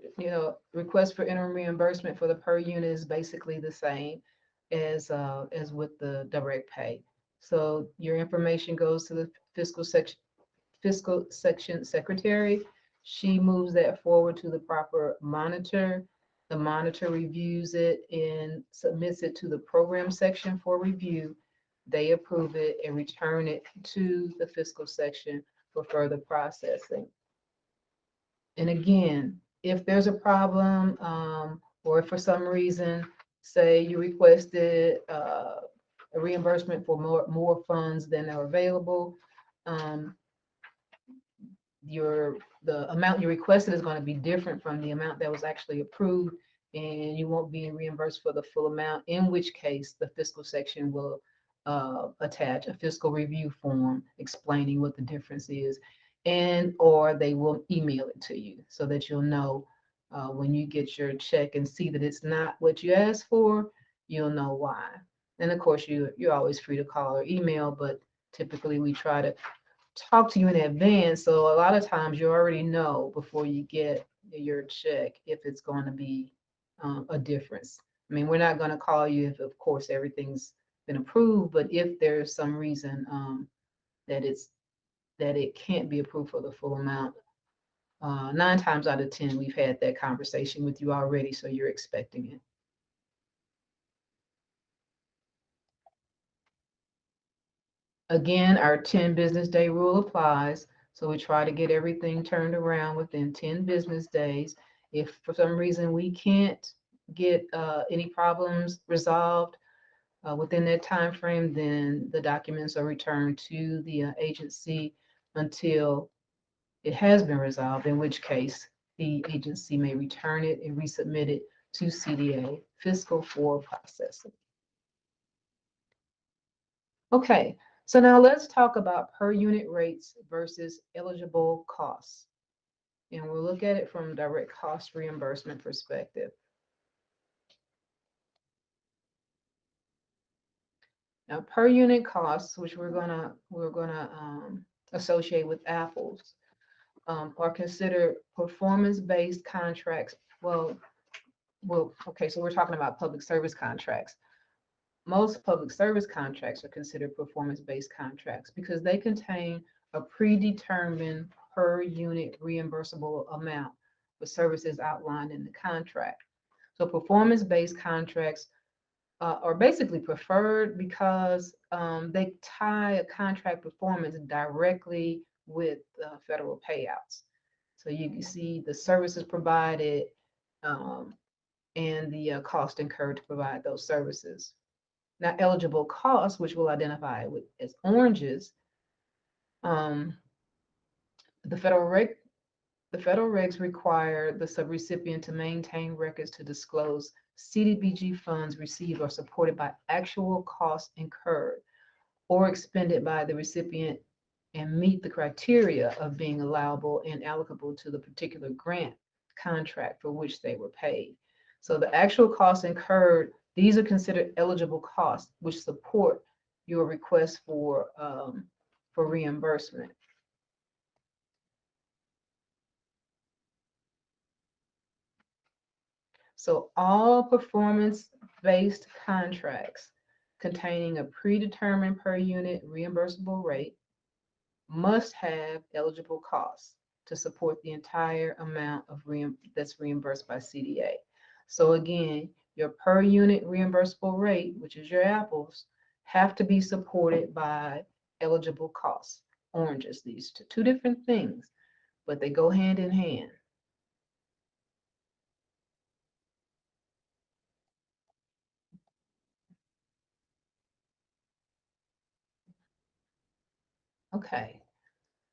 request for interim reimbursement for the per unit is basically the same as with the direct pay. So your information goes to the fiscal section secretary. She moves that forward to the proper monitor. The monitor reviews it and submits it to the program section for review. They approve it and return it to the fiscal section for further processing. And again, if there's a problem, or if for some reason, say you requested a reimbursement for more funds than are available, the amount you requested is going to be different from the amount that was actually approved, and you won't be reimbursed for the full amount, in which case the fiscal section will attach a fiscal review form explaining what the difference is, and or they will email it to you so that you'll know when you get your check and see that it's not what you asked for, you'll know why. And of course, you're always free to call or email, but typically we try to talk to you in advance. So a lot of times you already know before you get your check if it's going to be a difference. I mean, we're not going to call you if, of course, everything's been approved, but if there's some reason that it can't be approved for the full amount, 9 times out of 10, we've had that conversation with you already, so you're expecting it. Again, our 10 business day rule applies. So we try to get everything turned around within 10 business days. If for some reason we can't get any problems resolved within that time frame, then the documents are returned to the agency until it has been resolved, in which case the agency may return it and resubmit it to CDA fiscal for processing. Okay, so now let's talk about per unit rates versus eligible costs. And we'll look at it from direct cost reimbursement perspective. Now, per unit costs, which we're gonna associate with apples, are considered performance-based contracts. Okay, so we're talking about public service contracts. Most public service contracts are considered performance-based contracts because they contain a predetermined per unit reimbursable amount for services outlined in the contract. So performance-based contracts are basically preferred because they tie a contract performance directly with federal payouts. So you can see the services provided and the cost incurred to provide those services. Now, eligible costs, which we'll identify as oranges, the federal regs require the subrecipient to maintain records to disclose CDBG funds received or supported by actual costs incurred or expended by the recipient and meet the criteria of being allowable and allocable to the particular grant contract for which they were paid. So the actual costs incurred, these are considered eligible costs, which support your request for reimbursement. So all performance-based contracts containing a predetermined per unit reimbursable rate must have eligible costs to support the entire amount of that's reimbursed by CDA. So again, your per unit reimbursable rate, which is your apples, have to be supported by eligible costs, oranges. These two different things, but they go hand in hand. Okay,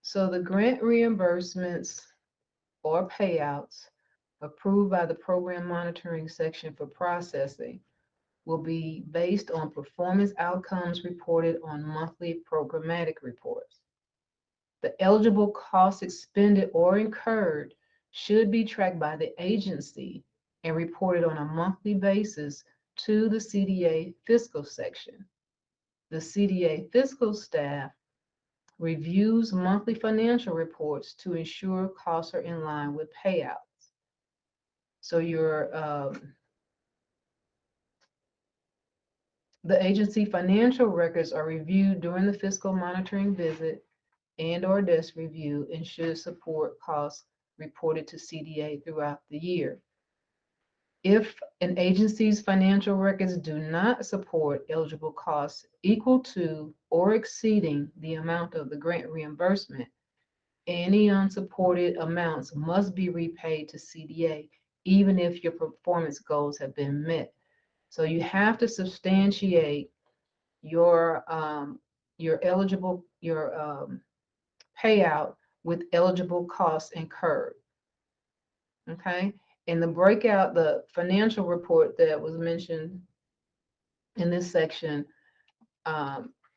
so the grant reimbursements or payouts approved by the Program Monitoring section for processing will be based on performance outcomes reported on monthly programmatic reports. The eligible costs expended or incurred should be tracked by the agency and reported on a monthly basis to the CDA fiscal section. The CDA fiscal staff reviews monthly financial reports to ensure costs are in line with payouts. So the agency financial records are reviewed during the fiscal monitoring visit and/or desk review and should support costs reported to CDA throughout the year. If an agency's financial records do not support eligible costs equal to or exceeding the amount of the grant reimbursement, any unsupported amounts must be repaid to CDA, even if your performance goals have been met. So you have to substantiate your payout with eligible costs incurred. Okay, and the financial report that was mentioned in this section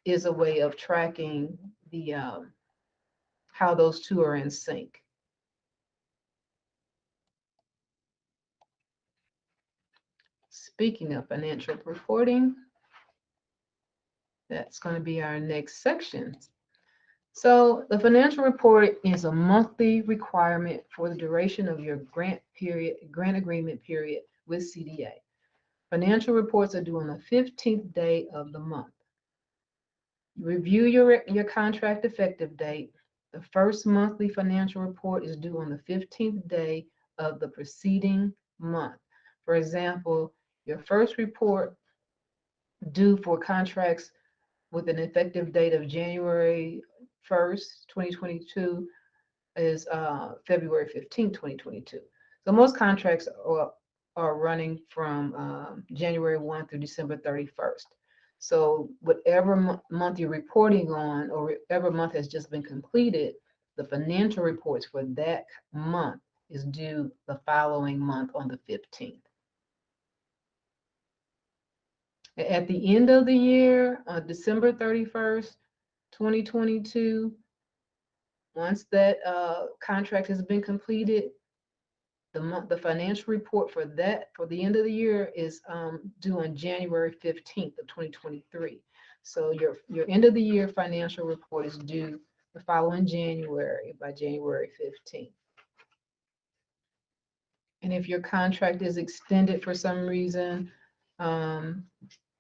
is a way of tracking the how those two are in sync. Speaking of financial reporting, that's going to be our next section. So the financial report is a monthly requirement for the duration of your grant agreement period with CDA. Financial reports are due on the 15th day of the month. Review your contract effective date. The first monthly financial report is due on the 15th day of the preceding month. For example, your first report due for contracts with an effective date of January 1st, 2022 is February 15th, 2022. So most contracts are running from January 1 through December 31st. So whatever month you're reporting on, or whatever month has just been completed, the financial reports for that month is due the following month on the 15th. At the end of the year, December 31st, 2022, once that contract has been completed, the financial report for the end of the year is due on January 15th of 2023. So your end of the year financial report is due the following January, by January 15th. And if your contract is extended for some reason,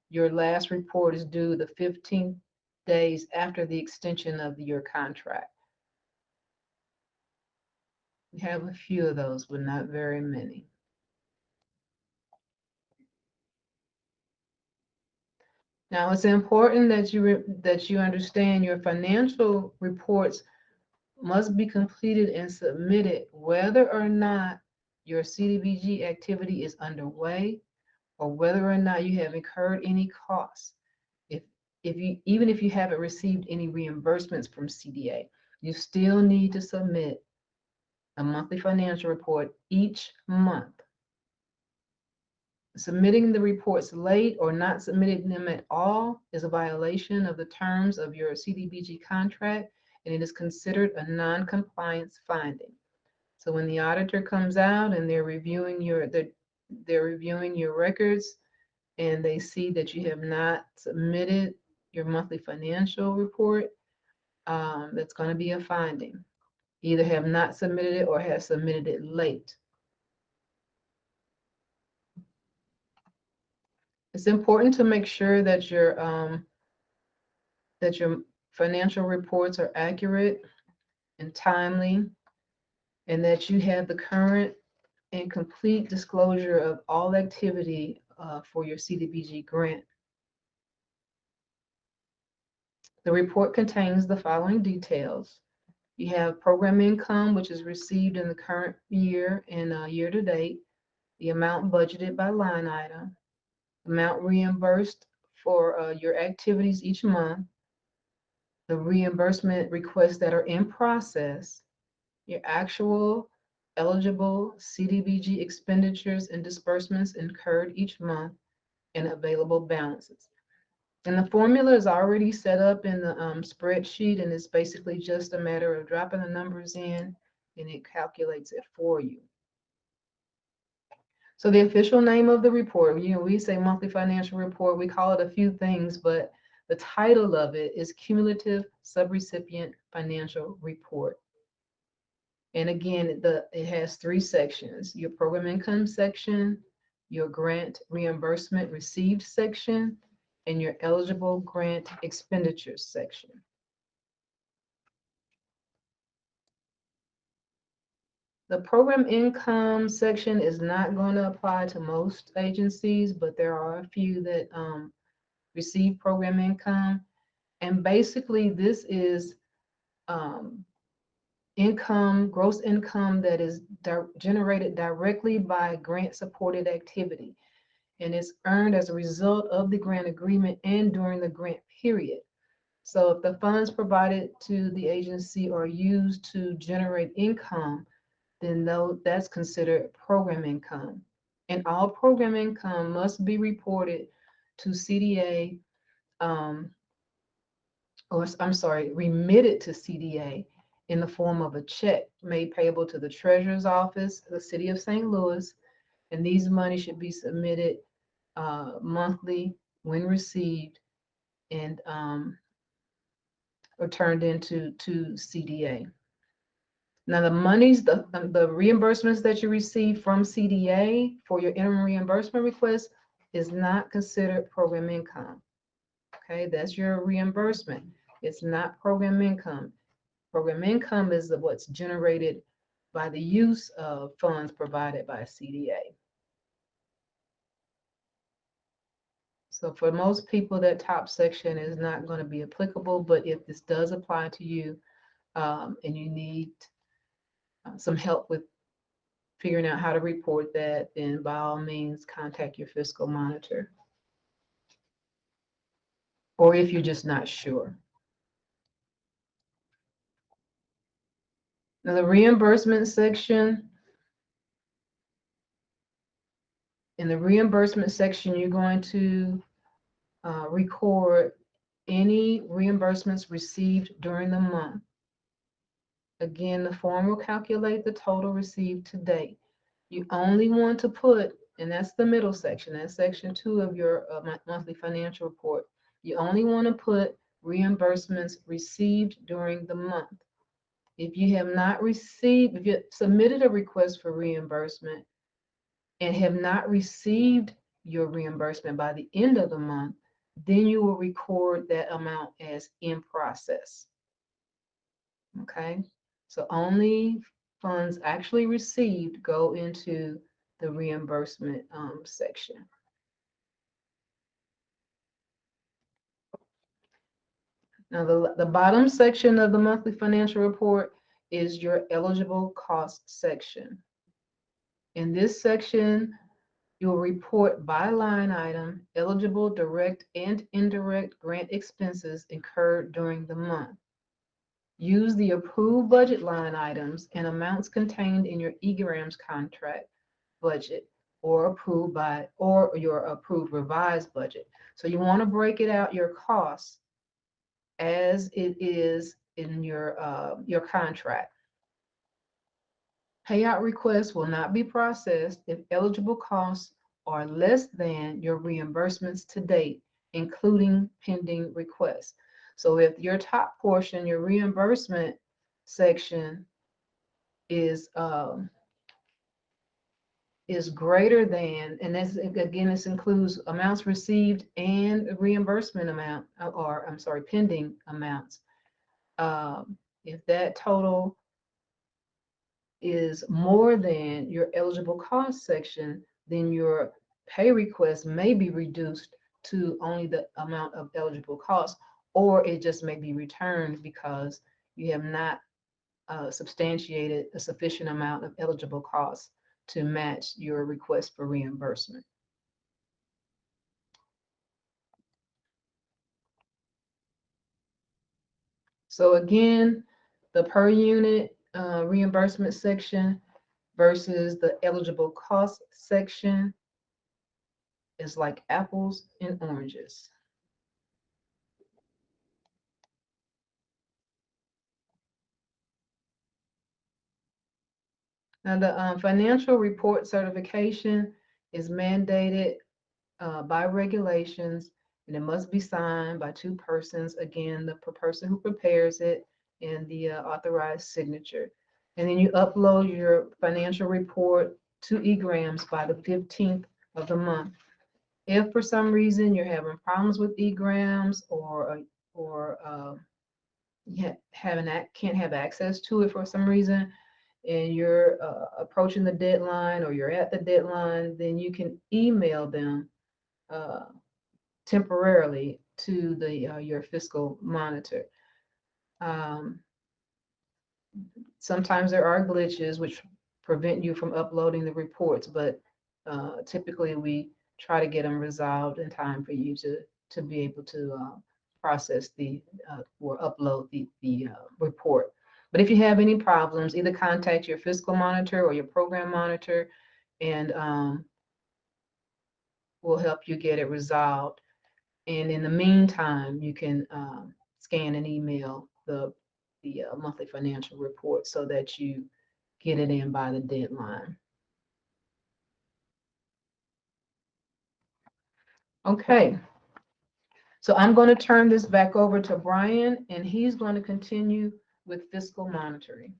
your last report is due the 15 days after the extension of your contract. We have a few of those, but not very many. Now, it's important that you understand your financial reports must be completed and submitted whether or not your CDBG activity is underway, or whether or not you have incurred any costs. Even if you haven't received any reimbursements from CDA, you still need to submit a monthly financial report each month. Submitting the reports late or not submitting them at all is a violation of the terms of your CDBG contract, and it is considered a non-compliance finding. So when the auditor comes out and they're reviewing your records, and they see that you have not submitted your monthly financial report, that's going to be a finding. Either have not submitted it or have submitted it late. It's important to make sure that your financial reports are accurate and timely, and that you have the current and complete disclosure of all activity for your CDBG grant. The report contains the following details. You have program income, which is received in the current year and year to date, the amount budgeted by line item, amount reimbursed for your activities each month, the reimbursement requests that are in process, your actual eligible CDBG expenditures and disbursements incurred each month, and available balances. And the formula is already set up in the spreadsheet, and it's basically just a matter of dropping the numbers in and it calculates it for you. So the official name of the report, we say monthly financial report, we call it a few things, but the title of it is Cumulative Subrecipient Financial Report. And again, it has 3 sections: your program income section, your grant reimbursement received section, and your eligible grant expenditures section. The program income section is not going to apply to most agencies, but there are a few that receive program income. And basically, this is income, gross income that is generated directly by grant-supported activity, and it's earned as a result of the grant agreement and during the grant period. So if the funds provided to the agency are used to generate income, then that's considered program income. And all program income must be reported to CDA, remitted to CDA in the form of a check made payable to the Treasurer's Office, the City of St. Louis, and these monies should be submitted monthly when received and or turned into CDA. Now the monies, the reimbursements that you receive from CDA for your interim reimbursement request is not considered program income. Okay, that's your reimbursement. It's not program income. Program income is what's generated by the use of funds provided by CDA. So for most people, that top section is not going to be applicable, but if this does apply to you and you need some help with figuring out how to report that, then by all means contact your fiscal monitor. Or if you're just not sure. Now the reimbursement section, in the reimbursement section, you're going to record any reimbursements received during the month. Again, the form will calculate the total received to date. You only want to put, and that's the middle section, that's section 2 of your monthly financial report. You only want to put reimbursements received during the month. If you have not received, if you submitted a request for reimbursement and have not received your reimbursement by the end of the month, then you will record that amount as in process. Okay, so only funds actually received go into the reimbursement section. Now the bottom section of the monthly financial report is your eligible cost section. In this section, you'll report by line item eligible direct and indirect grant expenses incurred during the month. Use the approved budget line items and amounts contained in your Egrams contract budget or your approved revised budget. So you want to break it out, your costs, as it is in your contract. Payout requests will not be processed if eligible costs are less than your reimbursements to date, including pending requests. So if your top portion, your reimbursement section is greater than, and this again, this includes amounts received and reimbursement amount, or I'm sorry, pending amounts. If that total is more than your eligible cost section, then your pay request may be reduced to only the amount of eligible costs, or it just may be returned because you have not substantiated a sufficient amount of eligible costs to match your request for reimbursement. So again, the per unit reimbursement section versus the eligible cost section is like apples and oranges. Now, the financial report certification is mandated by regulations, and it must be signed by 2 persons. Again, the person who prepares it and the authorized signature. And then you upload your financial report to Egrams by the 15th of the month. If for some reason you're having problems with Egrams or you can't have access to it for some reason, and you're approaching the deadline or you're at the deadline, then you can email them temporarily to the your fiscal monitor. Sometimes there are glitches which prevent you from uploading the reports, but typically we try to get them resolved in time for you to be able to process or upload the report. But if you have any problems, either contact your fiscal monitor or your program monitor, and we'll help you get it resolved. And in the meantime, you can scan and email the monthly financial report so that you get it in by the deadline. Okay. So I'm going to turn this back over to Brian, and he's going to continue with fiscal monitoring.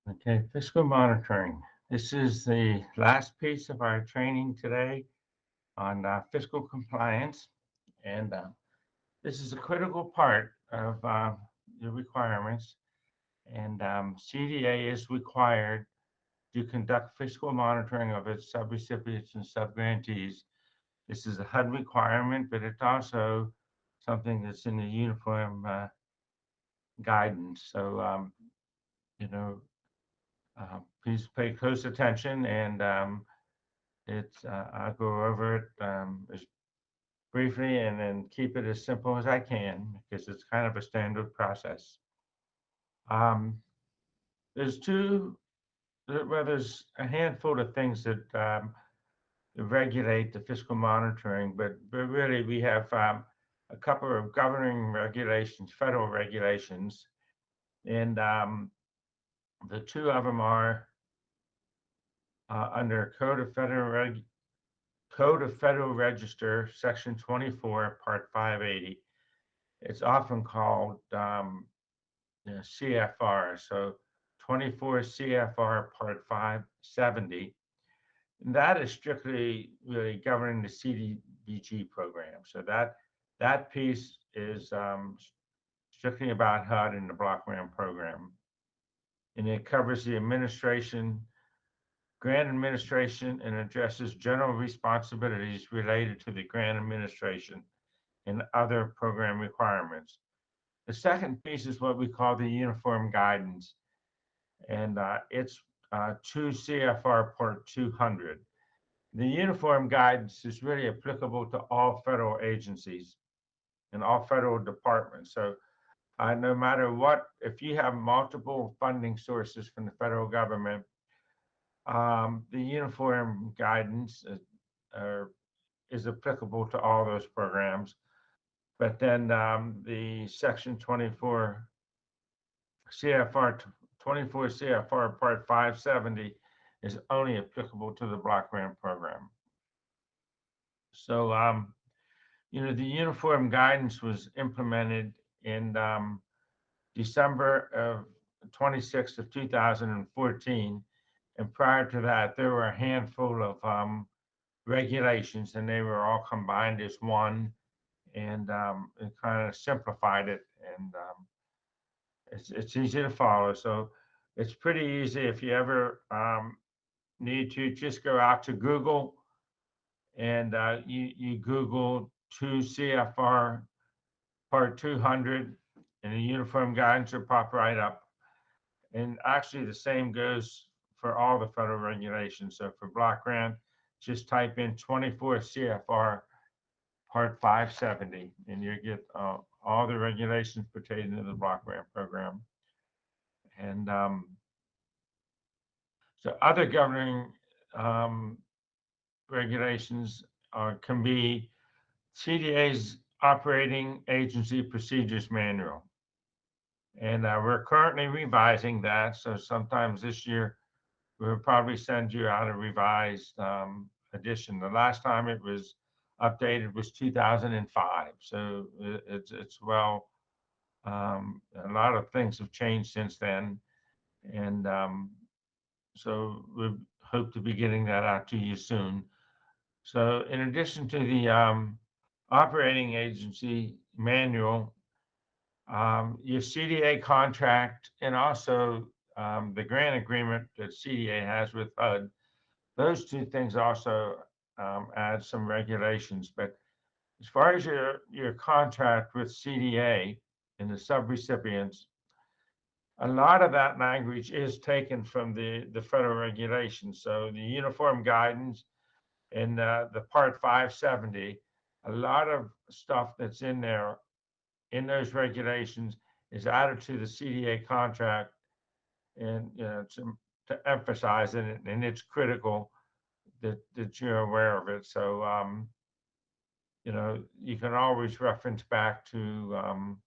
Okay, fiscal monitoring. This is the last piece of our training today on fiscal compliance. And this is a critical part of the requirements. And CDA is required to conduct fiscal monitoring of its subrecipients and subgrantees. This is a HUD requirement, but it's also something that's in the uniform guidance. So, you know, please pay close attention, and I'll go over it as briefly and then keep it as simple as I can because it's kind of a standard process. There's a handful of things that regulate the fiscal monitoring, but really we have a couple of governing regulations, federal regulations, and the 2 of them are under Code of Federal Register, Section 24, Part 580. It's often called CFR, so 24 CFR Part 570. And that is strictly really governing the CDBG program. So that piece is strictly about HUD and the block grant program. And it covers the grant administration, and addresses general responsibilities related to the grant administration and other program requirements. The second piece is what we call the uniform guidance, and it's 2 CFR Part 200. The uniform guidance is really applicable to all federal agencies and all federal departments. So no matter what, if you have multiple funding sources from the federal government, the uniform guidance is applicable to all those programs. But then the Section 24 CFR Part 570 is only applicable to the block grant program. So, the uniform guidance was implemented in December of 26th of 2014. And prior to that, there were a handful of regulations, and they were all combined as one, and it kind of simplified it, and it's easy to follow. So it's pretty easy. If you ever need to, just go out to Google, and you Google 2 CFR Part 200, and the uniform guidance will pop right up. And actually the same goes for all the federal regulations. So for block grant, just type in 24 CFR Part 570, and you get all the regulations pertaining to the block grant program. And so other governing regulations can be CDA's Operating Agency Procedures Manual. And we're currently revising that. So sometimes this year, we'll probably send you out a revised edition. The last time it was updated was 2005. So it's well, a lot of things have changed since then. And so we hope to be getting that out to you soon. So in addition to the operating agency manual, your CDA contract, and also the grant agreement that CDA has with HUD, those two things also add some regulations. But as far as your contract with CDA and the subrecipients, a lot of that language is taken from the federal regulations. So the uniform guidance and the Part 570, a lot of stuff that's in there in those regulations is added to the CDA contract, and to emphasize it, and it's critical that you're aware of it. So you can always reference back to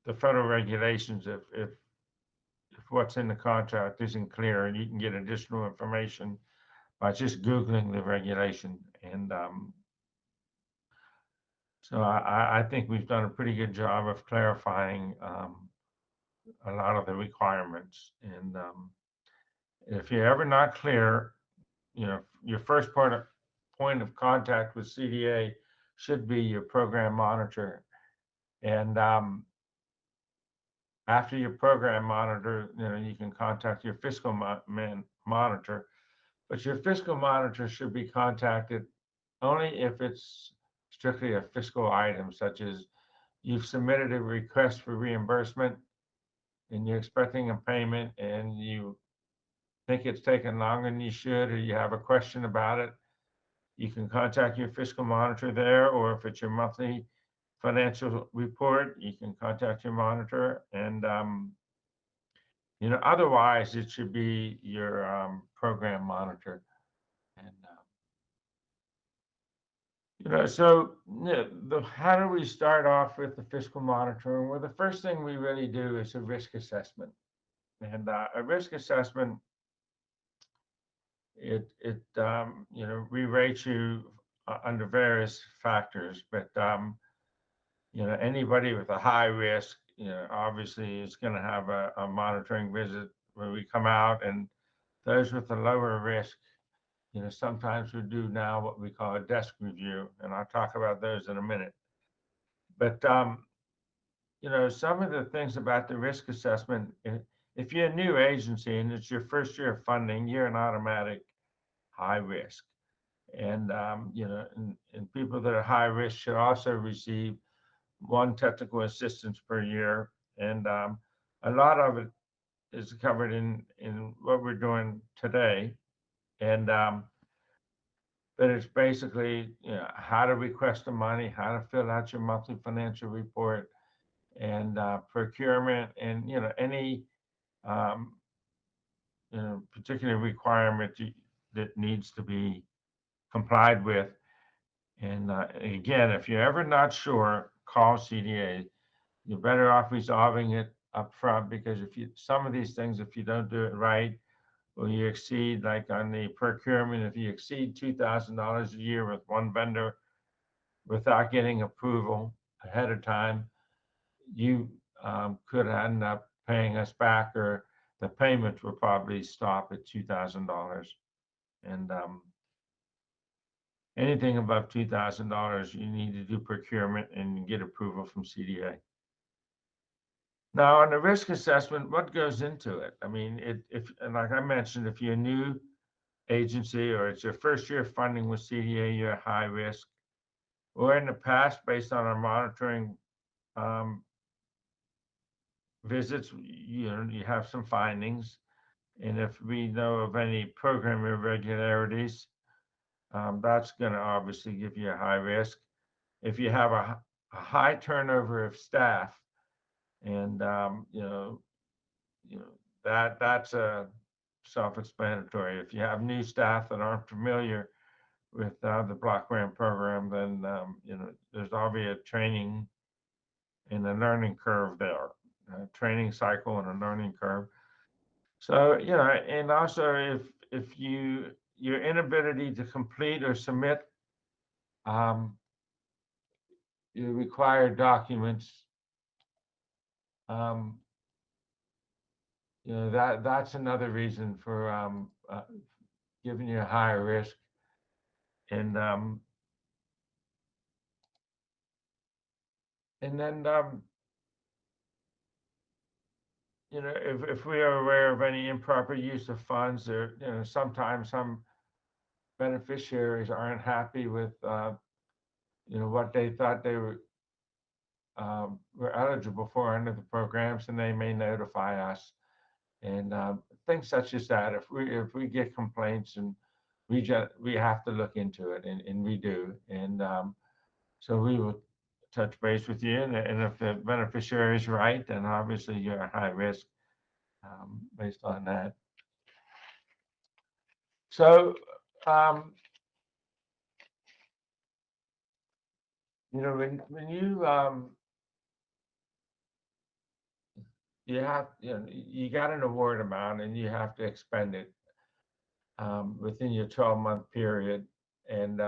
the federal regulations if what's in the contract isn't clear, and you can get additional information by just Googling the regulation. And so I think we've done a pretty good job of clarifying a lot of the requirements. And if you're ever not clear, your first point of contact with CDA should be your program monitor. And after your program monitor, you can contact your fiscal monitor. But your fiscal monitor should be contacted only if it's strictly a fiscal item, such as you've submitted a request for reimbursement and you're expecting a payment and you think it's taken longer than you should, or you have a question about it. You can contact your fiscal monitor there, or if it's your monthly financial report, you can contact your monitor. And otherwise it should be your program monitor. And so how do we start off with the fiscal monitoring? Well, the first thing we really do is a risk assessment. And a risk assessment, it re-rates you under various factors. But anybody with a high risk, obviously is going to have a monitoring visit where we come out, and those with a lower risk, sometimes we do now what we call a desk review, and I'll talk about those in a minute. But some of the things about the risk assessment, if you're a new agency and it's your first year of funding, you're an automatic high risk. And and people that are high risk should also receive one technical assistance per year. And a lot of it is covered in what we're doing today. And but it's basically how to request the money, how to fill out your monthly financial report, and procurement, and any particular requirement that needs to be complied with. And again, if you're ever not sure, call CDA. You're better off resolving it up front, because some of these things, if you don't do it right, or you exceed, like on the procurement, if you exceed $2,000 a year with one vendor without getting approval ahead of time, you could end up paying us back, or the payments will probably stop at $2,000. And anything above $2,000, you need to do procurement and get approval from CDA. Now, on the risk assessment, what goes into it? I mean, and like I mentioned, if you're a new agency or it's your first year of funding with CDA, you're at high risk. Or in the past, based on our monitoring visits, you have some findings. And if we know of any program irregularities, that's going to obviously give you a high risk. If you have a high turnover of staff, and that's self-explanatory. If you have new staff that aren't familiar with the block grant program, then there's already a training and a learning curve there, a training cycle and a learning curve. So and also if your inability to complete or submit your required documents, that's another reason for giving you a higher risk. And then if we are aware of any improper use of funds, or sometimes some beneficiaries aren't happy with what they thought they were eligible for under the programs, and they may notify us. And things such as that, if we get complaints, and we have to look into it, and we do. And so we will touch base with you, and if the beneficiary is right, then obviously you're at high risk based on that. So when you got an award amount and you have to expend it within your 12-month period. And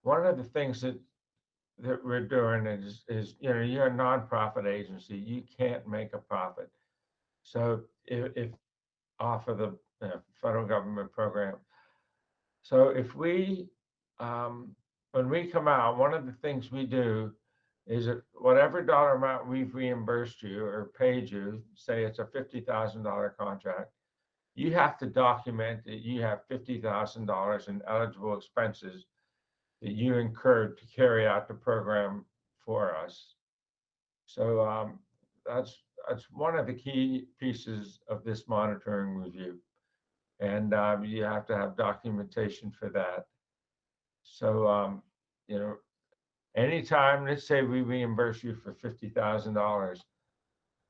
one of the things that we're doing is you're a nonprofit agency, you can't make a profit. So if off of the federal government program. So if we when we come out, one of the things we do is that whatever dollar amount we've reimbursed you or paid you, say it's a $50,000 contract, you have to document that you have $50,000 in eligible expenses that you incurred to carry out the program for us. So that's one of the key pieces of this monitoring review. And you have to have documentation for that. So, anytime, let's say we reimburse you for $50,000,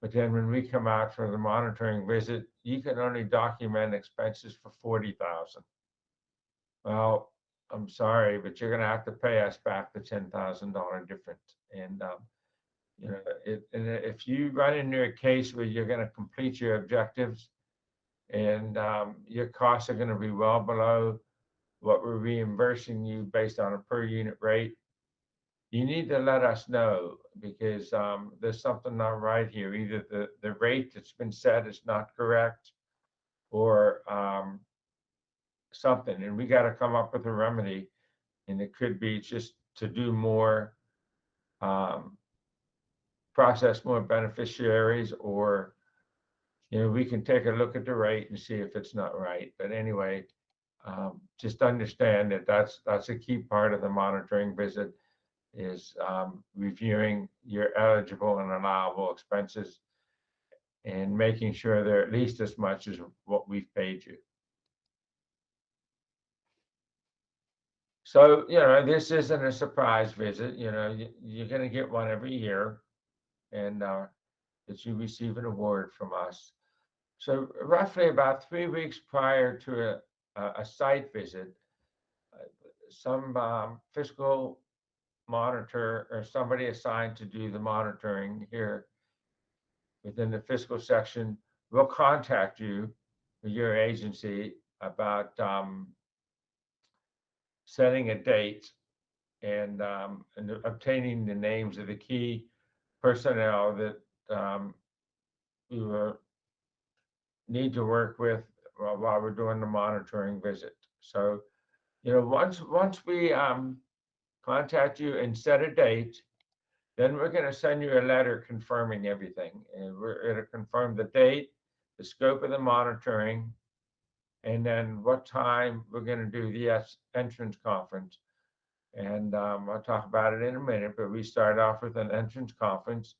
but then when we come out for the monitoring visit, you can only document expenses for $40,000. Well, I'm sorry, but you're going to have to pay us back the $10,000 difference. And if you run into a case where you're going to complete your objectives, and your costs are going to be well below what we're reimbursing you based on a per unit rate, you need to let us know, because there's something not right here. Either the rate that's been set is not correct, or something, and we got to come up with a remedy. And it could be just to do more, process more beneficiaries, or we can take a look at the rate and see if it's not right. But anyway, just understand that that's a key part of the monitoring visit, is reviewing your eligible and allowable expenses and making sure they're at least as much as what we've paid you. So, this isn't a surprise visit. You're going to get one every year, and that you receive an award from us. So roughly about 3 weeks prior to a site visit, some fiscal monitor or somebody assigned to do the monitoring here within the fiscal section will contact you, your agency, about setting a date and obtaining the names of the key personnel that we will need to work with while we're doing the monitoring visit. So, once we contact you and set a date, then we're going to send you a letter confirming everything. And we're going to confirm the date, the scope of the monitoring, and then what time we're going to do the entrance conference. And I'll talk about it in a minute, but we start off with an entrance conference.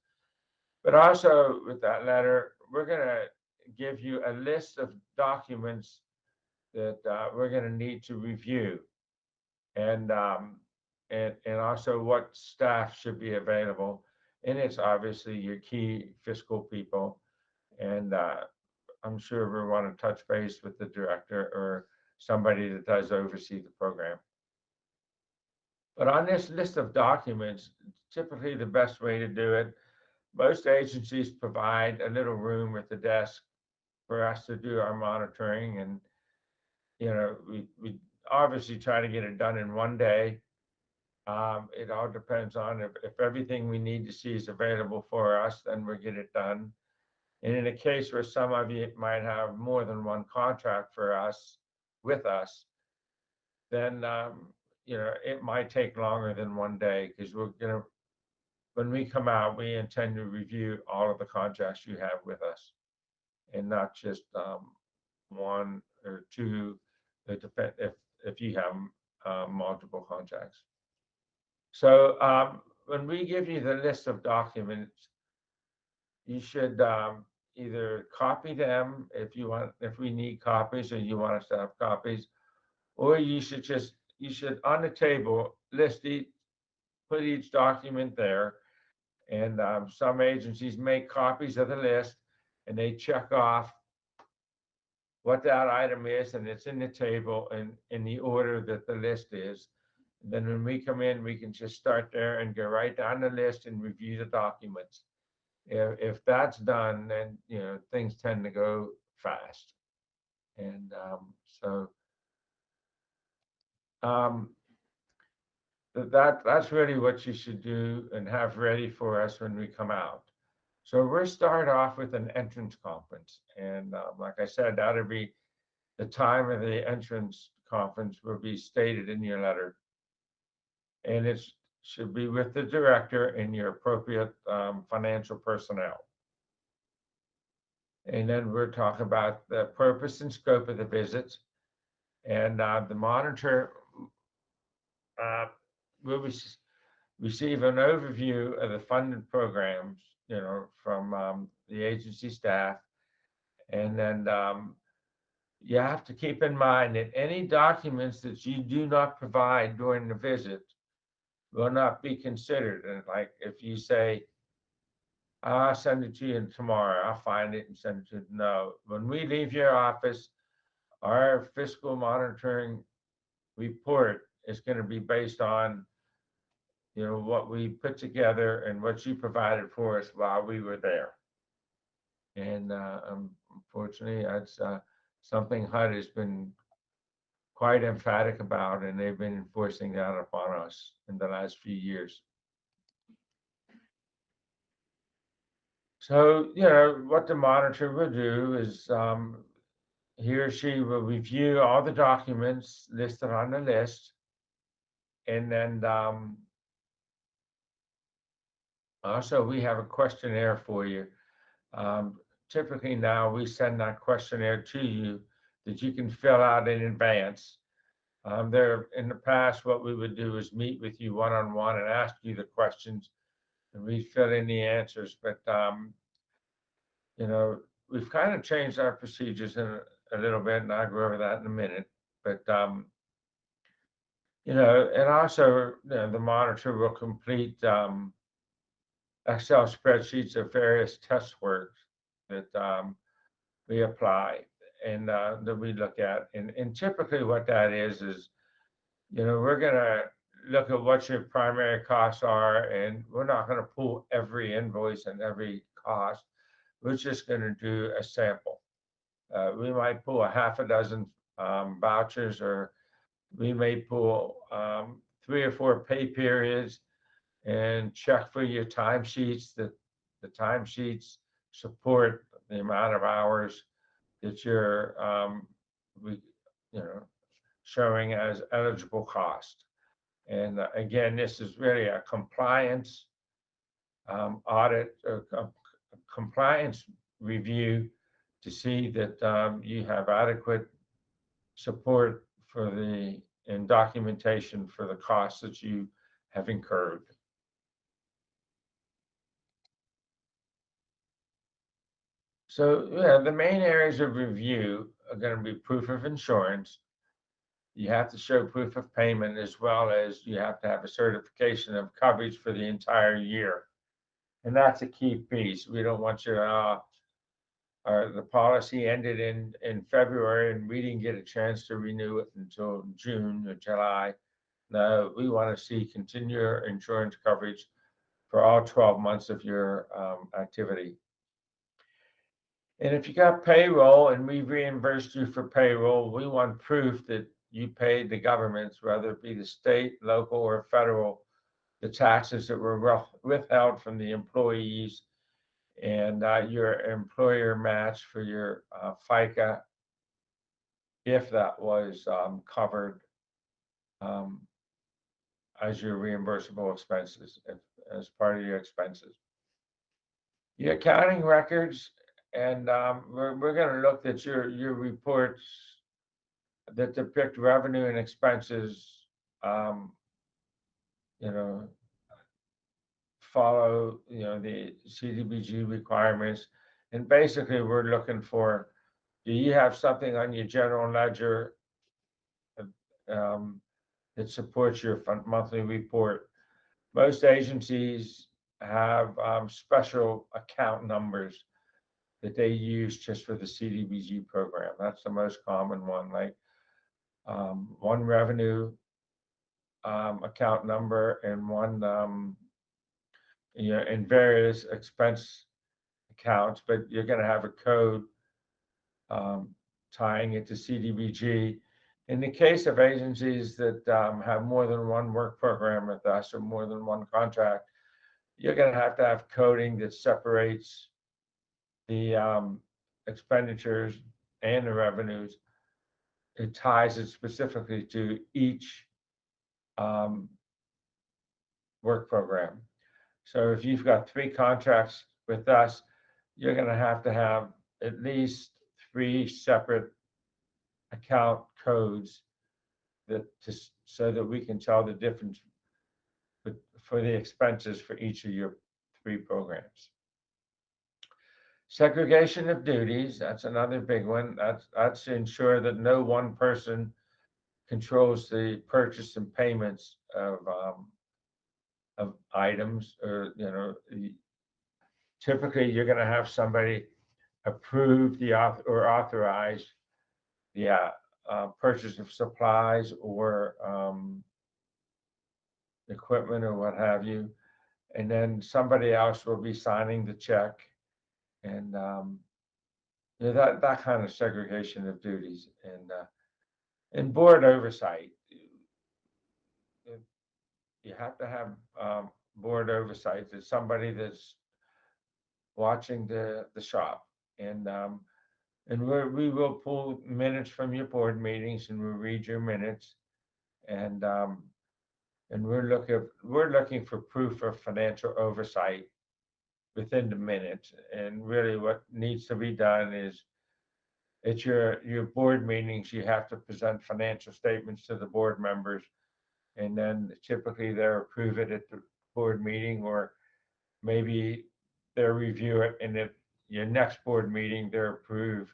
But also with that letter, we're going to give you a list of documents that we're going to need to review, and also what staff should be available. And it's obviously your key fiscal people, and I'm sure we want to touch base with the director or somebody that does oversee the program. But on this list of documents, typically the best way to do it, most agencies provide a little room at the desk for us to do our monitoring. And, we obviously try to get it done in one day. It all depends on if everything we need to see is available for us, then we'll get it done. And in a case where some of you might have more than one contract with us, then, it might take longer than one day, because when we come out, we intend to review all of the contracts you have with us, and not just one or two, if you have multiple contracts. So when we give you the list of documents, you should either copy them if we need copies or you want us to have copies, or you should on the table put each document there. And some agencies make copies of the list and they check off what that item is, and it's in the table and in the order that the list is. And then when we come in, we can just start there and go right down the list and review the documents. If that's done, then things tend to go fast. And that's really what you should do and have ready for us when we come out. So we'll start off with an entrance conference. And like I said, that'll be the time of the entrance conference will be stated in your letter. And it should be with the director and your appropriate financial personnel. And then we'll talk about the purpose and scope of the visit. And the monitor will receive an overview of the funded programs, from the agency staff. And then you have to keep in mind that any documents that you do not provide during the visit will not be considered. And like if you say, I'll send it to you tomorrow, I'll find it and send it to you. No, when we leave your office, our fiscal monitoring report is going to be based on what we put together and what you provided for us while we were there. And unfortunately, that's something HUD has been quite emphatic about, and they've been enforcing that upon us in the last few years. So, what the monitor will do is he or she will review all the documents listed on the list, and then also we have a questionnaire for you. Typically now we send that questionnaire to you that you can fill out in advance. In the past, what we would do is meet with you one-on-one and ask you the questions, and we'd fill in the answers. But we've kind of changed our procedures in a little bit, and I'll go over that in a minute. But and also the monitor will complete Excel spreadsheets of various test works that we apply and that we look at. And typically what that is, we're going to look at what your primary costs are, and we're not going to pull every invoice and every cost. We're just going to do a sample. We might pull a half a dozen vouchers, or we may pull 3 or 4 pay periods and check for your timesheets that the timesheets support the amount of hours that you're showing as eligible cost. And again, this is really a compliance audit or compliance review to see that you have adequate support and documentation for the costs that you have incurred. So the main areas of review are going to be proof of insurance. You have to show proof of payment, as well as you have to have a certification of coverage for the entire year. And that's a key piece. We don't want you the policy ended in February and we didn't get a chance to renew it until June or July. No, we want to see continued insurance coverage for all 12 months of your activity. And if you got payroll and we reimbursed you for payroll, we want proof that you paid the governments, whether it be the state, local, or federal, the taxes that were withheld from the employees, and your employer match for your FICA, if that was covered as your reimbursable expenses, as part of your expenses. Your accounting records, and we're going to look at your reports that depict revenue and expenses, you know, follow, you know, the CDBG requirements. And basically, we're looking for, do you have something on your general ledger that supports your monthly report? Most agencies have special account numbers that they use just for the CDBG program. That's the most common one, like one revenue account number and one, you know, in various expense accounts, but you're going to have a code tying it to CDBG. In the case of agencies that have more than one work program with us or more than one contract, you're going to have coding that separates the expenditures and the revenues. It ties it specifically to each work program. So if you've got 3 contracts with us, you're going to have at least 3 separate account codes so that we can tell the difference for the expenses for each of your 3 programs. Segregation of duties, that's another big one. That's to ensure that no one person controls the purchase and payments of items, or, you know, typically you're going to have somebody approve or authorize the purchase of supplies or equipment or what have you, and then somebody else will be signing the check, and you know, that kind of segregation of duties. And board oversight, you have to have board oversight. There's somebody that's watching the shop, and we will pull minutes from your board meetings, and we'll read your minutes, and we're looking for proof of financial oversight within the minutes. And really, what needs to be done is, at your board meetings, you have to present financial statements to the board members, and then typically they'll approve it at the board meeting, or maybe they'll review it, and at your next board meeting, they'll approve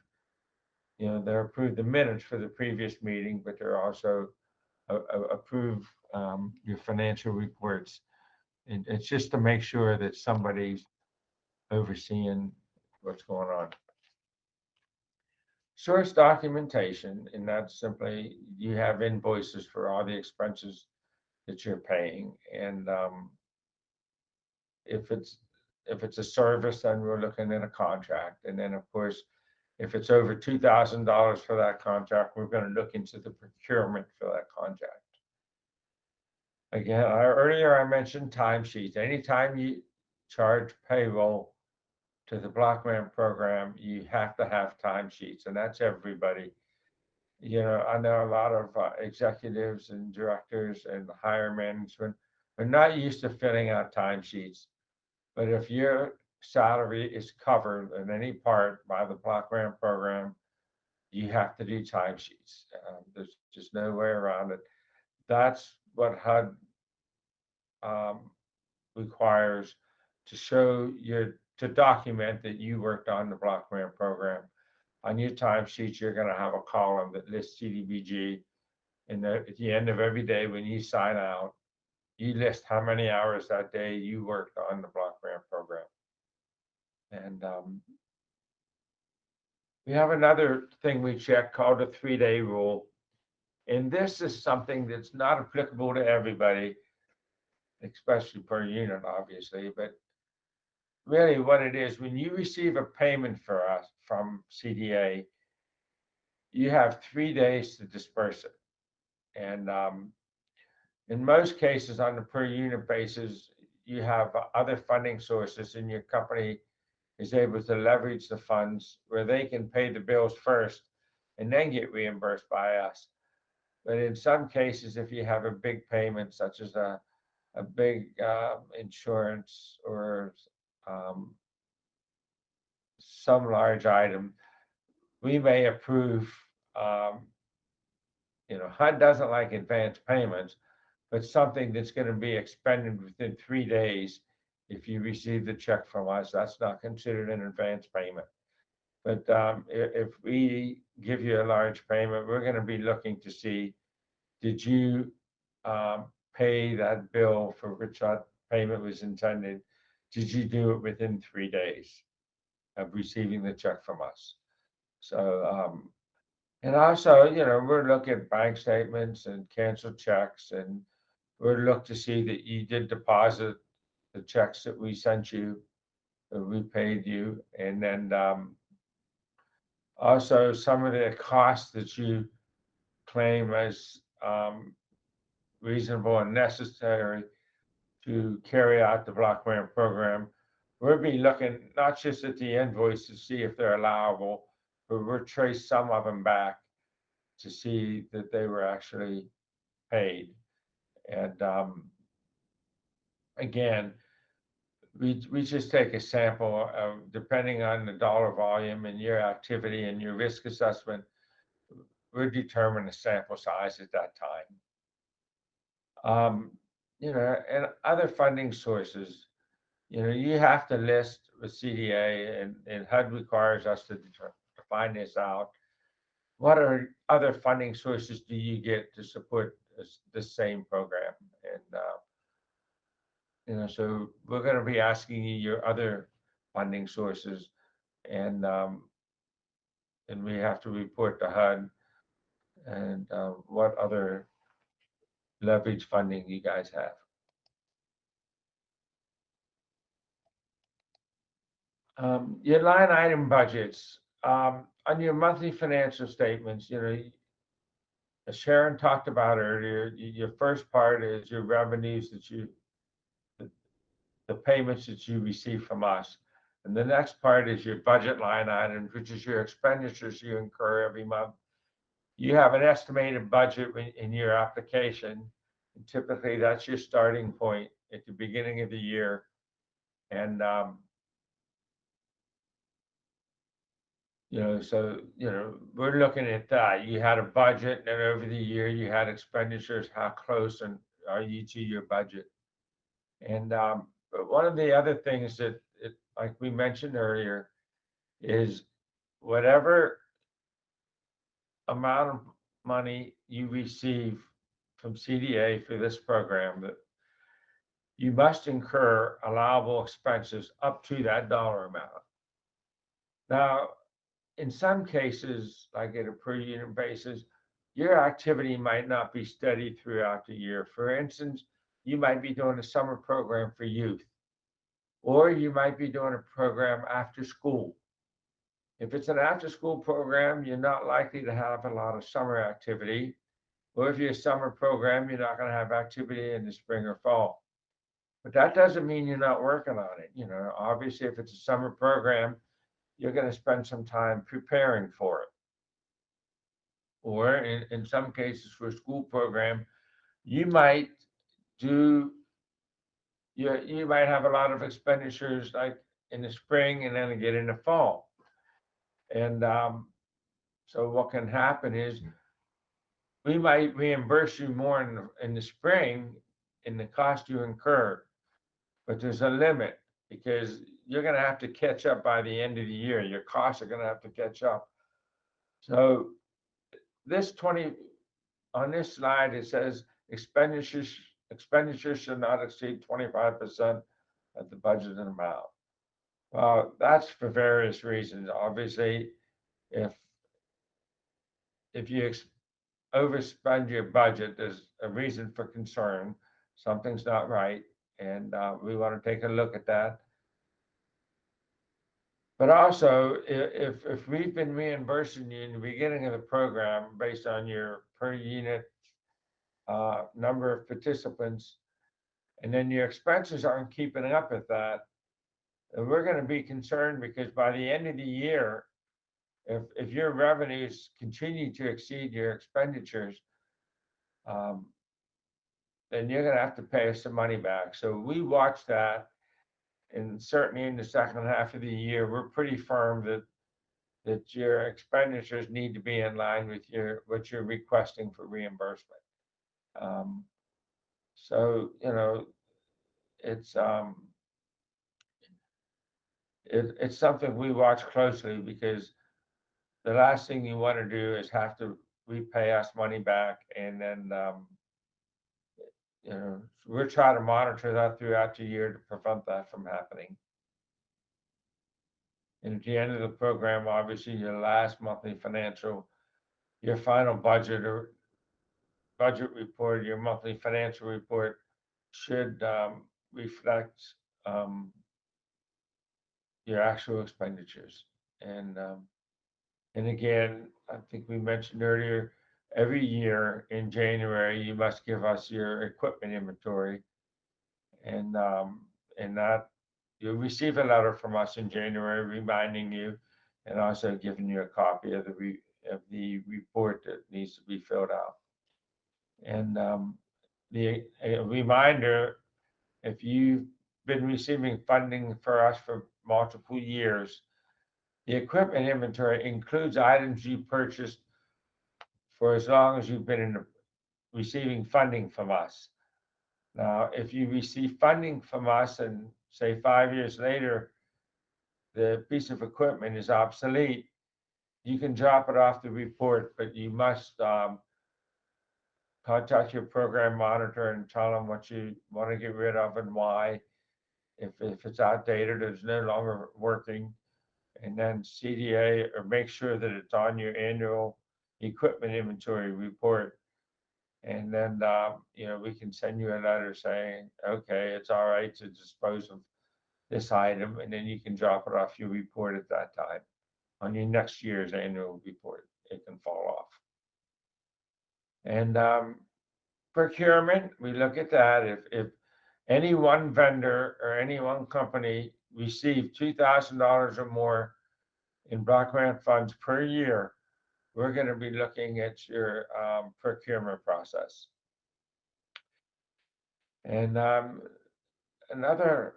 the minutes for the previous meeting, but they'll also approve your financial reports. And it's just to make sure that somebody's overseeing what's going on. Source documentation, and that's simply, you have invoices for all the expenses that you're paying. And if it's a service, then we're looking at a contract. And then, of course, if it's over $2,000 for that contract, we're going to look into the procurement for that contract. Again, earlier I mentioned timesheets. Anytime you charge payroll to the block grant program, you have to have timesheets, and that's everybody. You know, I know a lot of executives and directors and higher management are not used to filling out timesheets. But if your salary is covered in any part by the block grant program, you have to do timesheets. There's just no way around it. That's what HUD requires to document that you worked on the block grant program. On your timesheet, you're going to have a column that lists CDBG, and at the end of every day when you sign out, you list how many hours that day you worked on the block grant program. And We have another thing we check called a 3-day rule. And this is something that's not applicable to everybody, especially per unit, obviously. But really what it is, when you receive a payment for us from CDA, you have 3 days to disperse it. And in most cases, on a per unit basis, you have other funding sources, and your company is able to leverage the funds where they can pay the bills first and then get reimbursed by us. But in some cases, if you have a big payment, such as a big insurance or some large item, we may approve, HUD doesn't like advance payments, but something that's going to be expended within 3 days. If you receive the check from us, that's not considered an advance payment. But if we give you a large payment, we're going to be looking to see, did you pay that bill for which that payment was intended? Did you do it within 3 days of receiving the check from us? So, and also, we're looking at bank statements and canceled checks, and we'll look to see that you did deposit the checks that we sent you, that we paid you, and then also some of the costs that you claim as reasonable and necessary to carry out the block grant program. We'll be looking not just at the invoice to see if they're allowable, but we'll trace some of them back to see that they were actually paid. And again, we just take a sample of, depending on the dollar volume and your activity and your risk assessment, we'll determine the sample size at that time. And other funding sources, you have to list with CDA, and HUD requires us to find this out. What are other funding sources do you get to support the same program? And so we're going to be asking you your other funding sources, and we have to report to HUD and what other leverage funding you guys have. Your line item budgets, on your monthly financial statements, as Sharon talked about earlier, your first part is your revenues the payments that you receive from us. And the next part is your budget line items, which is your expenditures you incur every month. You have an estimated budget in your application. And typically that's your starting point at the beginning of the year. And we're looking at that. You had a budget, and over the year you had expenditures. How close are you to your budget? And but one of the other things that, like we mentioned earlier, is whatever amount of money you receive from CDA for this program, that you must incur allowable expenses up to that dollar amount. Now, in some cases, like at a per unit basis, your activity might not be steady throughout the year. For instance, you might be doing a summer program for youth, or you might be doing a program after school. If it's an after school program, you're not likely to have a lot of summer activity. Or if you're a summer program, you're not going to have activity in the spring or fall. But that doesn't mean you're not working on it. Obviously, if it's a summer program, you're going to spend some time preparing for it. Or in some cases for a school program, you might have a lot of expenditures like in the spring and then again in the fall. And so what can happen is we might reimburse you more in the spring in the cost you incur, but there's a limit because you're going to have to catch up by the end of the year. Your costs are going to have to catch up. So on this slide, it says expenditures should not exceed 25% of the budgeted amount. Well, that's for various reasons. Obviously, if you overspend your budget, there's a reason for concern. Something's not right, and we want to take a look at that. But also, if we've been reimbursing you in the beginning of the program based on your per unit number of participants, and then your expenses aren't keeping up with that, we're going to be concerned, because by the end of the year, if your revenues continue to exceed your expenditures, then you're going to have to pay us some money back. So we watch that, and certainly in the second half of the year, we're pretty firm that your expenditures need to be in line with what you're requesting for reimbursement. So it's it's something we watch closely, because the last thing you want to do is have to repay us money back, and then we're trying to monitor that throughout the year to prevent that from happening. And at the end of the program, obviously, your last monthly financial, your final budget or budget report, your monthly financial report should reflect your actual expenditures. And again, I think we mentioned earlier, every year in January, you must give us your equipment inventory, and that you'll receive a letter from us in January reminding you, and also giving you a copy of the report that needs to be filled out. And a reminder, if you've been receiving funding for us for multiple years, the equipment inventory includes items you purchased for as long as you've been receiving funding from us. Now, if you receive funding from us and say 5 years later, the piece of equipment is obsolete, you can drop it off the report, but you must contact your program monitor and tell them what you want to get rid of and why. If it's outdated, it's no longer working, and then CDA, or make sure that it's on your annual equipment inventory report. And then, we can send you a letter saying, okay, it's all right to dispose of this item, and then you can drop it off your report at that time. On your next year's annual report, it can fall off. And procurement, we look at that. If any one vendor or any one company receive $2,000 or more in block grant funds per year, we're going to be looking at your procurement process. And another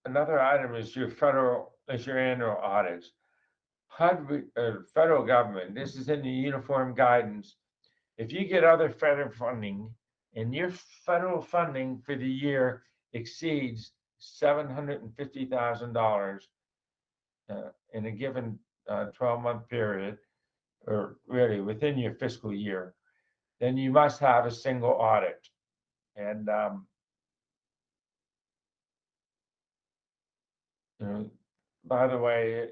item is your annual audits. Federal government, this is in the uniform guidance. If you get other federal funding and your federal funding for the year exceeds $750,000 in a given 12-month period, or really within your fiscal year, then you must have a single audit. And by the way,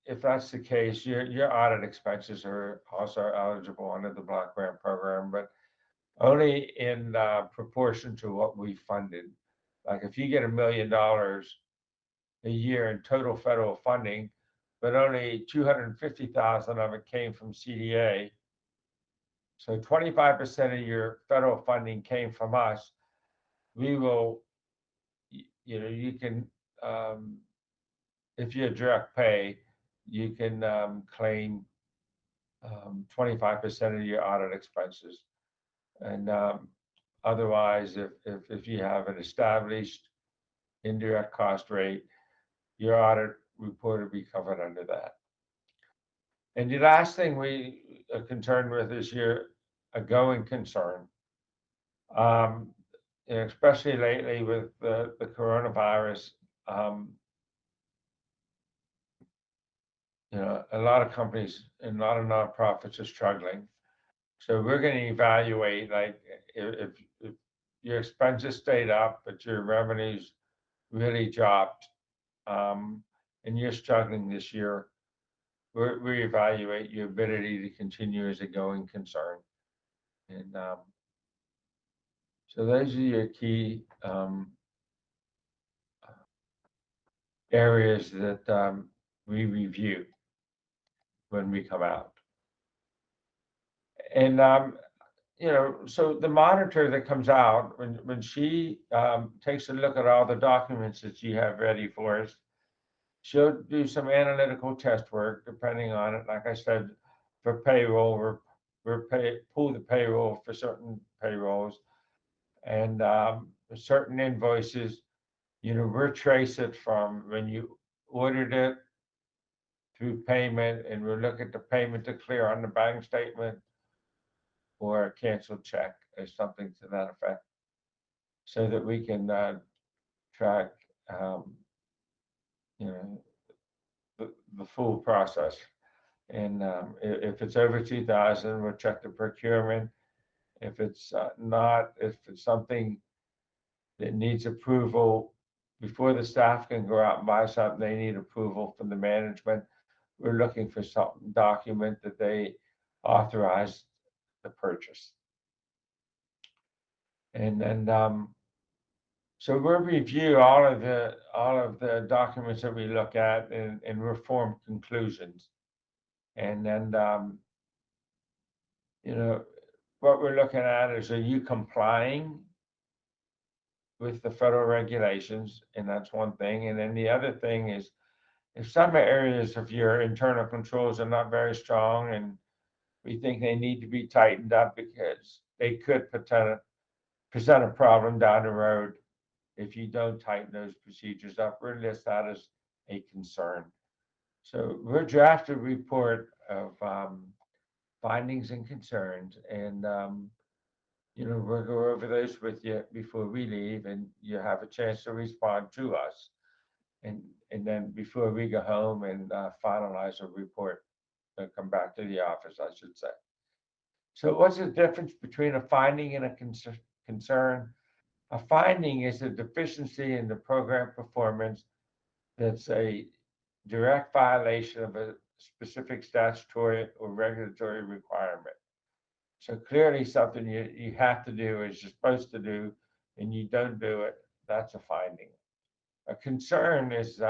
if that's the case, your audit expenses are also eligible under the block grant program, but only in proportion to what we funded. Like if you get $1 million a year in total federal funding, but only 250,000 of it came from CDA, so 25% of your federal funding came from us, we will, you can, if you're direct pay, you can claim 25% of your audit expenses. And otherwise, if you have an established indirect cost rate, your audit report will be covered under that. And the last thing we are concerned with is your going concern. Especially lately with the coronavirus, a lot of companies and a lot of nonprofits are struggling. So we're going to evaluate, like, if your expenses stayed up, but your revenues really dropped, and you're struggling this year, we evaluate your ability to continue as a going concern. And so those are your key areas that we review when we come out. And so the monitor that comes out, when she takes a look at all the documents that you have ready for us, she'll do some analytical test work depending on it. Like I said, for payroll, pull the payroll for certain payrolls, and certain invoices, we'll trace it from when you ordered it through payment, and we'll look at the payment to clear on the bank statement or a canceled check or something to that effect, so that we can track the full process. And if it's over 2,000, we'll check the procurement. If it's if it's something that needs approval before the staff can go out and buy something, they need approval from the management. We're looking for some document that they authorized the purchase. And then so we'll review all of the documents that we look at and we'll form conclusions. And then what we're looking at is, are you complying with the federal regulations? And that's one thing. And then the other thing is, if some areas of your internal controls are not very strong and we think they need to be tightened up because they could present a problem down the road if you don't tighten those procedures up, we'll list that as a concern. So we'll draft a report of findings and concerns, and we'll go over those with you before we leave, and you have a chance to respond to us. And then before we go home and finalize a report, come back to the office, I should say. So what's the difference between a finding and a concern? A finding is a deficiency in the program performance that's a direct violation of a specific statutory or regulatory requirement. So clearly something you have to do, is you're supposed to do, and you don't do it, that's a finding. A concern is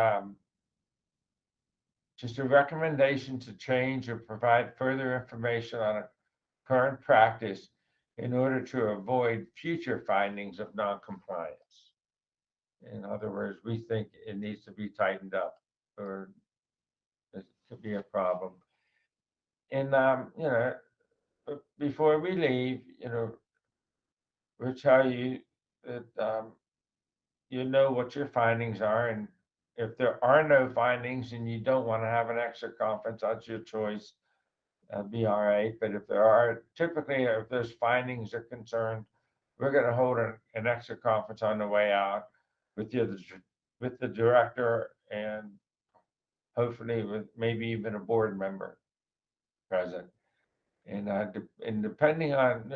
just a recommendation to change or provide further information on a current practice in order to avoid future findings of noncompliance. In other words, we think it needs to be tightened up, or it could be a problem. And before we leave, we'll tell you that what your findings are, and if there are no findings and you don't want to have an extra conference, that's your choice. That'd be all right. But if there are, typically, if those findings are concerned, we're going to hold an extra conference on the way out with the director, and hopefully with maybe even a board member present. And depending on,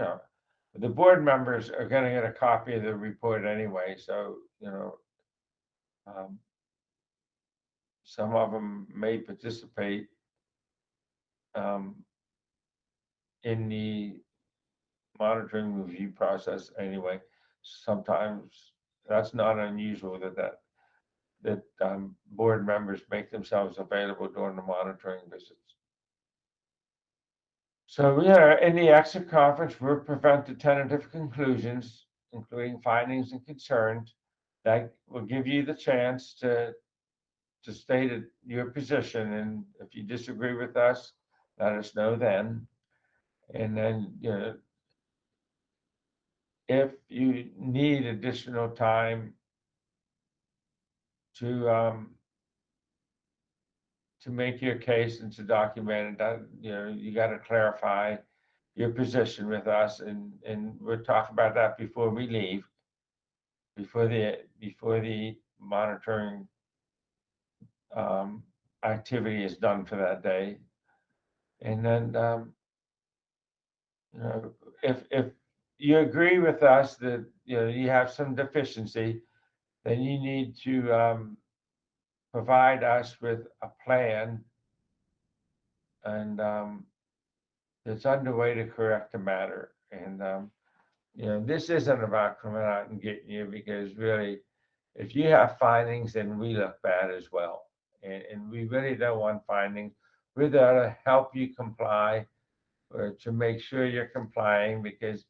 the board members are going to get a copy of the report anyway. So, some of them may participate in the monitoring review process anyway. Sometimes that's not unusual that board members make themselves available during the monitoring visits. So in the exit conference, we'll present the tentative conclusions, including findings and concerns. That will give you the chance to state your position, and if you disagree with us, let us know then. And then if you need additional time to make your case and to document it, that you got to clarify your position with us, and we'll talk about that before we leave, before the monitoring activity is done for that day. And then if you agree with us that you have some deficiency, then you need to provide us with a plan and that's underway to correct the matter. And this isn't about coming out and getting you, because really, if you have findings, then we look bad as well. And we really don't want findings. We're there to help you comply, or to make sure you're complying, because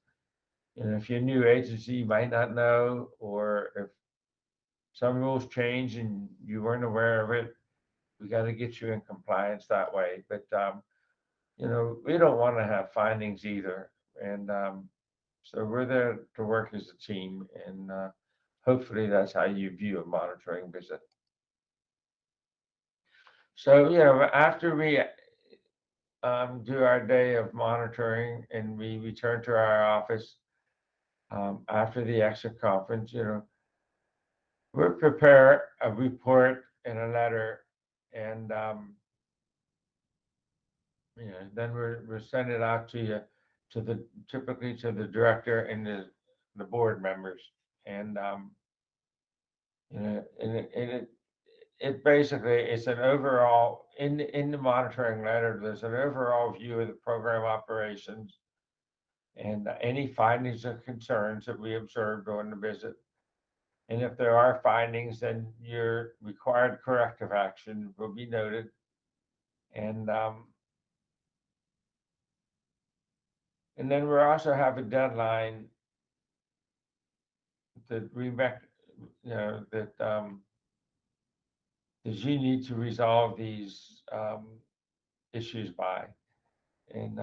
if you're a new agency, you might not know, or if some rules change and you weren't aware of it, we got to get you in compliance that way. But we don't want to have findings either. And so we're there to work as a team, and hopefully that's how you view a monitoring visit. So, after we do our day of monitoring and we return to our office after the exit conference, we'll prepare a report and a letter, and then we'll send it out to you, typically to the director and the board members. And it basically, it's an overall, in the monitoring letter, there's an overall view of the program operations and any findings or concerns that we observed during the visit. And if there are findings, then your required corrective action will be noted. And then we'll also have a deadline that that you need to resolve these issues by. And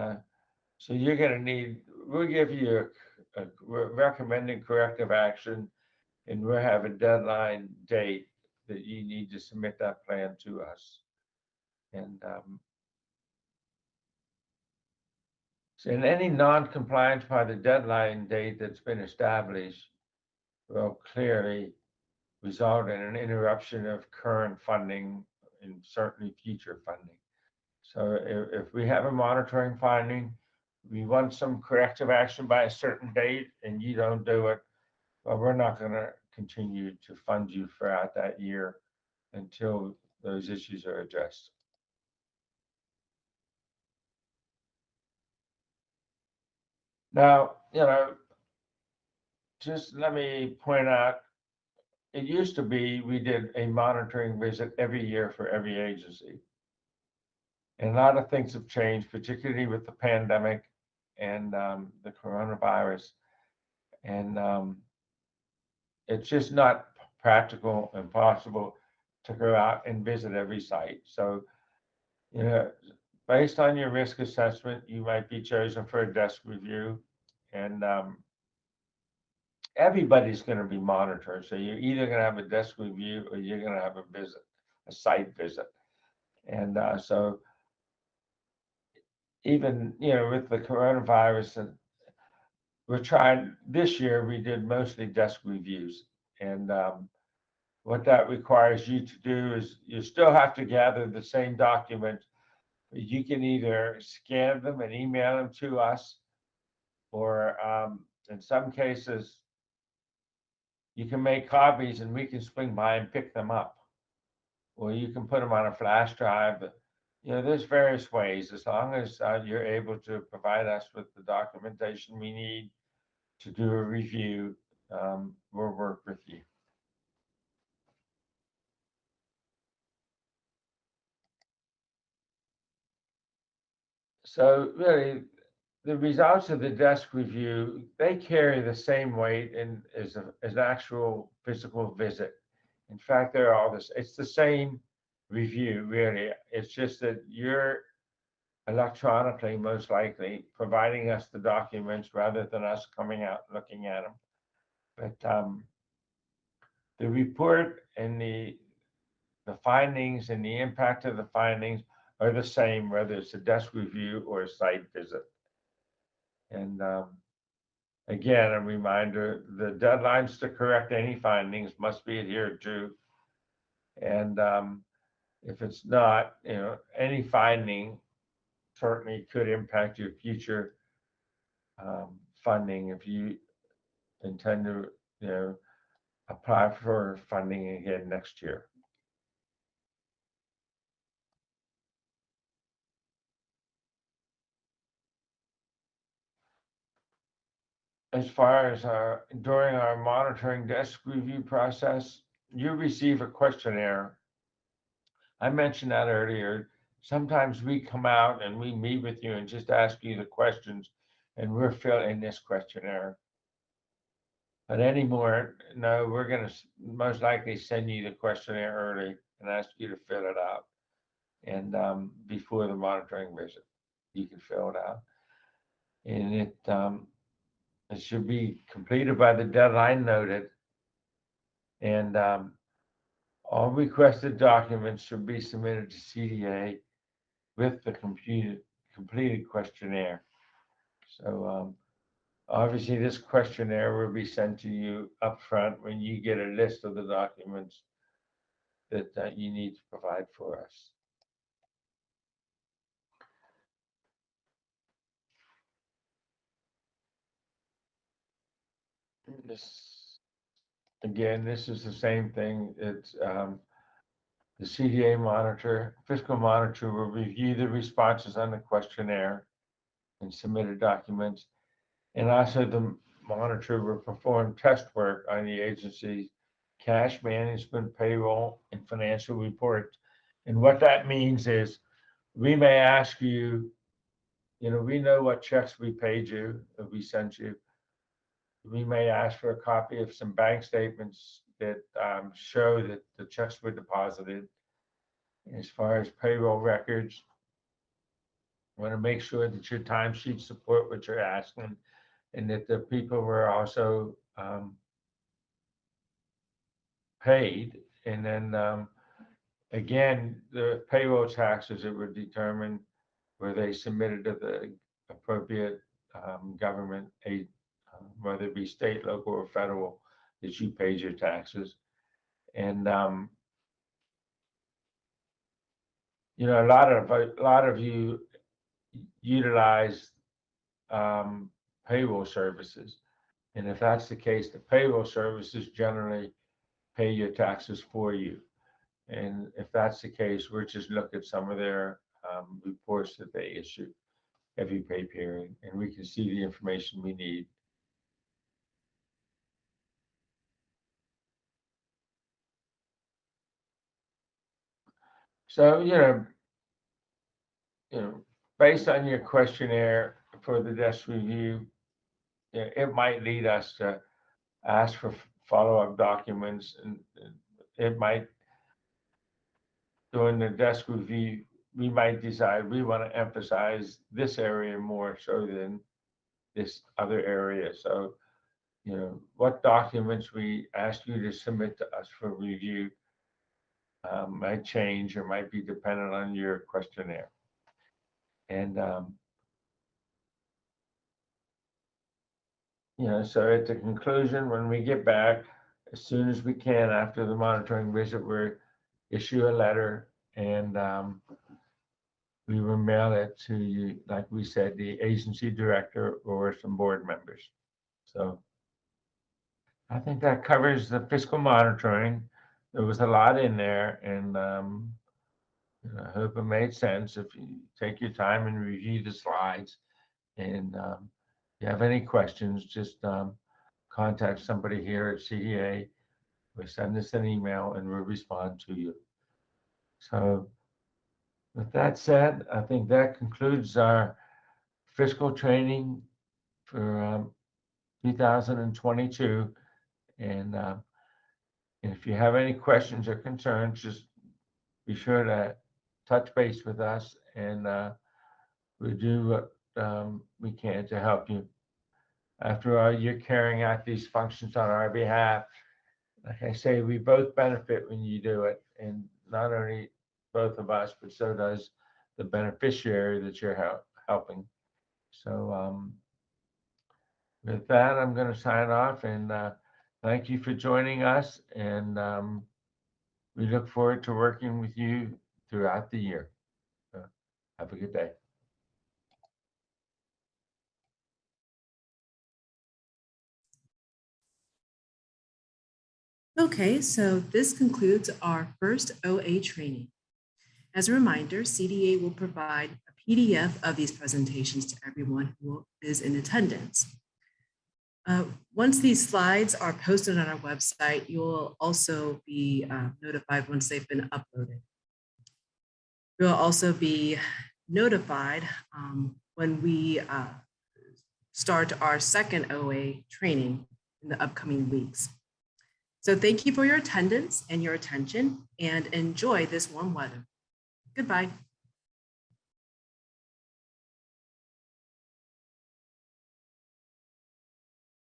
so you're going to need, we'll give you a recommended corrective action, and we'll have a deadline date that you need to submit that plan to us. And so in any non-compliance by the deadline date that's been established will clearly result in an interruption of current funding and certainly future funding. So if we have a monitoring finding, we want some corrective action by a certain date, and you don't do it, well, we're not going to continue to fund you throughout that year until those issues are addressed. Now, just let me point out, it used to be we did a monitoring visit every year for every agency. And a lot of things have changed, particularly with the pandemic and the coronavirus. And it's just not practical and possible to go out and visit every site. So, based on your risk assessment, you might be chosen for a desk review. And everybody's going to be monitored. So you're either going to have a desk review or you're going to have a site visit. And so even, with the coronavirus, and we're trying, this year we did mostly desk reviews. And what that requires you to do is you still have to gather the same documents. You can either scan them and email them to us, or in some cases, you can make copies and we can swing by and pick them up. Or you can put them on a flash drive. There's various ways, as long as you're able to provide us with the documentation we need to do a review, we'll work with you. So really, the results of the desk review, they carry the same weight as an actual physical visit. In fact, they're all this. It's the same review, really. It's just that you're electronically, most likely, providing us the documents rather than us coming out and looking at them. But the report and the findings and the impact of the findings are the same, whether it's a desk review or a site visit. And again, a reminder, the deadlines to correct any findings must be adhered to. And if it's not, any finding certainly could impact your future funding if you intend to, apply for funding again next year. as far as during our monitoring desk review process, you receive a questionnaire. I mentioned that earlier. Sometimes we come out and we meet with you and just ask you the questions, and we're filling this questionnaire. But anymore, no, we're going to most likely send you the questionnaire early and ask you to fill it out. And before the monitoring visit, you can fill it out. And it should be completed by the deadline noted. And all requested documents should be submitted to CDA with the completed questionnaire. So obviously this questionnaire will be sent to you up front when you get a list of the documents that you need to provide for us. This is the same thing. It's the CDA monitor, fiscal monitor will review the responses on the questionnaire and submitted documents. And also the monitor will perform test work on the agency's cash management, payroll, and financial reports. And what that means is we may ask you, we know what checks we paid you, that we sent you. We may ask for a copy of some bank statements that show that the checks were deposited. As far as payroll records, I want to make sure that your timesheets support what you're asking and that the people were also paid. And then again, the payroll taxes that were determined where they submitted to the appropriate government aid, whether it be state, local, or federal, that you paid your taxes. And a lot of you utilize payroll services, and if that's the case, the payroll services generally pay your taxes for you. And if that's the case, we're just look at some of their reports that they issue every pay period, and we can see the information we need. So, based on your questionnaire for the desk review, it might lead us to ask for follow-up documents, and it might, during the desk review, we might decide we want to emphasize this area more so than this other area. So, what documents we ask you to submit to us for review might change or might be dependent on your questionnaire. And, so at the conclusion, when we get back, as soon as we can after the monitoring visit, we'll issue a letter and we will mail it to you, like we said, the agency director or some board members. So I think that covers the fiscal monitoring. There was a lot in there, and I hope it made sense. If you take your time and review the slides, and if you have any questions, just contact somebody here at CDA or send us an email and we'll respond to you. So with that said, I think that concludes our fiscal training for 2022. And if you have any questions or concerns, just be sure to touch base with us, and we'll do what we can to help you. After all, you're carrying out these functions on our behalf. Like I say, we both benefit when you do it, and not only both of us, but so does the beneficiary that you're helping. So with that, I'm going to sign off, and thank you for joining us, and we look forward to working with you throughout the year. So have a good day. Okay, so this concludes our first OA training. As a reminder, CDA will provide a PDF of these presentations to everyone who is in attendance. Once these slides are posted on our website, you will also be notified once they've been uploaded. You'll also be notified when we start our second OA training in the upcoming weeks. So thank you for your attendance and your attention, and enjoy this warm weather. Goodbye.